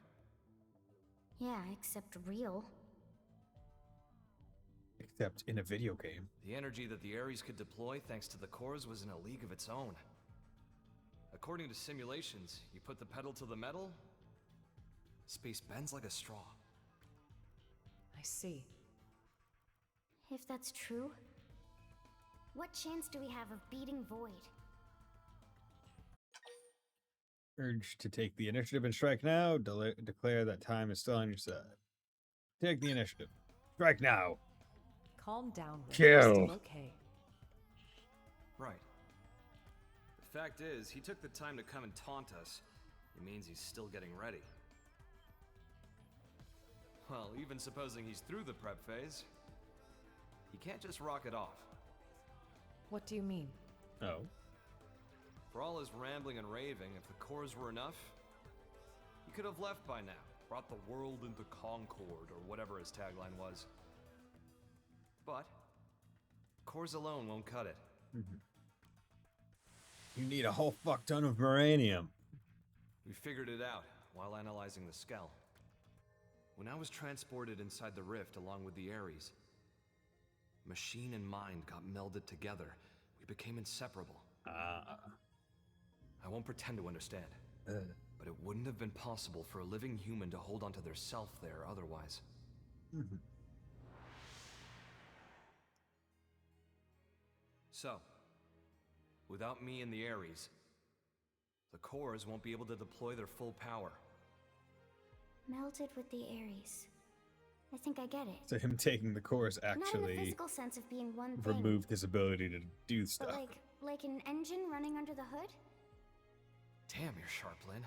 Yeah, except real. Except in a video game. The energy that the Ares could deploy thanks to the cores was in a league of its own. According to simulations, you put the pedal to the metal, space bends like a straw. I see. If that's true, what chance do we have of beating Void? Urge to take the initiative and strike now. Declare that time is still on your side. Take the initiative. Strike now. Calm down, Rick. Kill. You're still okay. Right. The fact is, he took the time to come and taunt us. It means he's still getting ready. Well, even supposing he's through the prep phase, he can't just rock it off. What do you mean? Oh. For all his rambling and raving, if the cores were enough, he could have left by now. Brought the world into concord, or whatever his tagline was. But cores alone won't cut it. You need a whole fuck ton of uranium. We figured it out while analyzing the Skell. When I was transported inside the rift along with the Ares, machine and mind got melded together. We became inseparable. I won't pretend to understand. But it wouldn't have been possible for a living human to hold onto their self there otherwise. So, without me and the Ares, the cores won't be able to deploy their full power. Melted with the Ares. I think I get it. So him taking the course Not in the actually physical sense of being one thing, removed his ability to do but stuff. like an engine running under the hood? Damn, you're sharp, Lynn.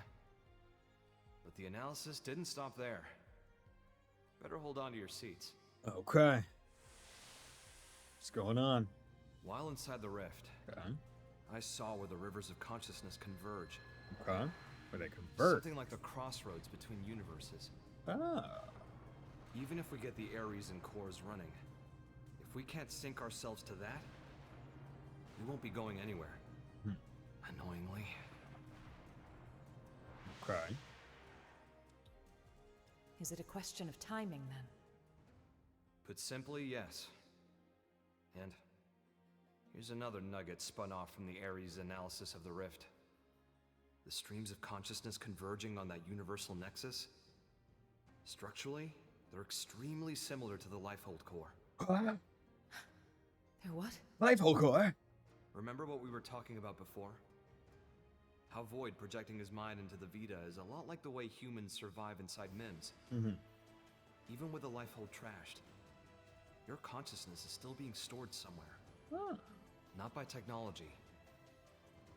But the analysis didn't stop there. Better hold on to your seats. Okay. What's going on? While inside the rift, I saw where the rivers of consciousness converge. Okay. Where they convert. Something like the crossroads between universes. Ah. Even if we get the Ares and cores running, if we can't sync ourselves to that, we won't be going anywhere. Annoyingly. Okay. Is it a question of timing, then? Put simply, yes. And here's another nugget spun off from the Ares analysis of the rift. The streams of consciousness converging on that universal nexus. Structurally, they're extremely similar to the Lifehold core. They're what? Lifehold core? Remember what we were talking about before? How Void projecting his mind into the Vita is a lot like the way humans survive inside MIMS. Even with the Lifehold trashed, your consciousness is still being stored somewhere. Not by technology,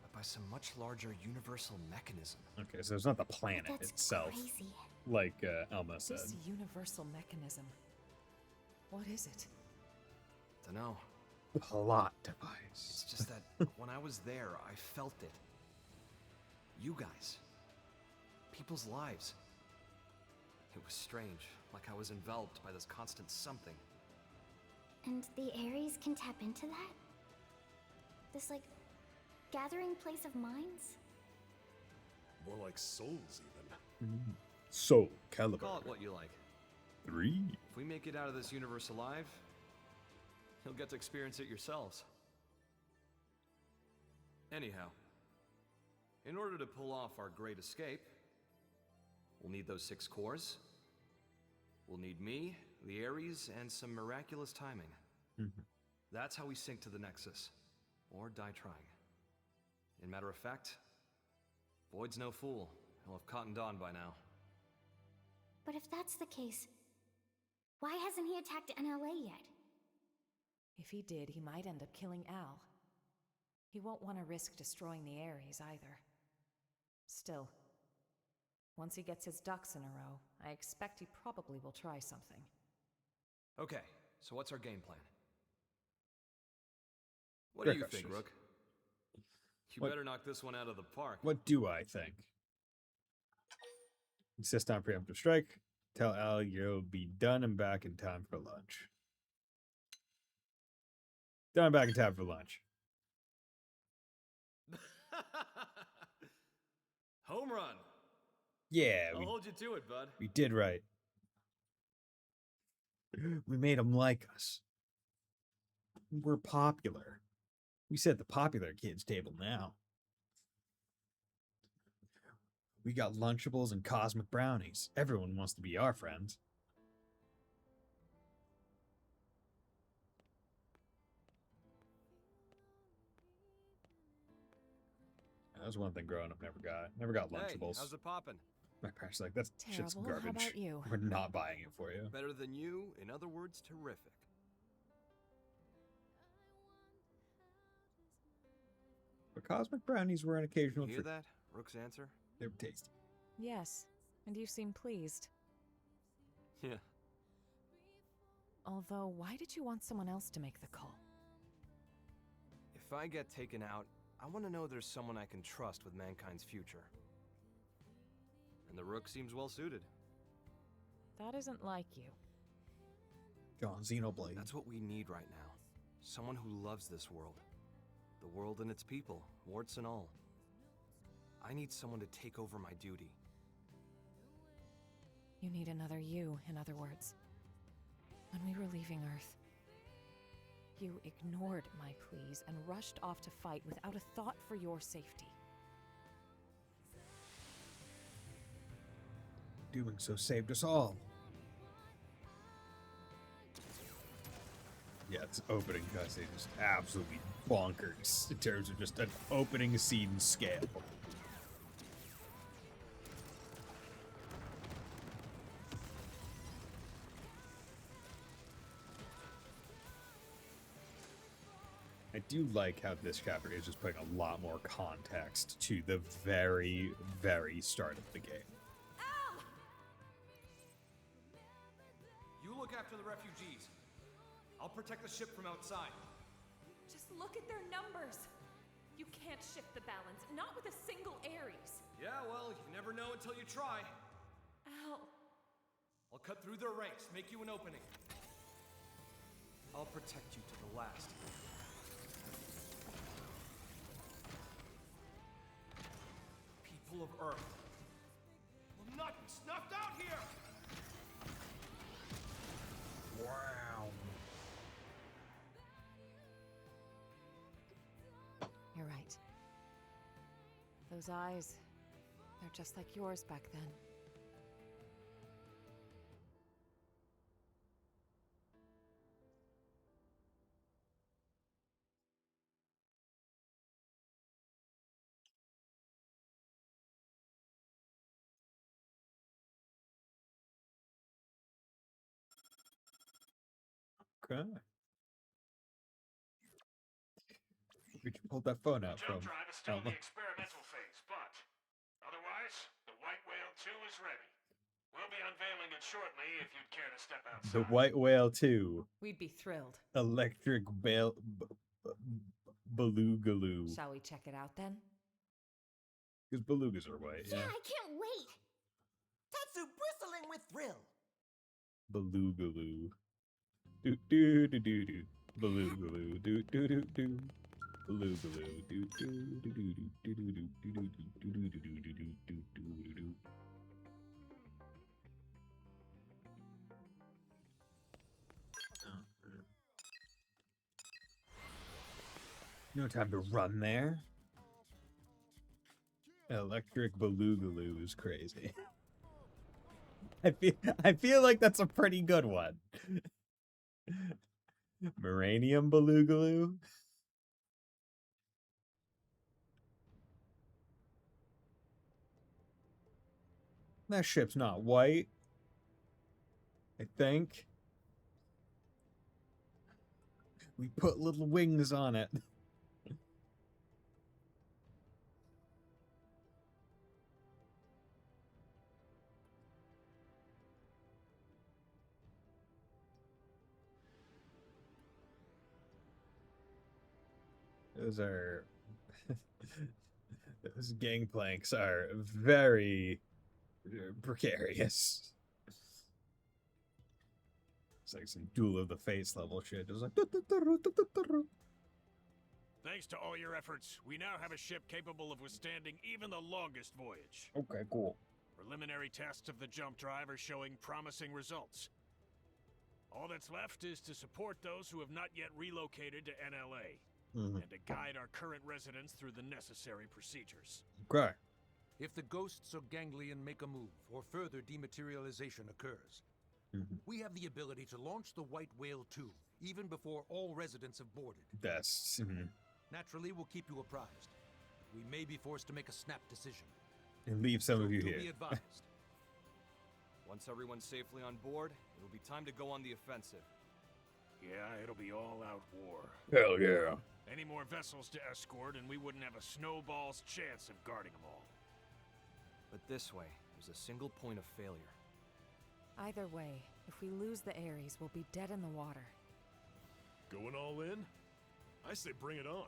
but by some much larger universal mechanism. Okay, so it's not the planet itself, crazy. like Elma said. This universal mechanism. What is it? Dunno. Plot device. It's just that when I was there, I felt it. You guys. People's lives. It was strange, like I was enveloped by this constant something. And the Ares can tap into that? This, like, gathering place of minds? More like souls, even. Soul Calibur. Call it what you like. 3. If we make it out of this universe alive, you'll get to experience it yourselves. Anyhow, in order to pull off our great escape, we'll need those 6 cores. We'll need me, the Ares, and some miraculous timing. That's how we sync to the Nexus. Or die trying. In matter of fact, Void's no fool. He'll have cottoned on by now. But if that's the case, why hasn't he attacked NLA yet? If he did, he might end up killing Al. He won't want to risk destroying the Ares either. Still, once he gets his ducks in a row, I expect he probably will try something. Okay, so what's our game plan? What do you think, Rook? You better knock this one out of the park. What do I think? Insist on preemptive strike. Tell Al you'll be done and back in time for lunch. Done and back in time for lunch. Home run. Yeah, I'll hold you to it, bud. We did right. We made them like us. We're popular. We set the popular kids table now. We got Lunchables and cosmic brownies. Everyone wants to be our friends. That was one thing growing up never got. Never got Lunchables. Hey, how's it poppin'? My parents are like, that shit's Terrible. garbage. How about you? We're not buying it for you. Better than you, in other words, terrific. But cosmic brownies were an occasional Hear treat. that? Rook's answer? They were tasty. Yes, and you seem pleased. Yeah. Although, why did you want someone else to make the call? If I get taken out, I want to know there's someone I can trust with mankind's future. And the Rook seems well suited. That isn't like you. Go on, Xenoblade. That's what we need right now. Someone who loves this world. The world and its people, warts and all. I need someone to take over my duty. You need another you, in other words. When we were leaving Earth, you ignored my pleas and rushed off to fight without a thought for your safety. Doing so saved us all. Yeah, it's opening cutscene is absolutely bonkers in terms of just an opening scene scale. I do like how this chapter is just putting a lot more context to the very, very start of the game. You look after the refugees. I'll protect the ship from outside. Just look at their numbers. You can't shift the balance, not with a single Ares. Yeah, well, you never know until you try. Al. I'll cut through their ranks, make you an opening. I'll protect you to the last. People of Earth will not be snuffed out here! Wow. You're right. Those eyes, they're just like yours back then. Okay. Where'd you pull that phone out Jump from? drive is still in the experimental phase, but otherwise, the White Whale 2 is ready. We'll be unveiling it shortly if you'd care to step outside. The White Whale 2. We'd be thrilled. Electric Belugaloo. Shall we check it out then? Because belugas are white, Yeah, yeah. I can't wait. Tatsu bristling with thrill. Belugaloo. Do do do do do. Belugaloo. Do do do do. Belugaloo. Do do do do do do do do do do do do do do do do. No time to run there. Electric Belugaloo is crazy. I feel like that's a pretty good one. Moranium Belugaloo. That ship's not white. I think. We put little wings on it. Those are those gangplanks are very precarious. It's like some Duel of the Fates level shit. It was like Thanks to all your efforts, we now have a ship capable of withstanding even the longest voyage. Okay, cool. Preliminary tests of the jump drive are showing promising results. All that's left is to support those who have not yet relocated to NLA. And to guide our current residents through the necessary procedures. Okay. If the ghosts of Ganglion make a move, or further dematerialization occurs, we have the ability to launch the White Whale 2, even before all residents have boarded. That's... Naturally, we'll keep you apprised. We may be forced to make a snap decision. And leave some of you here. Be advised. Once everyone's safely on board, it'll be time to go on the offensive. Yeah, it'll be all-out war. Hell yeah. Any more vessels to escort, and we wouldn't have a snowball's chance of guarding them all. But this way, there's a single point of failure. Either way, if we lose the Ares, we'll be dead in the water. Going all in? I say bring it on.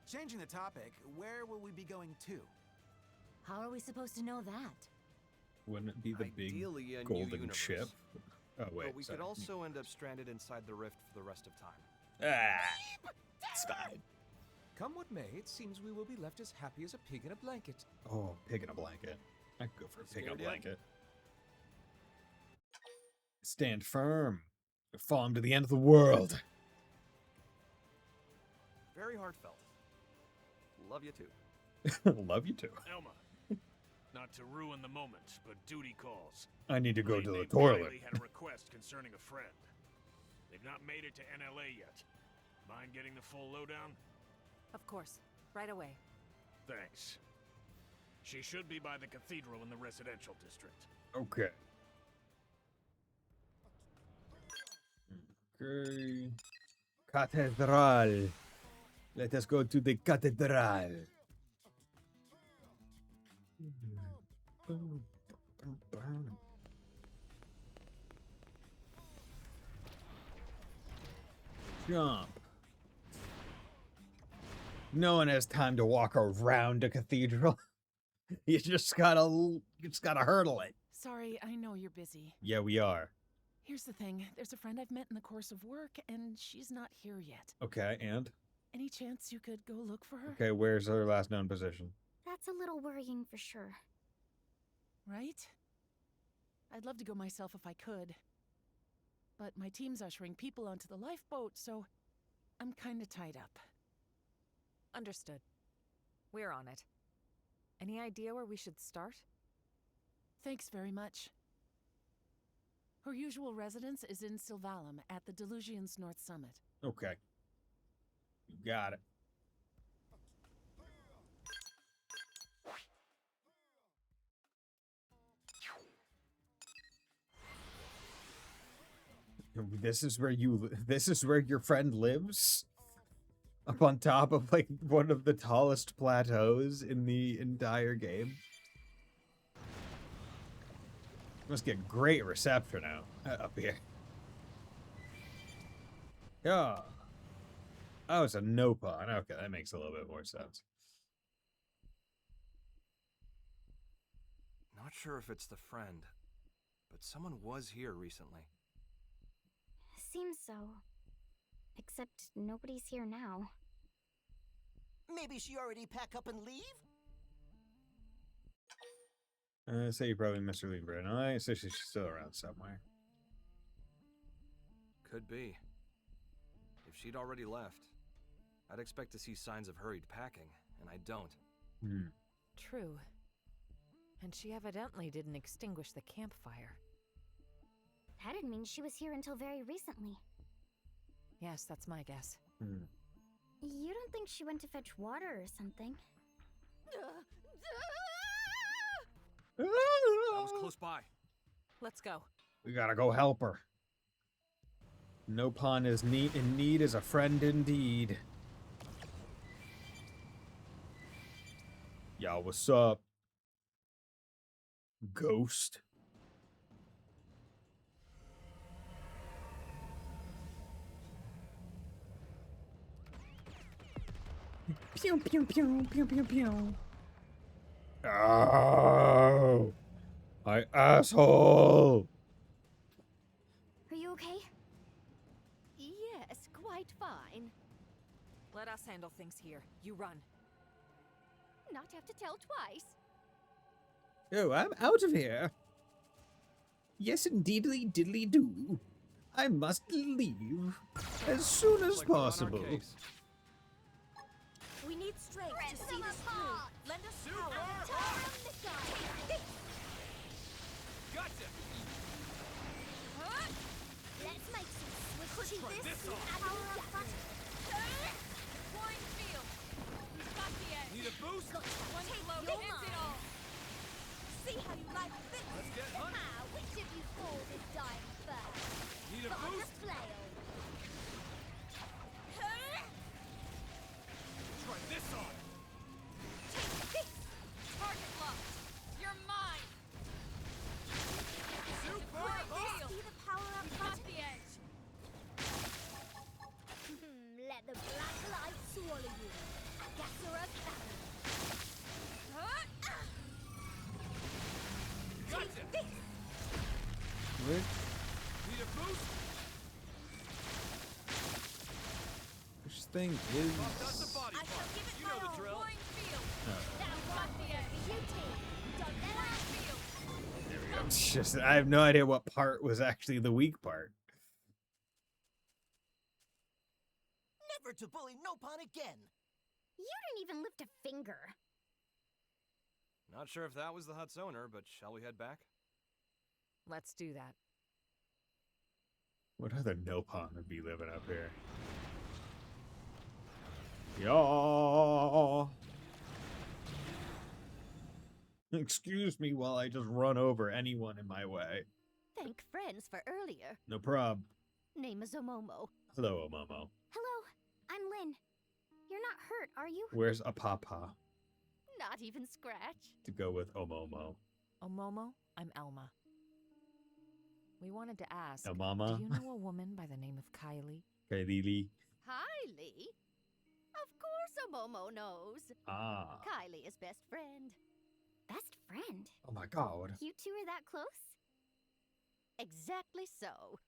Changing the topic, where will we be going to? How are we supposed to know that? Wouldn't it be the Ideally, big a new golden universe. ship? Oh, wait. But we could also end up stranded inside the rift for the rest of time. Ah, it's fine. Come what may, it seems we will be left as happy as a pig in a blanket. Oh, pig in a blanket. I could go for a pig in a blanket. Stand firm. Or fall to the end of the world. Very heartfelt. Love you too. Love you too. Elma, not to ruin the moment, but duty calls. I need to go to the Named toilet. Bailey had a request concerning a friend. They've not made it to NLA yet. Mind getting the full lowdown? Of course. Right away. Thanks. She should be by the cathedral in the residential district. Okay. Okay. Cathedral. Let us go to the cathedral. Jump. No one has time to walk around a cathedral. You just gotta hurdle it. Sorry, I know you're busy. Yeah, we are. Here's the thing. There's a friend I've met in the course of work, and she's not here yet. Okay, and? Any chance you could go look for her? Okay, where's her last known position? That's a little worrying for sure. Right? I'd love to go myself if I could. But my team's ushering people onto the lifeboat, so I'm kinda tied up. Understood. We're on it. Any idea where we should start? Thanks very much. Her usual residence is in Sylvalum at the Delusion's North Summit. Okay. You got it. This is where your friend lives? Up on top of like one of the tallest plateaus in the entire game. Must get great reception now up here. Yeah. Oh, it's a no pawn. Okay, that makes a little bit more sense. Not sure if it's the friend, but someone was here recently. Seems so. Except nobody's here now. Maybe she already pack up and leave? Say you probably missed her leaving, but I say she's still around somewhere. Could be. If she'd already left, I'd expect to see signs of hurried packing, and I don't. True. And she evidently didn't extinguish the campfire. That'd mean she was here until very recently. Yes, that's my guess. You don't think she went to fetch water or something? I was close by. Let's go. We gotta go help her. No pawn is in need is a friend indeed. Y'all, what's up? Ghost. Pew pew pew pew pew pew. Oh, my asshole. Are you okay? Yes, quite fine. Let us handle things here. You run. Not have to tell twice. Oh, I'm out of here. Yes, indeedly diddly do. I must leave as soon as possible. We need strength to see this through. Lend us power. Gotcha! Let's make some switchy this power up button. Flying field. He's got the edge. Need a boost? One blow hits it all. See how you like this? Let's get hunting. Which of you fools is dying first? Need a Got boost? the flail. Try this on! Take this! Target locked. You're mine. Super This be the power up Got button. the edge. Let the black light swallow you. Gasura cannon. Gotcha! Take this! Need a boost? This thing That's a is. body I shall part. give it You my know the all. drill. Flying field. Now Got the edge. beauty. Don't let us Field. There we go. It's just I have no idea what part was actually the weak part. Never to bully no pawn again. You didn't even lift a finger. Not sure if that was the hut's owner, but shall we head back? Let's do that. What other no pawn would be living up here? Y'all. Excuse me while I just run over anyone in my way. Thank friends for earlier. No prob. Name is Omomo. Hello, Omomo. Hello, I'm Lynn. You're not hurt, are you? Where's a papa Not even scratch. to go with Omomo? Omomo, I'm Elma. We wanted to ask, Elmama? do you know a woman by the name of Kylie? Kailili. Hi, Lee. Of course Momo knows. Ah. Kylie is best friend. Best friend? Oh my god. You two are that close? Exactly so.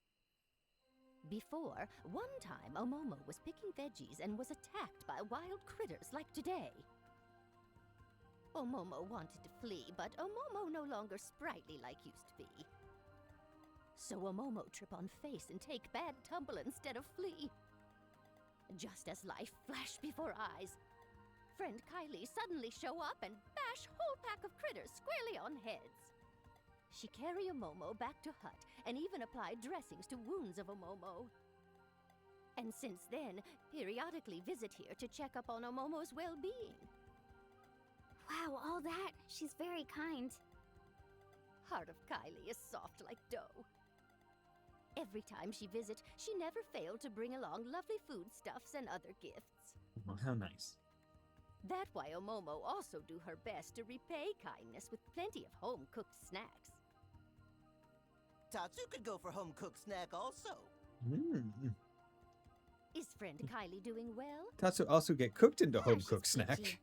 Before, one time Omomo was picking veggies and was attacked by wild critters like today. Omomo wanted to flee, but Omomo no longer sprightly like used to be. So Omomo trip on face and take bad tumble instead of flee. Just as life flashed before eyes, friend Kylie suddenly show up and bash whole pack of critters squarely on heads. She carry Omomo back to hut and even apply dressings to wounds of Omomo. And since then, periodically visit here to check up on Omomo's well-being. Wow, all that. She's very kind. Heart of Kylie is soft like dough. Every time she visits, she never failed to bring along lovely foodstuffs and other gifts. Well, how nice. That's why Omomo also do her best to repay kindness with plenty of home-cooked snacks. Tatsu could go for home-cooked snack also. Is friend Kylie doing well? Tatsu also get cooked into Yeah, home-cooked she's snack. peachy.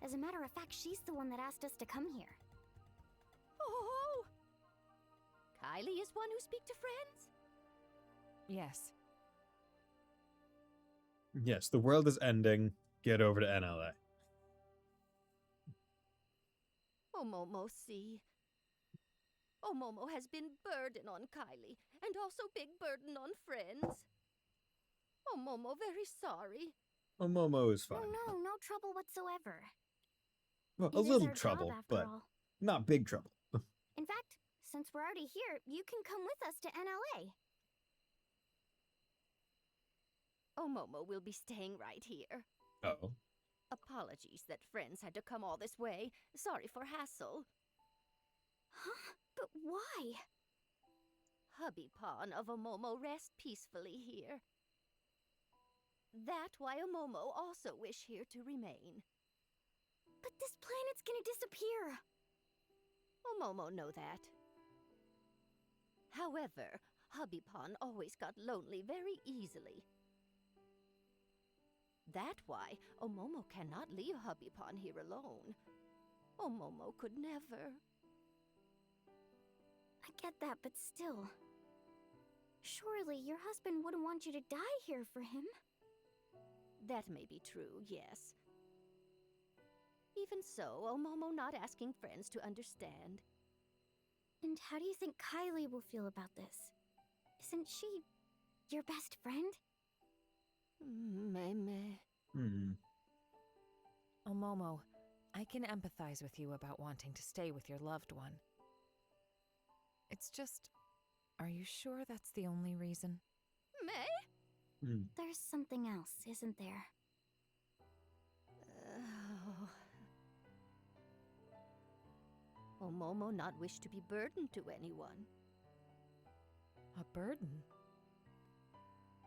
As a matter of fact, she's the one that asked us to come here. Oh! Kylie is one who speak to friends? Yes. Yes, the world is ending. Get over to NLA. Omomo see. Omomo has been burden on Kylie, and also big burden on friends. Omomo very sorry. Momo is fine. No trouble whatsoever. Well, It a is little our job, trouble, after but all. not big trouble. In fact, since we're already here, you can come with us to NLA. Omomo will be staying right here. Oh. Apologies that friends had to come all this way. Sorry for hassle. Huh? But why? Hubby Pawn of Omomo rest peacefully here. That why Omomo also wish here to remain. But this planet's gonna disappear. Omomo know that. However, Hubby Pawn always got lonely very easily. That why Omomo cannot leave Hubby Pawn here alone. Omomo could never. I get that, but still. Surely your husband wouldn't want you to die here for him. That may be true, yes. Even so, Omomo not asking friends to understand. And how do you think Kylie will feel about this? Isn't she your best friend? Meme. Omomo, I can empathize with you about wanting to stay with your loved one. It's just, are you sure that's the only reason? May? There's something else, isn't there? Omomo not wish to be burdened to anyone. A burden?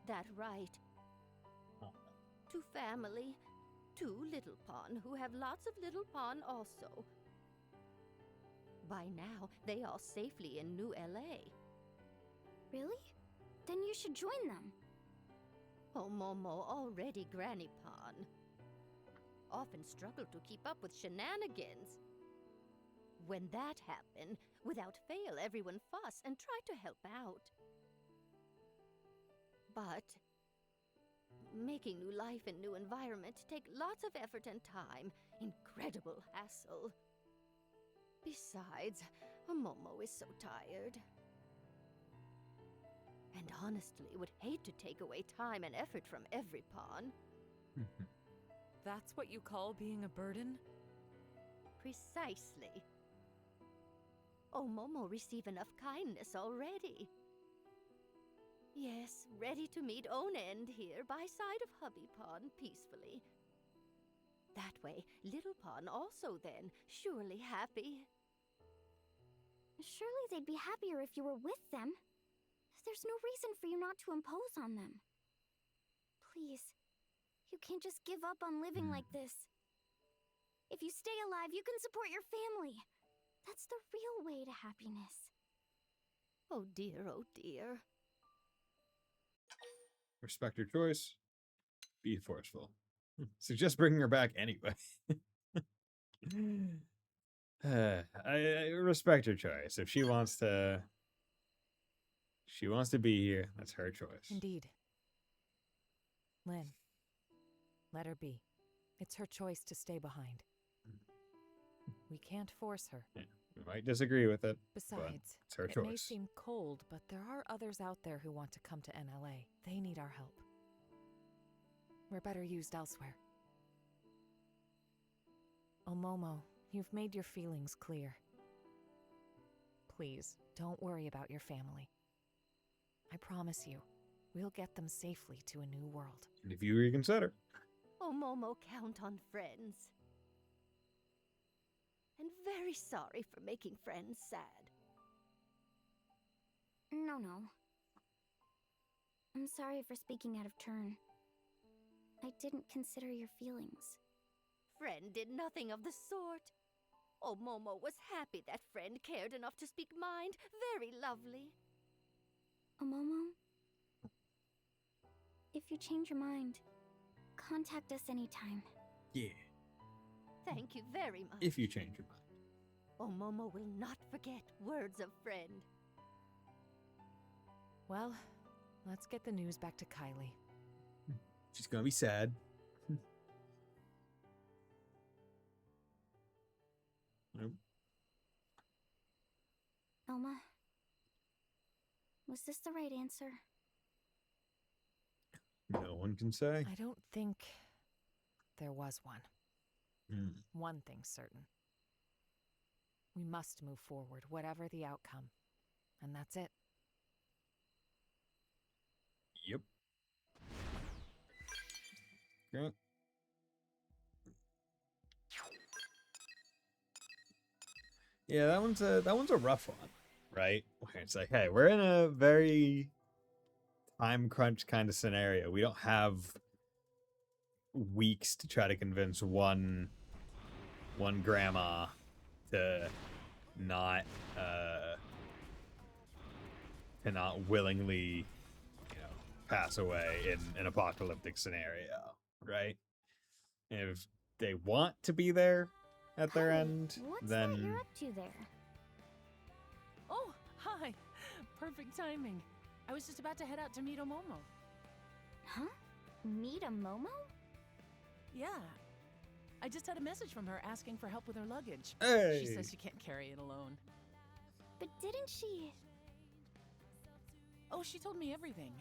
That right. To family, to Little Pawn, who have lots of Little Pawn also. By now, they all safely in New LA. Really? Then you should join them. Omomo already Granny Pawn. Often struggle to keep up with shenanigans. When that happened, without fail everyone fuss and try to help out. But making new life and new environment take lots of effort and time. Incredible hassle. Besides, Momo is so tired. And honestly would hate to take away time and effort from every pawn. That's what you call being a burden? Precisely. Momo receive enough kindness already. Yes, ready to meet own end here by side of Hubby Pawn peacefully. That way, Little Pawn also then, surely happy. Surely they'd be happier if you were with them. There's no reason for you not to impose on them. Please, you can't just give up on living like this. If you stay alive, you can support your family. That's the real way to happiness. Oh dear, oh dear. Respect your choice. Be forceful. Suggest bringing her back anyway. I respect her choice. If she wants to be here, that's her choice. Indeed. Lynn, let her be. It's her choice to stay behind. We can't force her. Yeah, we might disagree with it. Besides, it's her it choice. may seem cold, but there are others out there who want to come to NLA. They need our help. We're better used elsewhere. Omomo, you've made your feelings clear. Please, don't worry about your family. I promise you, we'll get them safely to a new world. And if you reconsider. Omomo count on friends. And very sorry for making friends sad. No. I'm sorry for speaking out of turn. I didn't consider your feelings. Friend did nothing of the sort. Omomo was happy that friend cared enough to speak mind. Very lovely. Omomo? If you change your mind, contact us anytime. Yeah. Thank you very much. If you change your mind. Omomo will not forget words of friend. Well, let's get the news back to Kylie. She's gonna be sad. Nope. Elma, was this the right answer? No one can say. I don't think there was one. Mm. One thing's certain. We must move forward, whatever the outcome. And that's it. Yep. Okay. Yeah, that one's a rough one, right? Where it's like, hey, we're in a very time crunch kind of scenario. We don't have weeks to try to convince one grandma to not willingly, pass away in an apocalyptic scenario, right? If they want to be there at their end, What's then that you're up to there? Oh, hi. Perfect timing. I was just about to head out to meet Omomo. Huh? Meet a Momo? Yeah. I just had a message from her asking for help with her luggage. Hey. She says she can't carry it alone. But didn't she... Oh, she told me everything.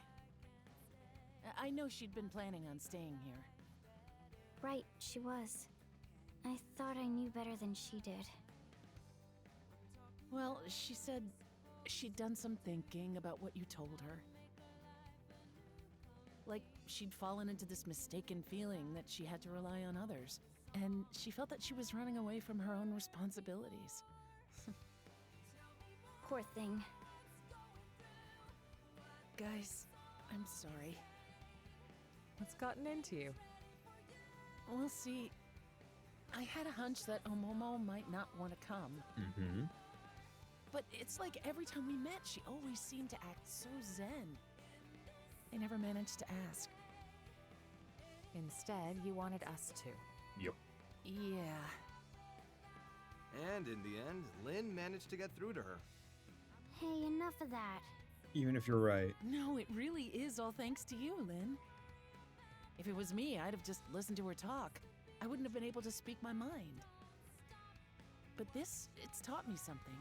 I know she'd been planning on staying here. Right, she was. I thought I knew better than she did. Well, she said she'd done some thinking about what you told her. Like, she'd fallen into this mistaken feeling that she had to rely on others. And she felt that she was running away from her own responsibilities. Poor thing. Guys, I'm sorry. What's gotten into you? We'll see. I had a hunch that Omomo might not want to come. Mm-hmm. But it's like every time we met, she always seemed to act so zen. I never managed to ask. Instead, you wanted us to. Yep. Yeah. And in the end, Lynn managed to get through to her. Hey, enough of that. Even if you're right. No, it really is all thanks to you, Lynn. If it was me, I'd have just listened to her talk. I wouldn't have been able to speak my mind. But it's taught me something.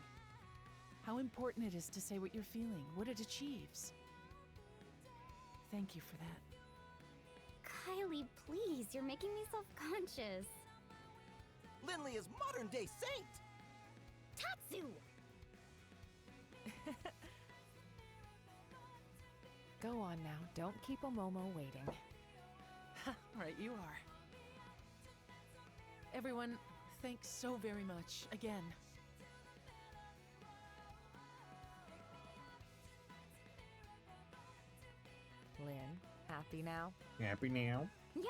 How important it is to say what you're feeling, what it achieves. Thank you for that. Kylie, please, you're making me self-conscious. Lindley is modern-day saint! Tatsu! Go on now, don't keep Omomo waiting. Right, you are. Everyone, thanks so very much, again. Lynn, happy now? Happy now? Yeah.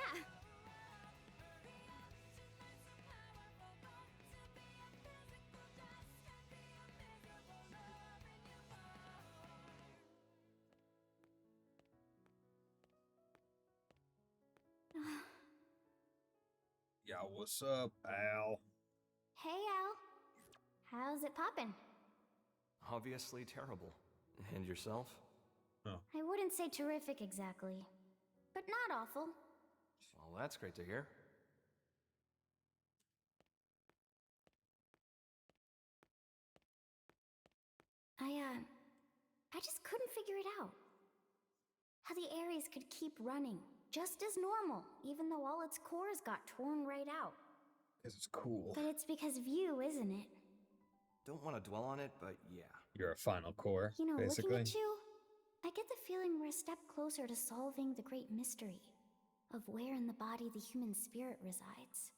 Yo, what's up, Al? Hey, Al. How's it poppin'? Obviously terrible. And yourself? Oh. I wouldn't say terrific exactly, but not awful. Well, that's great to hear. I just couldn't figure it out. How the Ares could keep running, just as normal, even though all its cores got torn right out. Because it's cool. But it's because of you, isn't it? Don't want to dwell on it, but yeah. You're a final core, You know, basically. looking at you, I get the feeling we're a step closer to solving the great mystery of where in the body the human spirit resides.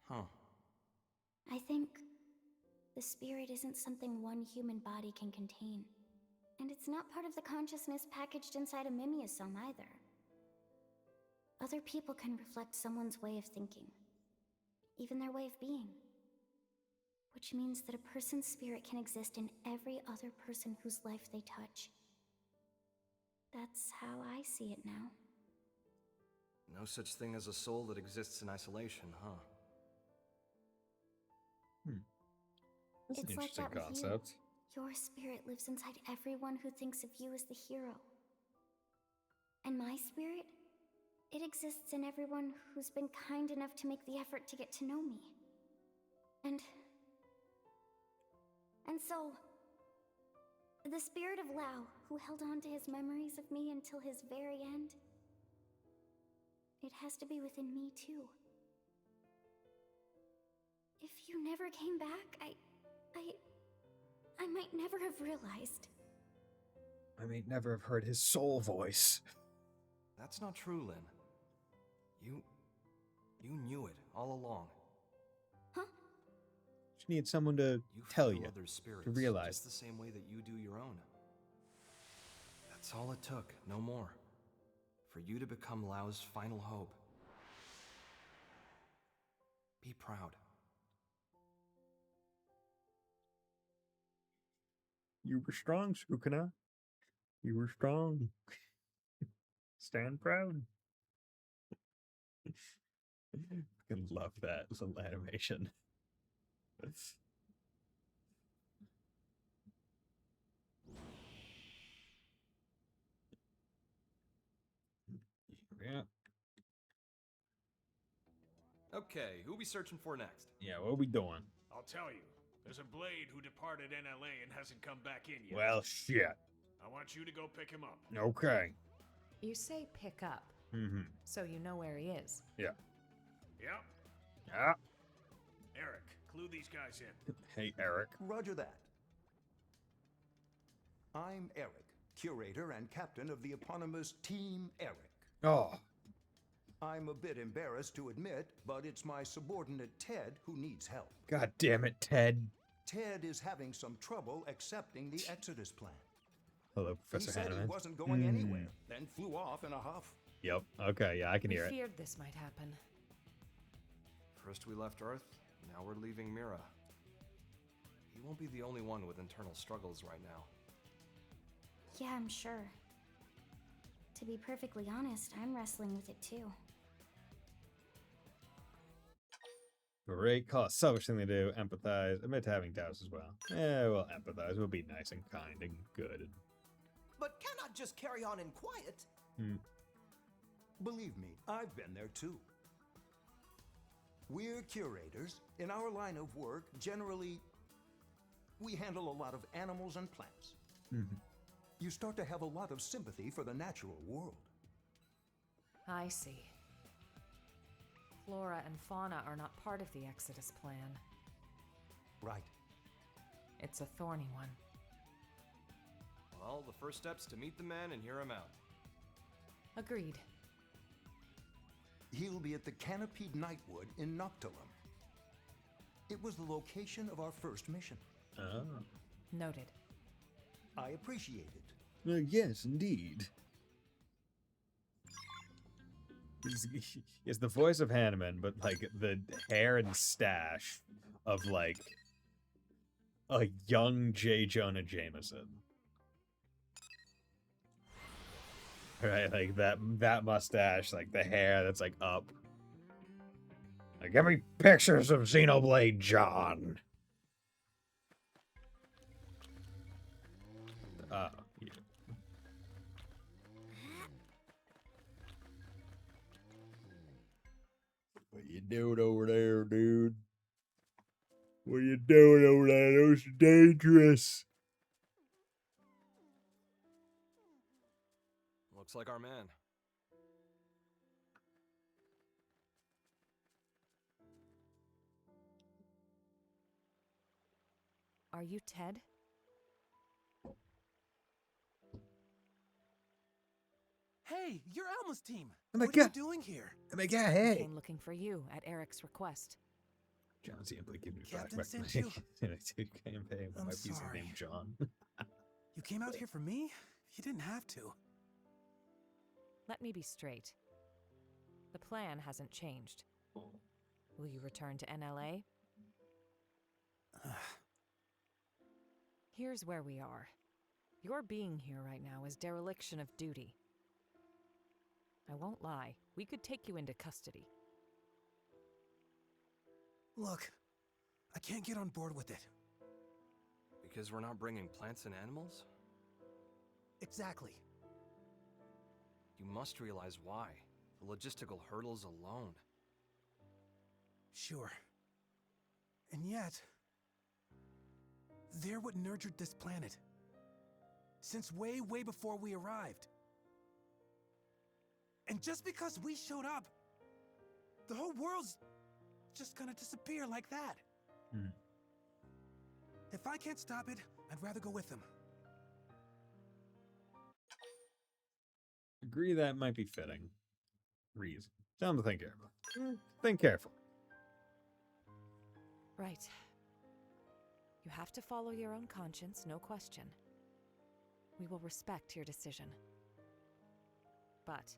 Huh. I think the spirit isn't something one human body can contain. And it's not part of the consciousness packaged inside a mimeosome either. Other people can reflect someone's way of thinking, even their way of being. Which means that a person's spirit can exist in every other person whose life they touch. That's how I see it now. No such thing as a soul that exists in isolation, huh? That's It's an like interesting that with concept. you. Your spirit lives inside everyone who thinks of you as the hero. And my spirit? It exists in everyone who's been kind enough to make the effort to get to know me. And so, the spirit of Lao, who held on to his memories of me until his very end, it has to be within me too. If you never came back, I might never have realized. I may never have heard his soul voice. That's not true, Lynn. You knew it all along. Just need someone to tell you, Other spirits, to realize. just the same way that you do your own. That's all it took, no more. For you to become Lao's final hope. Be proud. You were strong, Sukuna. You were strong. Stand proud. I love that little animation. Yeah. Okay, who we searching for next? Yeah, what are we doing? I'll tell you. There's a Blade who departed NLA and hasn't come back in yet. Well, shit. I want you to go pick him up. Okay. You say pick up. Mm-hmm. So you know where he is. Yeah. Yep. Yeah. Eric, clue these guys in. Hey, Eric. Roger that. I'm Eric, curator and captain of the eponymous Team Eric. Oh. I'm a bit embarrassed to admit, but it's my subordinate Ted who needs help. God damn it, Ted. Ted is having some trouble accepting the Exodus plan. Hello, Professor He said Hanneman. he wasn't going anywhere, then flew off in a huff. Yep. Okay, yeah, I can hear We it. feared this might happen. First we left Earth, now we're leaving Mira. He won't be the only one with internal struggles right now. Yeah, I'm sure. To be perfectly honest, I'm wrestling with it too. Great call. Selfish thing to do. Empathize. Admit to having doubts as well. Yeah, we'll empathize. We'll be nice and kind and good. But cannot just carry on in quiet. Believe me, I've been there too. We're curators. In our line of work, generally, we handle a lot of animals and plants. You start to have a lot of sympathy for the natural world. I see. Flora and fauna are not part of the Exodus plan. Right. It's a thorny one. Well, the first step's to meet the man and hear him out. Agreed. He'll be at the Canopied Nightwood in Noctilum. It was the location of our first mission. Oh. Noted. I appreciate it. Yes, indeed. It's the voice of Hanneman, but like the hair and stash of like a young J. Jonah Jameson. Right, like that mustache, like the hair that's like up. Give me pictures of Xenoblade, John. Yeah. What you doing over there, dude? What you doing over there? Those are dangerous. Looks like our man. Are you Ted? Hey, you're Alma's team. Oh my what are you God. doing here? Oh my God, We hey. came looking for you at Eric's request. John simply gave me Captain flashback sent to you? my campaign with I'm my piece of sorry. name John. You came out here for me? You didn't have to. Let me be straight. The plan hasn't changed. Will you return to NLA? Here's where we are. Your being here right now is dereliction of duty. I won't lie, we could take you into custody. Look, I can't get on board with it. Because we're not bringing plants and animals? Exactly. You must realize why. The logistical hurdles alone. Sure. And yet, they're what nurtured this planet. Since way, way before we arrived. And just because we showed up, the whole world's just gonna disappear like that. If I can't stop it, I'd rather go with them. Agree that might be fitting. Reason. Tell him to think careful. Think careful. Right. You have to follow your own conscience, no question. We will respect your decision. But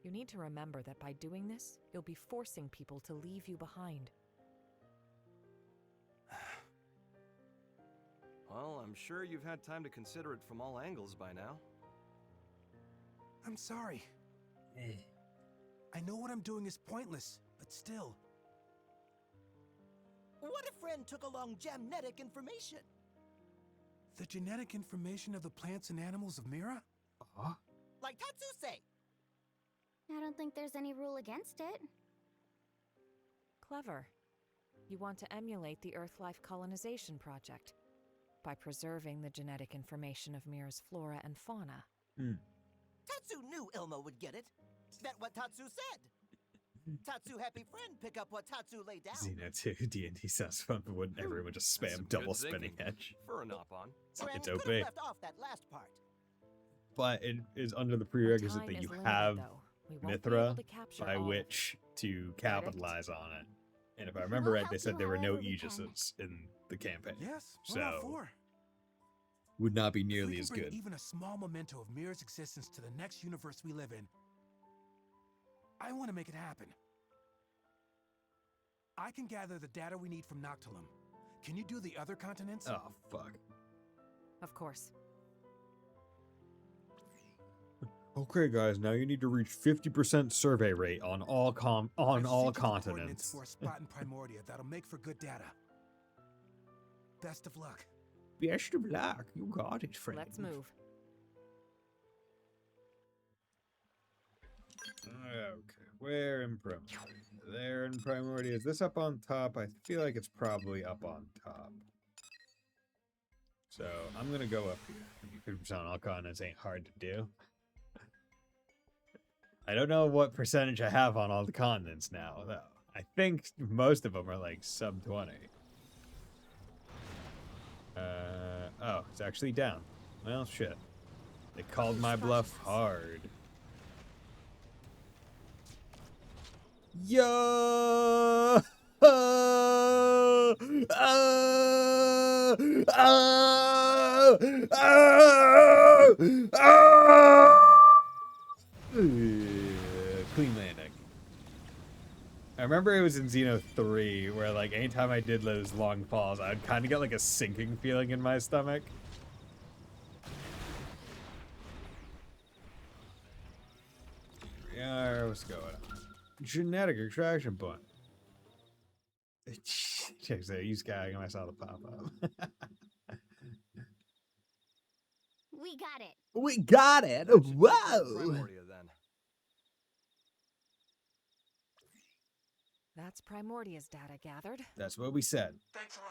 you need to remember that by doing this, you'll be forcing people to leave you behind. Well, I'm sure you've had time to consider it from all angles by now. I'm sorry. I know what I'm doing is pointless, but still. What if Ren took along genetic information? The genetic information of the plants and animals of Mira? Like Tatsuse. I don't think there's any rule against it. Clever. You want to emulate the Earth Life Colonization Project by preserving the genetic information of Mira's flora and fauna. Tatsu knew Ilma would get it. Bet what Tatsu said. Tatsu happy friend pick up what Tatsu laid down. Xeno 2 D&D sounds fun, but wouldn't everyone just That's some spam double good spinning thinking. edge? For an op-on. Ren It's could've OP. left off that last part. But it is under the prerequisite that you have Mithra by which to capitalize on it. And if I remember right, they said there were no Aegises in the campaign. Yes, we're all So for. would not be If we nearly can as bring good. even a small memento of Mira's existence to the next universe we live in, I want to make it happen. I can gather the data we need from Noctilum. Can you do the other continents? Oh, fuck. Of course. Okay, guys, now you need to reach 50% survey rate on all I've all sent you the coordinates continents. for a spot in Primordia that'll make for good data. Best of luck. Best of luck. You got it, friend. Let's move. Okay, where in Primordia? There in Primordia. Is this up on top? I feel like it's probably up on top. So I'm gonna go up here. 50% on all continents ain't hard to do. I don't know what percentage I have on all the continents now, though. I think most of them are like sub 20. Oh, it's actually down. Well, shit. They called my bluff hard. Yo! Clean landing. I remember it was in Xeno 3 where like anytime I did those long falls, I'd kind of get like a sinking feeling in my stomach. Here we are. What's going on? Genetic extraction point. Check that. You scouting. I saw the pop up. We got it. We got it. Whoa. Primordia, then. That's Primordia's data gathered. That's what we said. Thanks a lot.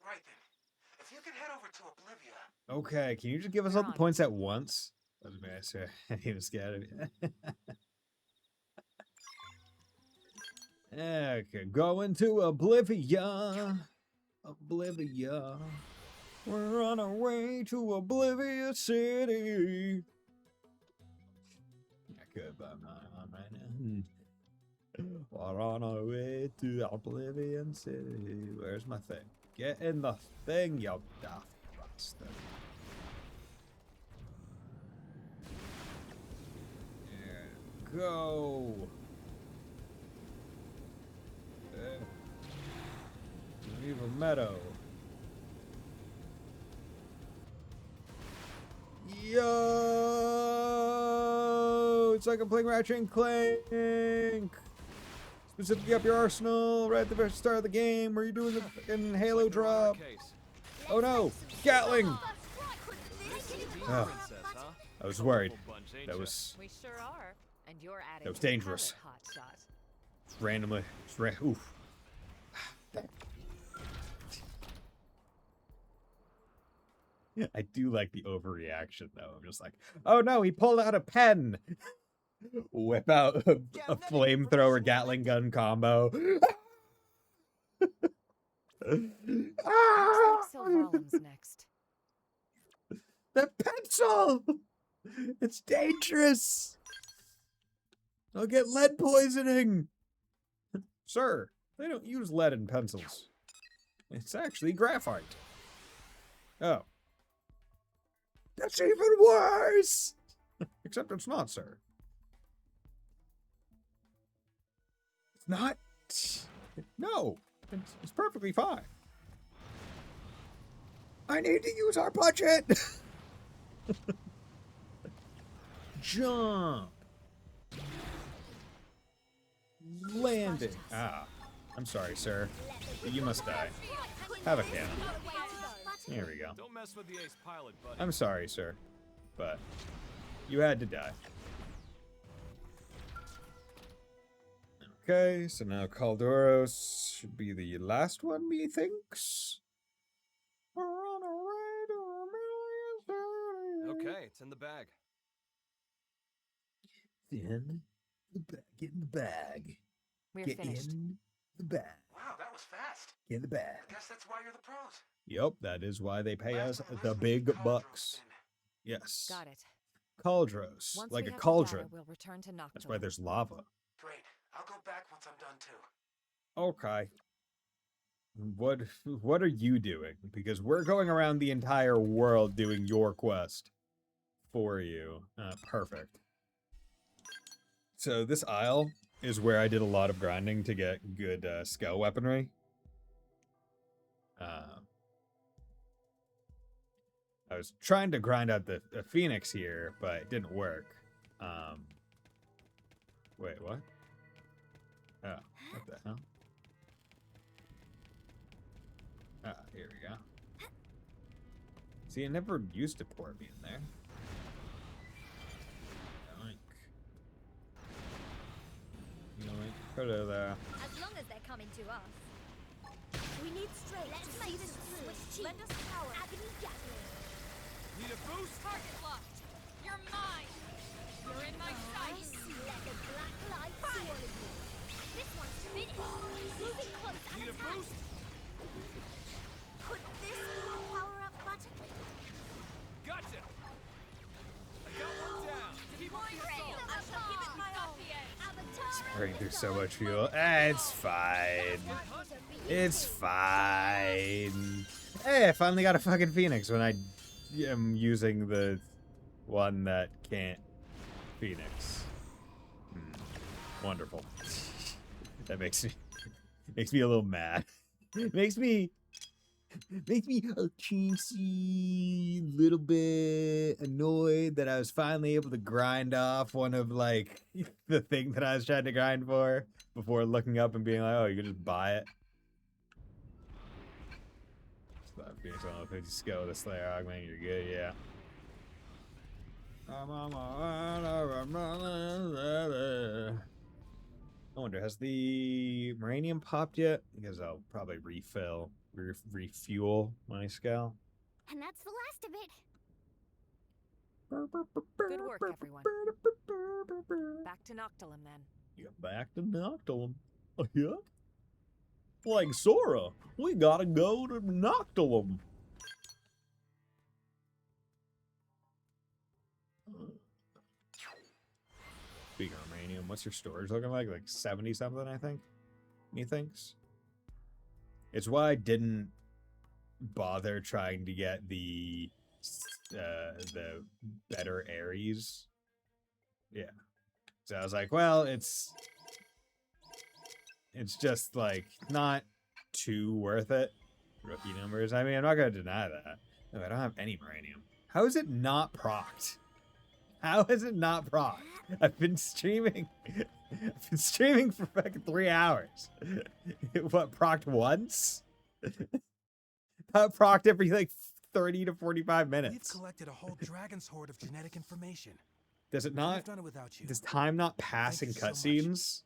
Right then. If you can head over to Oblivia. Okay, can you just give us all the points at once? I was gonna say, he was scared of you. Okay, going to Oblivia. Oblivia. We're on our way to Oblivia City. I could, but I'm not on right now. We're on our way to Oblivion City. Where's my thing? Get in the thing, you daft bastard. There we go. Leave a meadow. Yo! It's like I'm playing Ratchet and Clank. Specifically up your arsenal right at the very start of the game where you're doing the fucking Halo drop. Oh no! Gatling! Oh, I was worried. That was... We sure are. And you're adding That was dangerous. Randomly. Oof. I do like the overreaction though. I'm just like, oh no, he pulled out a pen. Whip out a flamethrower Gatling gun combo. Next. The pencil! It's dangerous! I'll get lead poisoning! Sir, they don't use lead in pencils. It's actually graphite. Oh. That's even worse! Except it's not, sir. It's not? No. It's perfectly fine. I need to use our budget! Jump! Landing. Ah. I'm sorry, sir. You must die. Have a cannon. Here we go. Don't mess with the ace pilot, buddy. I'm sorry, sir. But you had to die. Okay, so now Caldoros should be the last one, methinks. Okay, it's in the bag. In the bag. Get in the bag. We're Get finished. in the bag. Wow, that was fast. Get in the bag. I guess that's why you're the pros. Yup, that is why they pay us the big bucks. Yes. Got it. Cauldros, Once like we a have the cauldron. data, we'll return to Noctilum. That's why there's lava. Great. I'll go back once I'm done too. Okay. What are you doing? Because we're going around the entire world doing your quest for you. Perfect. So this aisle is where I did a lot of grinding to get good scale weaponry. I was trying to grind out the Phoenix here, but it didn't work. Wait, what? Oh, what the hell? Ah, here we go. See, it never used to port me in there. Yoink. Put it there. As long as they're coming to us. We need strength to see this through. Lend us power. Agony Gatling. Need a boost? Target locked. You're mine. You're in my sight. Like a black light swirling you. This one's finished. Moving close and Need a attack. boost? Could this be a power-up button? Gotcha! I got one down. Keep up the assault. I shall give it my all. Spraying through so much fuel. It's fine. It's fine. Hey, I finally got a fucking Phoenix when I am using the one that can't Phoenix. Wonderful. That makes me a little mad. Makes me Makes me a teensy little bit annoyed that I was finally able to grind off one of like the thing that I was trying to grind for before looking up and being like, oh, you can just buy it. Stop Phoenix on 50 skill with a Slayer augment, you're good, yeah. I wonder, has the Moranium popped yet? Because I'll probably refuel my Scowl. And that's the last of it. Good work, everyone. Back to Noctilum, then. Yeah, back to Noctilum. Oh, yeah? Like Sora, we gotta go to Noctilum. Speaking of Romanium, what's your storage looking like? Like 70 something, I think? Methinks. It's why I didn't bother trying to get the better Ares. Yeah. So I was like, well, it's just like not too worth it. Rookie numbers. I mean, I'm not gonna deny that. No, I don't have any Moranium. How is it not procced? How is it not procced? I've been streaming. I've been streaming for fucking 3 hours. What, procced once? Not procced every like 30 to 45 minutes. We've collected a whole dragon's hoard of genetic information. Does it not? We've done it without you. Does time not pass in cutscenes?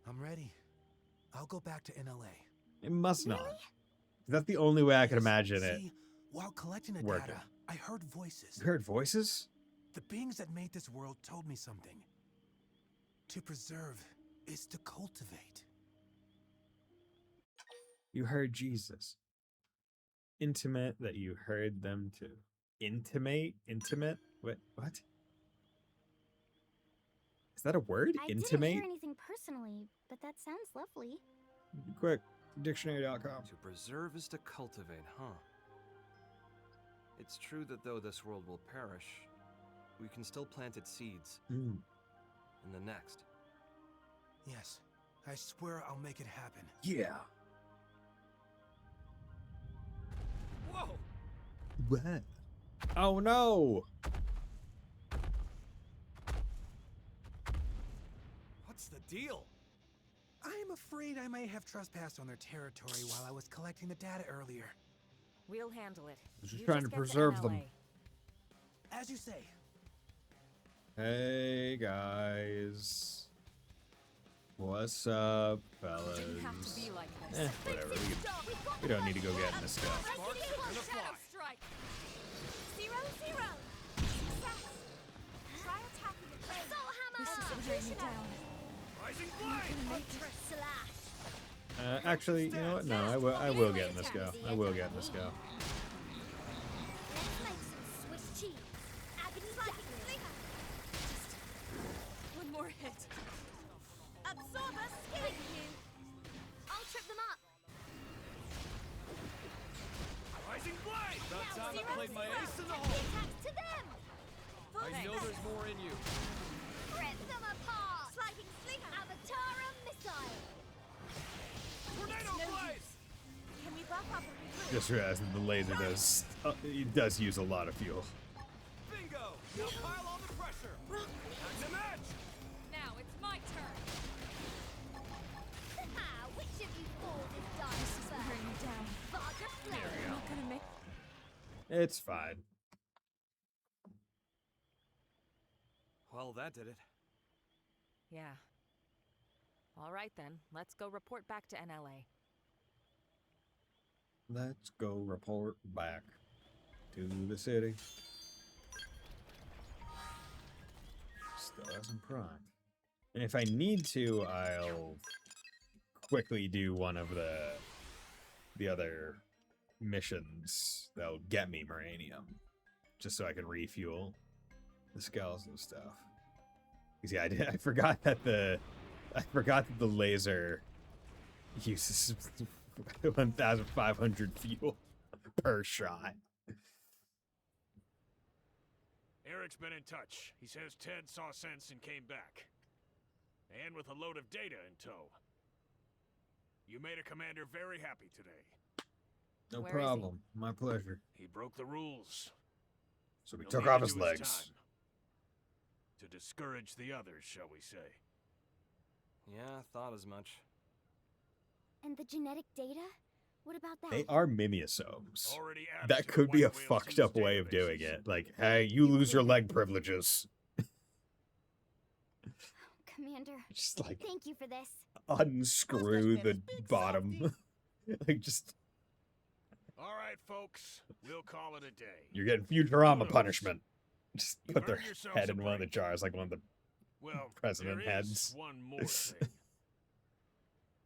I'm ready. I'll go back to NLA. It must not. That's the only way I could imagine it. See, while collecting the working. data, I heard voices. You heard voices? The beings that made this world told me something. To preserve is to cultivate. You heard Jesus. Intimate that you heard them too. Intimate? Intimate? What? Is that a word? I Intimate? didn't hear anything personally, but that sounds lovely. Quick, dictionary.com. To preserve is to cultivate, huh? It's true that though this world will perish, we can still plant its seeds. In the next. Yes, I swear I'll make it happen. Yeah. Whoa! What? Oh no! What's the deal? I'm afraid I may have trespassed on their territory while I was collecting the data earlier. We'll handle it. I was just You trying to get preserve them. NLA. As you say. Hey guys. What's up, fellas? Didn't have to be like this. Whatever. We don't need to go get in this stuff. Actually, you know what? No, I will get in this go. I will get in this go. One more hit. Absorber skill. I'll trip them up. Rising blade! About time I played my ace in the hole. Attacks to them. I know there's more in you. Rip them apart. Sliding slinger. Avatara missile. Tornado blaze! Can we buff up and regroup? Just realized that the laser does it does use a lot of fuel. Bingo! Now pile on the pressure. Time to match. Now it's my turn. Which of you fools is done? This is wearing me down. Vodka flare. I'm not gonna make. It's fine. Well, that did it. Yeah. All right then. Let's go report back to NLA. Let's go report back to the city. Still hasn't primed. And if I need to, I'll quickly do one of the other missions that'll get me Moranium. Just so I can refuel the skulls and stuff. Because yeah, I forgot that the laser uses 1,500 fuel per shot. Eric's been in touch. He says Ted saw sense and came back. And with a load of data in tow. You made a commander very happy today. No Where is he? problem. My pleasure. He broke the rules. So we He'll took need off to his do legs. time. To discourage the others, shall we say. Yeah, thought as much. And the genetic data? What about that? They are mimiosomes. Already added That to the could be a White Whale fucked 2's up way of databases. doing it. Like, hey, you lose your leg privileges. Commander, Just like thank you for this. unscrew the bottom. Like, just All right, folks. We'll call it a day. you're getting Futurama Kudos. punishment. Just put their Earn yourselves head a in one of the break. jars, like one of the Well, president there heads. is one more thing.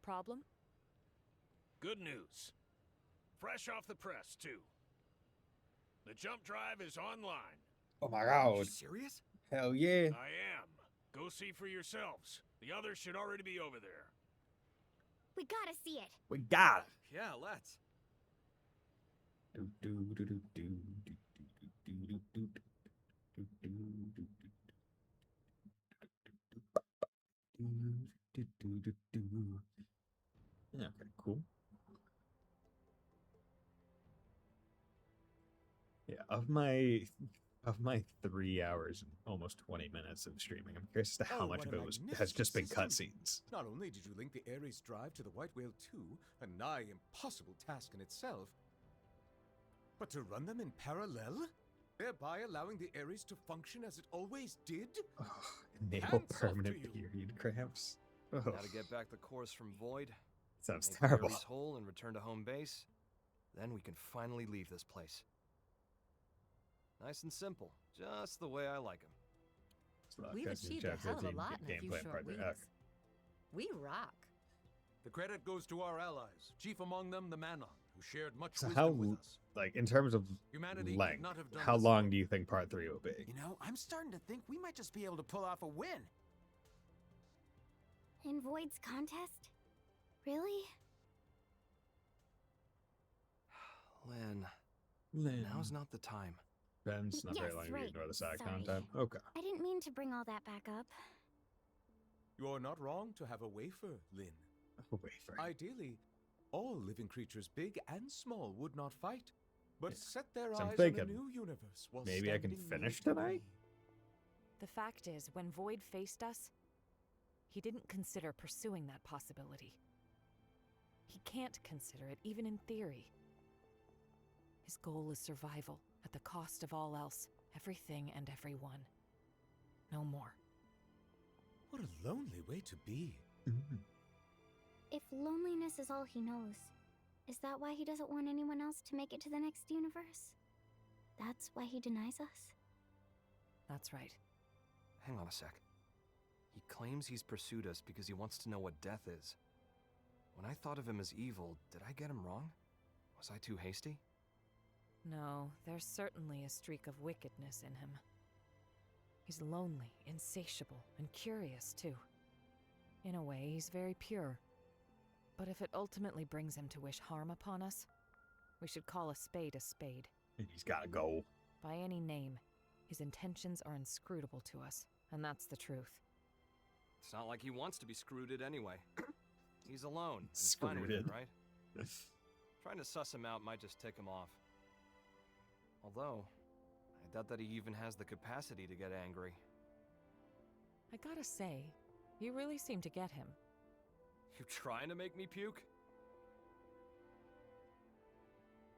Problem? Good news. Fresh off the press, too. The jump drive is online. Oh my god. Serious? Hell yeah. I am. Go see for yourselves. The others should already be over there. We gotta see it. We got it. Yeah, let's. Do, do, do, do, do, do, do, do, do, do, do, do, do, do, do, do. Yeah, okay, cool. Yeah, of my 3 hours and almost 20 minutes of streaming, I'm curious as to how Oh, much what of a it has magnificent just been system. cutscenes. Not only did you link the Ares drive to the White Whale 2, a nigh impossible task in itself, but to run them in parallel, thereby allowing the Ares to function as it always did? Enable Hands off to permanent you. period cramps. Oh, Now to get back the course from Void. sounds Make the terrible. Ares whole and return to home base. Then we can finally leave this place. Nice and simple, just the way I like them. We've achieved a hell of a lot in a few short weeks. We rock. The credit goes to our allies, chief among them the Manon, who shared much So wisdom how, with us. like, in terms of Humanity could length, not have done how this long do you think part 3 will be? You know, I'm starting to think we might just be able to pull off a win. In Void's contest? Really? Lynn, now's not the time. Ben's not very Yes, long to right. ignore the side Sorry. content. Okay. I didn't mean to bring all that back up. You're not wrong to have a wafer, Lynn. A wafer. Ideally, all living creatures, big and small, would not fight, but set their So I'm eyes on a thinking, new universe while maybe I can standing finish near tonight? The fact is, when Void faced us, he didn't consider pursuing that possibility. He can't consider it, even in theory. His goal is survival, at the cost of all else, everything and everyone. No more. What a lonely way to be. If loneliness is all he knows, is that why he doesn't want anyone else to make it to the next universe? That's why he denies us? That's right. Hang on a sec. He claims he's pursued us because he wants to know what death is. When I thought of him as evil, did I get him wrong? Was I too hasty? No, there's certainly a streak of wickedness in him. He's lonely, insatiable, and curious, too. In a way, he's very pure. But if it ultimately brings him to wish harm upon us, we should call a spade a spade. And he's gotta go. By any name, his intentions are inscrutable to us, and that's the truth. It's not like he wants to be screwed anyway. He's alone. And fine with it, Screwed. right? Trying to suss him out might just tick him off. Although, I doubt that he even has the capacity to get angry. I gotta say, you really seem to get him. You trying to make me puke?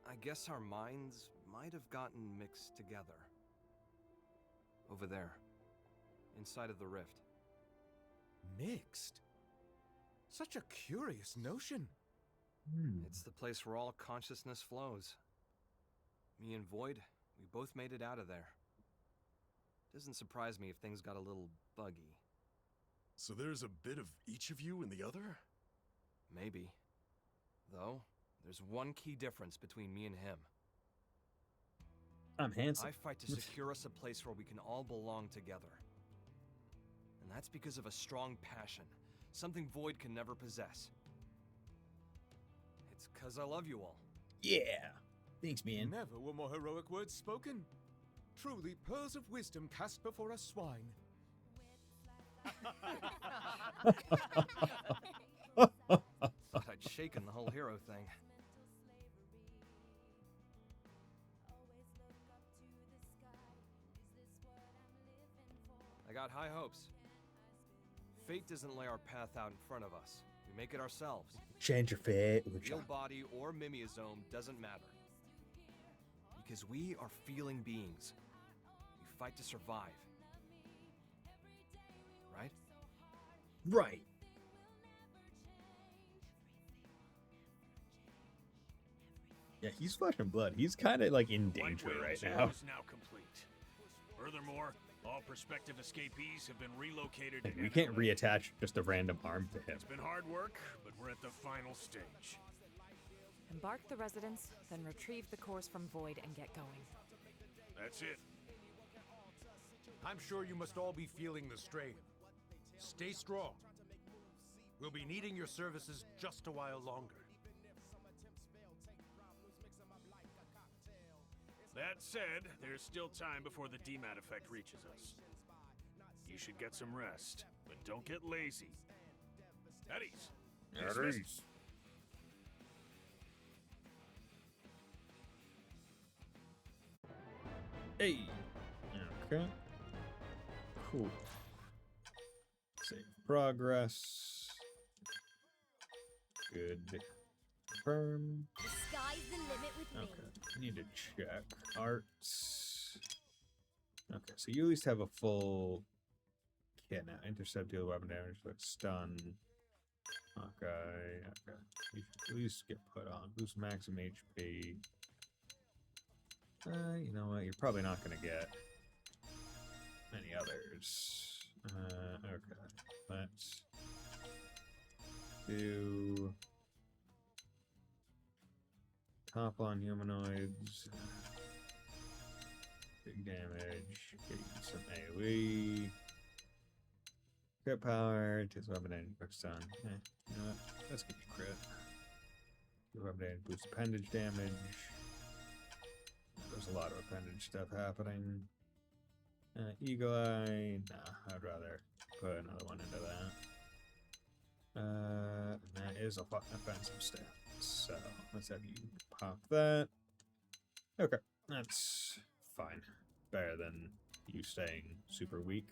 I guess our minds might have gotten mixed together. Over there, inside of the rift. Mixed? Such a curious notion. It's the place where all consciousness flows. Me and Void, we both made it out of there. Doesn't surprise me if things got a little buggy. So there's a bit of each of you in the other? Maybe. Though, there's one key difference between me and him. I'm handsome. I fight to secure us a place where we can all belong together. And that's because of a strong passion, something Void can never possess. It's 'cause I love you all. Yeah. Thanks, man. Never were more heroic words spoken. Truly pearls of wisdom cast before a swine. Thought I'd shaken the whole hero thing. got high hopes. Fate doesn't lay our path out in front of us. We make it ourselves. Change your fate. Real body or mimeosome doesn't matter. Because we are feeling beings. We fight to survive. Right? Right. Yeah, he's flesh and blood. He's kind of like in danger right now. Is now complete. Furthermore, all prospective escapees have been relocated. And we can't reattach just a random arm to him. It's been hard work, but we're at the final stage. Embark the residents, then retrieve the cores from Void and get going. That's it. I'm sure you must all be feeling the strain. Stay strong. We'll be needing your services just a while longer. That said, there's still time before the DMAT effect reaches us. You should get some rest, but don't get lazy. At ease. At ease. Hey. Okay. Cool. Save progress. Good. Confirm. The sky's the limit with me. Okay. Need to check arts. Okay, so you at least have a full kit now. Intercept, deal weapon damage, like stun. Okay, okay. You should at least get put on. Boost maximum HP. You know what? You're probably not gonna get many others. Okay. Let's do top on humanoids. Big damage. Get you some AoE. Crit power. Takes weapon damage. Quick stun. You know what? Let's get you crit. Weapon damage. Boost appendage damage. There's a lot of appendage stuff happening. Eagle Eye. Nah, I'd rather put another one into that. That is a offensive stat. So let's have you pop that. Okay, that's fine. Better than you staying super weak.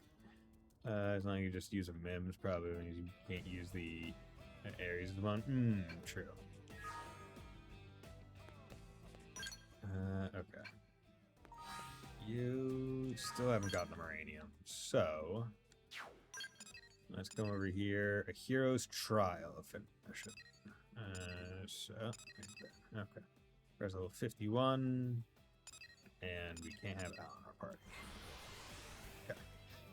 As long as you just use a MIMS, probably means you can't use the Ares at the moment. True. Okay. You still haven't gotten the Moranium, so let's come over here. A hero's trial mission. Okay. There's level 51, and we can't have Al in our party. Okay.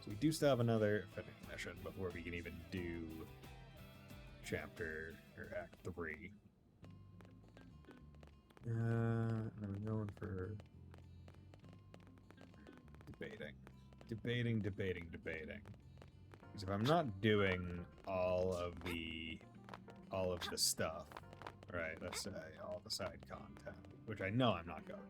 So we do still have another affinity mission before we can even do chapter or act 3. And I'm going for debating. Because if I'm not doing all of the stuff, right? Let's say all the side content, which I know I'm not going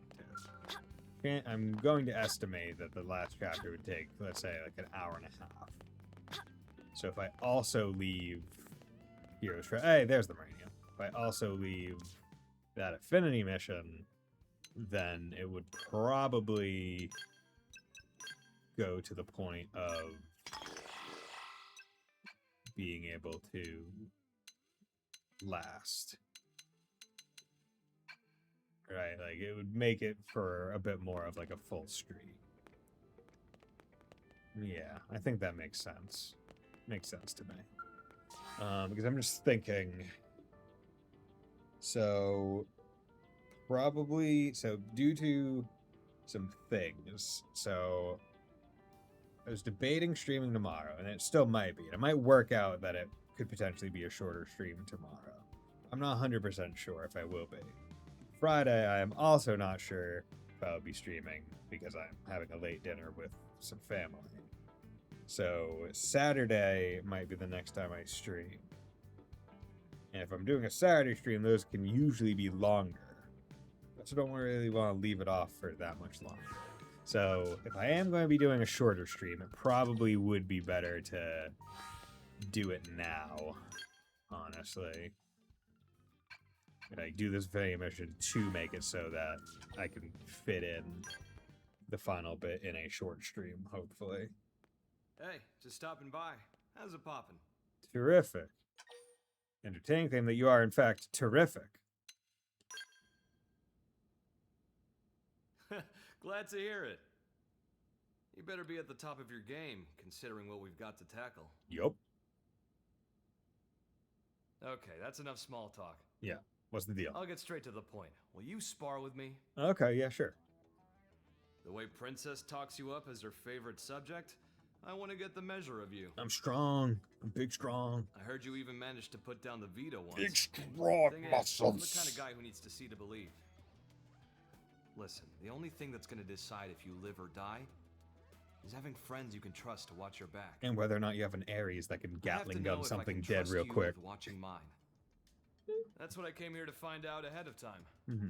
to. I'm going to estimate that the last chapter would take, let's say, like an hour and a half. So if I also leave Heroes for there's the Moranium. If I also leave that affinity mission, then it would probably go to the point of being able to last. Right, like it would make it for a bit more of like a full stream. Yeah, I think that makes sense. Makes sense to me. Because I'm just thinking. So, probably, due to some things, so I was debating streaming tomorrow, and it still might be. And it might work out that it could potentially be a shorter stream tomorrow. I'm not 100% sure if I will be. Friday, I am also not sure if I'll be streaming because I'm having a late dinner with some family. So Saturday might be the next time I stream. And if I'm doing a Saturday stream, those can usually be longer. So don't really want to leave it off for that much longer. So if I am going to be doing a shorter stream, it probably would be better to do it now, honestly. I do this video mission to make it so that I can fit in the final bit in a short stream, hopefully. Hey, just stopping by. How's it poppin'? Terrific. Entertaining claim that you are, in fact, terrific. Glad to hear it. You better be at the top of your game, considering what we've got to tackle. Yup. Okay, that's enough small talk. Yeah. What's the deal? I'll get straight to the point. Will you spar with me? Okay, yeah, sure. The way Princess talks you up as her favorite subject, I want to get the measure of you. I'm strong. I'm big strong. I heard you even managed to put down the Vita once. Big strong muscles. I'm the kind of guy who needs to see to believe. Listen, the only thing that's going to decide if you live or die is having friends you can trust to watch your back. And whether or not you have an Ares that can Gatling gun something dead real quick. Watching mine. That's what I came here to find out ahead of time. Mm-hmm.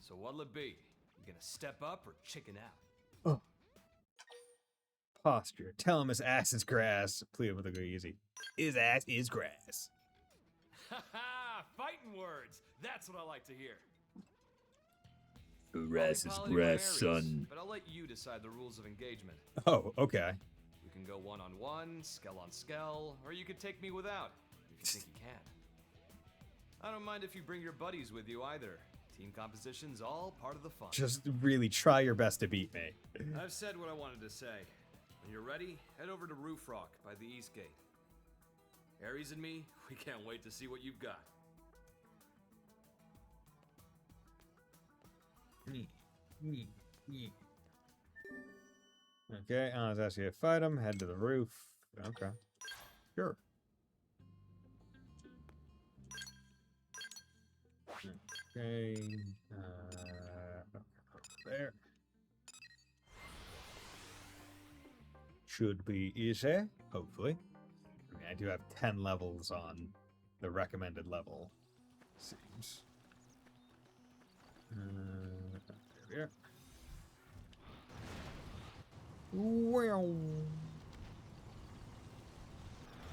So what'll it be? You gonna step up or chicken out? Oh. Posture. Tell him his ass is grass. Plead with a go easy. His ass is grass. Ha ha! Fighting words. That's what I like to hear. Grass is grass, son. But I'll let you decide the rules of engagement. Oh, okay. You can go one-on-one, skell on skell, or you could take me without, if you think you can. I don't mind if you bring your buddies with you either. Team composition's all part of the fun. Just really try your best to beat me. I've said what I wanted to say. When you're ready, head over to Roof Rock by the East Gate. Ares and me, we can't wait to see what you've got. Okay, I was asking you to fight him. Head to the roof. Okay. Sure. Okay. There. Should be easy, hopefully. I mean, I do have 10 levels on the recommended level. Seems. There we are. Wow.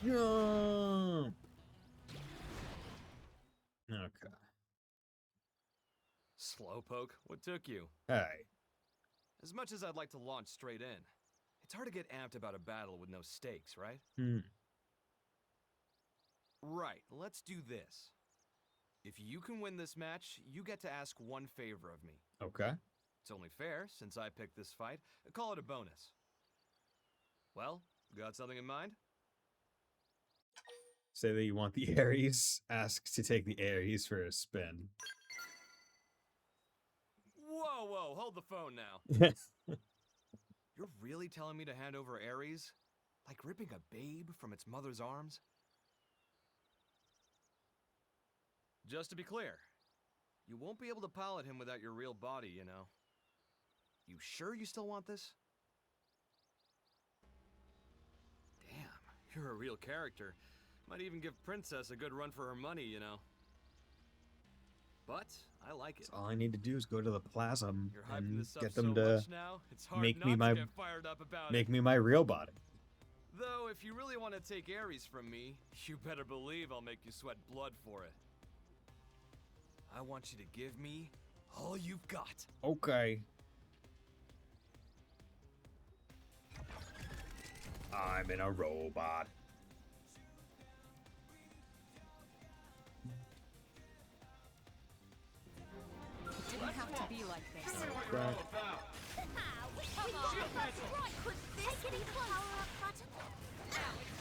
Jump. Okay. Slowpoke, what took you? Hey. As much as I'd like to launch straight in, it's hard to get amped about a battle with no stakes, right? Right, let's do this. If you can win this match, you get to ask one favor of me. Okay. It's only fair, since I picked this fight. Call it a bonus. Well, got something in mind? Say that you want the Ares. Ask to take the Ares for a spin. Whoa, whoa, hold the phone now. You're really telling me to hand over Ares? Like ripping a babe from its mother's arms? Just to be clear, you won't be able to pilot him without your real body, you know. You sure you still want this? Damn, you're a real character. Might even give Princess a good run for her money, you know. But I like it. All I need to do is go to the plaza and get them so to much now, it's hard make not me to my get fired up about make it. me my real body. Though, if you really want to take Ares from me, you better believe I'll make you sweat blood for it. I want you to give me all you've got. Okay. I'm in a robot. It didn't have to be like this. Right. Now it's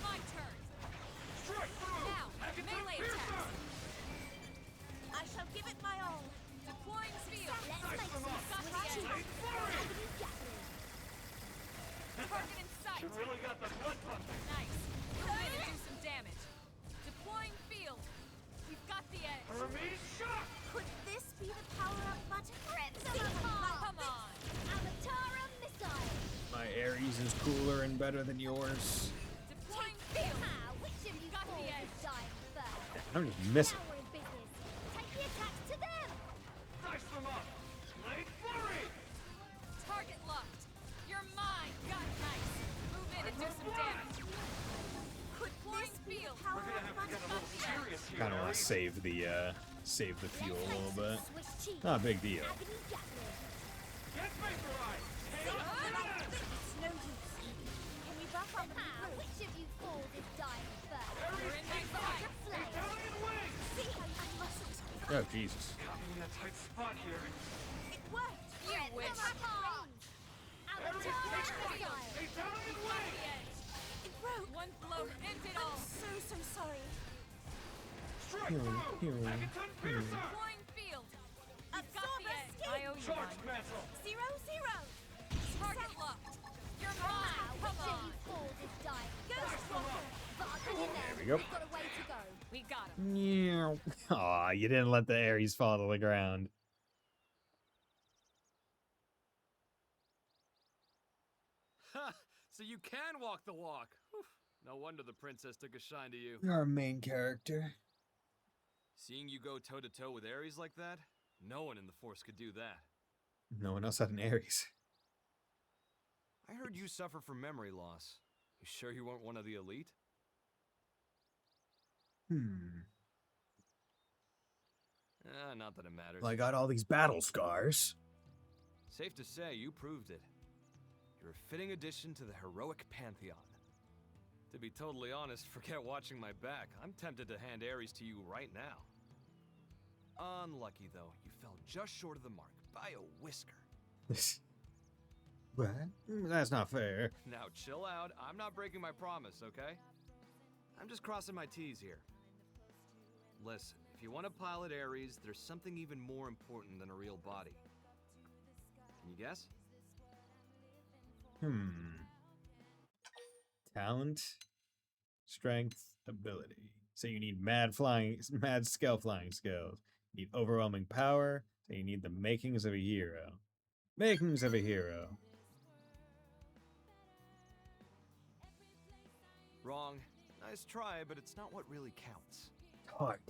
my turn. Now, melee attacks. I shall give it my all. Deploying field. Let's make some Target in sight. You really got the blood pumping. Nice. Move in and do some damage. Deploying field. We've got the edge. Hermes, shock! Could this be the power-up button? Come on. Avatara missile. My Ares is cooler and better than yours. Deploying field. Which of you got the fools edge. is dying first? I'm just missing. Now we're in business. Take the attacks to them. Dice them up! Blade flurry! Target locked. You're mine. Got nice. Move in and do some damage. Could Deploying this be field. the power-up button? Serious here, Kind of want to save the fuel a little bit. Not a big deal. Agony Gatling. Get vaporized! No use. Which of you fools is dying first? You're in my sight. See how you mustn't. Oh, Jesus. Got me in a tight spot here. It worked. You wish. It broke. One blow ends it all. I'm so sorry. Healing, healing, healing. Flying field. Absorber skin. I owe you one. 0-0. Target locked. You're mine. Come on. You fools is dying. Ghost Walker. There we go. We've got a way to go. We got him. Aw, you didn't let the Ares fall to the ground. Ha! So you can walk the walk. Whew. No wonder the princess took a shine to you. Our main character. Seeing you go toe-to-toe with Ares like that, no one in the Force could do that. No one else had an Ares. I heard you suffer from memory loss. You sure you weren't one of the elite? Not that it matters. Well, I got all these battle scars. Safe to say, you proved it. You're a fitting addition to the heroic pantheon. To be totally honest, forget watching my back. I'm tempted to hand Ares to you right now. Unlucky, though. You fell just short of the mark by a whisker. What? That's not fair. Now, chill out. I'm not breaking my promise, okay? I'm just crossing my T's here. Listen, if you want to pilot Ares, there's something even more important than a real body. Can you guess? Talent, strength, ability. So you need mad scale flying skills. You need overwhelming power. So you need the makings of a hero. Makings of a hero. Wrong. Nice try, but it's not what really counts. Heart.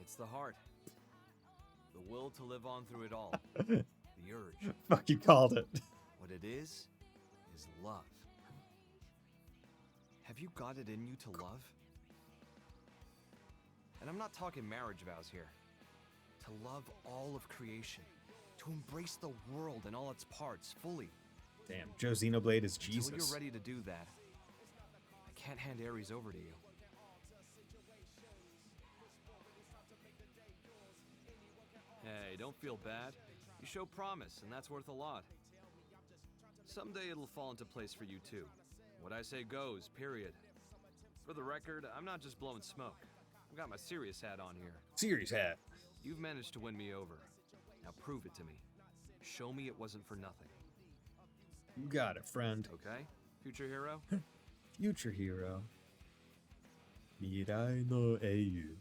It's the heart. The will to live on through it all. The urge. Fuck, you called it. What it is love. Have you got it in you to love? And I'm not talking marriage vows here. To love all of creation. To embrace the world and all its parts fully. Damn, Joe Xenoblade is Jesus. Until you're ready to do that, I can't hand Ares over to you. Hey, don't feel bad. You show promise, and that's worth a lot. Someday it'll fall into place for you too. What I say goes, period. For the record, I'm not just blowing smoke. I've got my serious hat on here. Serious hat. You've managed to win me over. Now prove it to me. Show me it wasn't for nothing. You got it, friend. Okay? Future hero? Future hero. Mirai no Eiyu.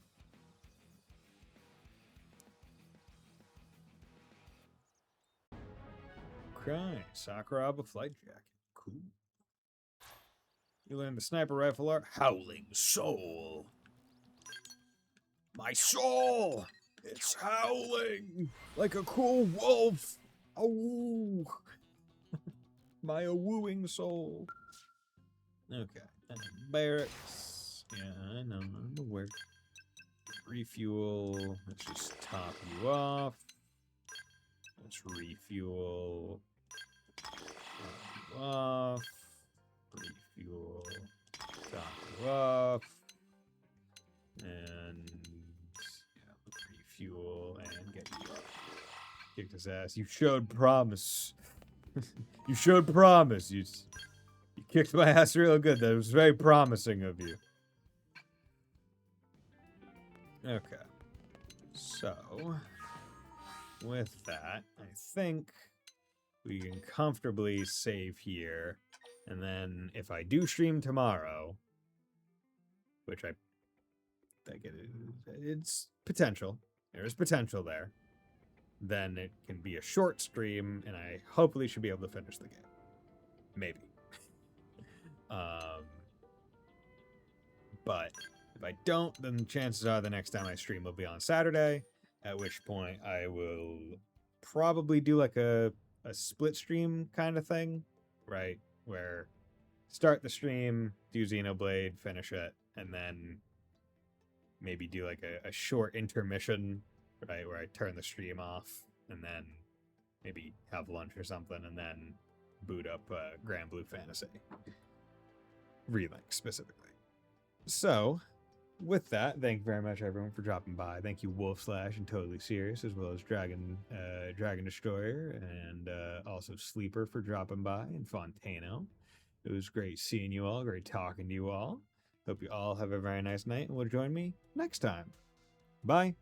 Okay, Sakuraba flight jacket. Cool. You learn the sniper rifle art. Howling Soul. My soul! It's howling like a cruel wolf. Oh, my wooing soul. Okay, and barracks. Yeah, I know. I'm aware. Refuel. Let's just top you off. Let's refuel. Top you off. Refuel. Top you off. And yeah, refuel and get you up. Kicked his ass. You showed promise. You showed promise. You kicked my ass real good. That was very promising of you. Okay. So, with that, I think we can comfortably save here. And then if I do stream tomorrow, which I think it's potential. There is potential there. Then it can be a short stream, and I hopefully should be able to finish the game. Maybe. But if I don't, then chances are the next time I stream will be on Saturday, at which point I will probably do like a split stream kind of thing, right? Where start the stream, do Xenoblade, finish it, and then maybe do like a short intermission, right, where I turn the stream off and then maybe have lunch or something and then boot up Grand Blue Fantasy. Relink specifically. So, with that, thank you very much everyone for dropping by. Thank you Wolf Slash and Totally Serious, as well as Dragon Destroyer and also Sleeper for dropping by, and Fontano. It was great seeing you all, great talking to you all. Hope you all have a very nice night and will join me next time. Bye.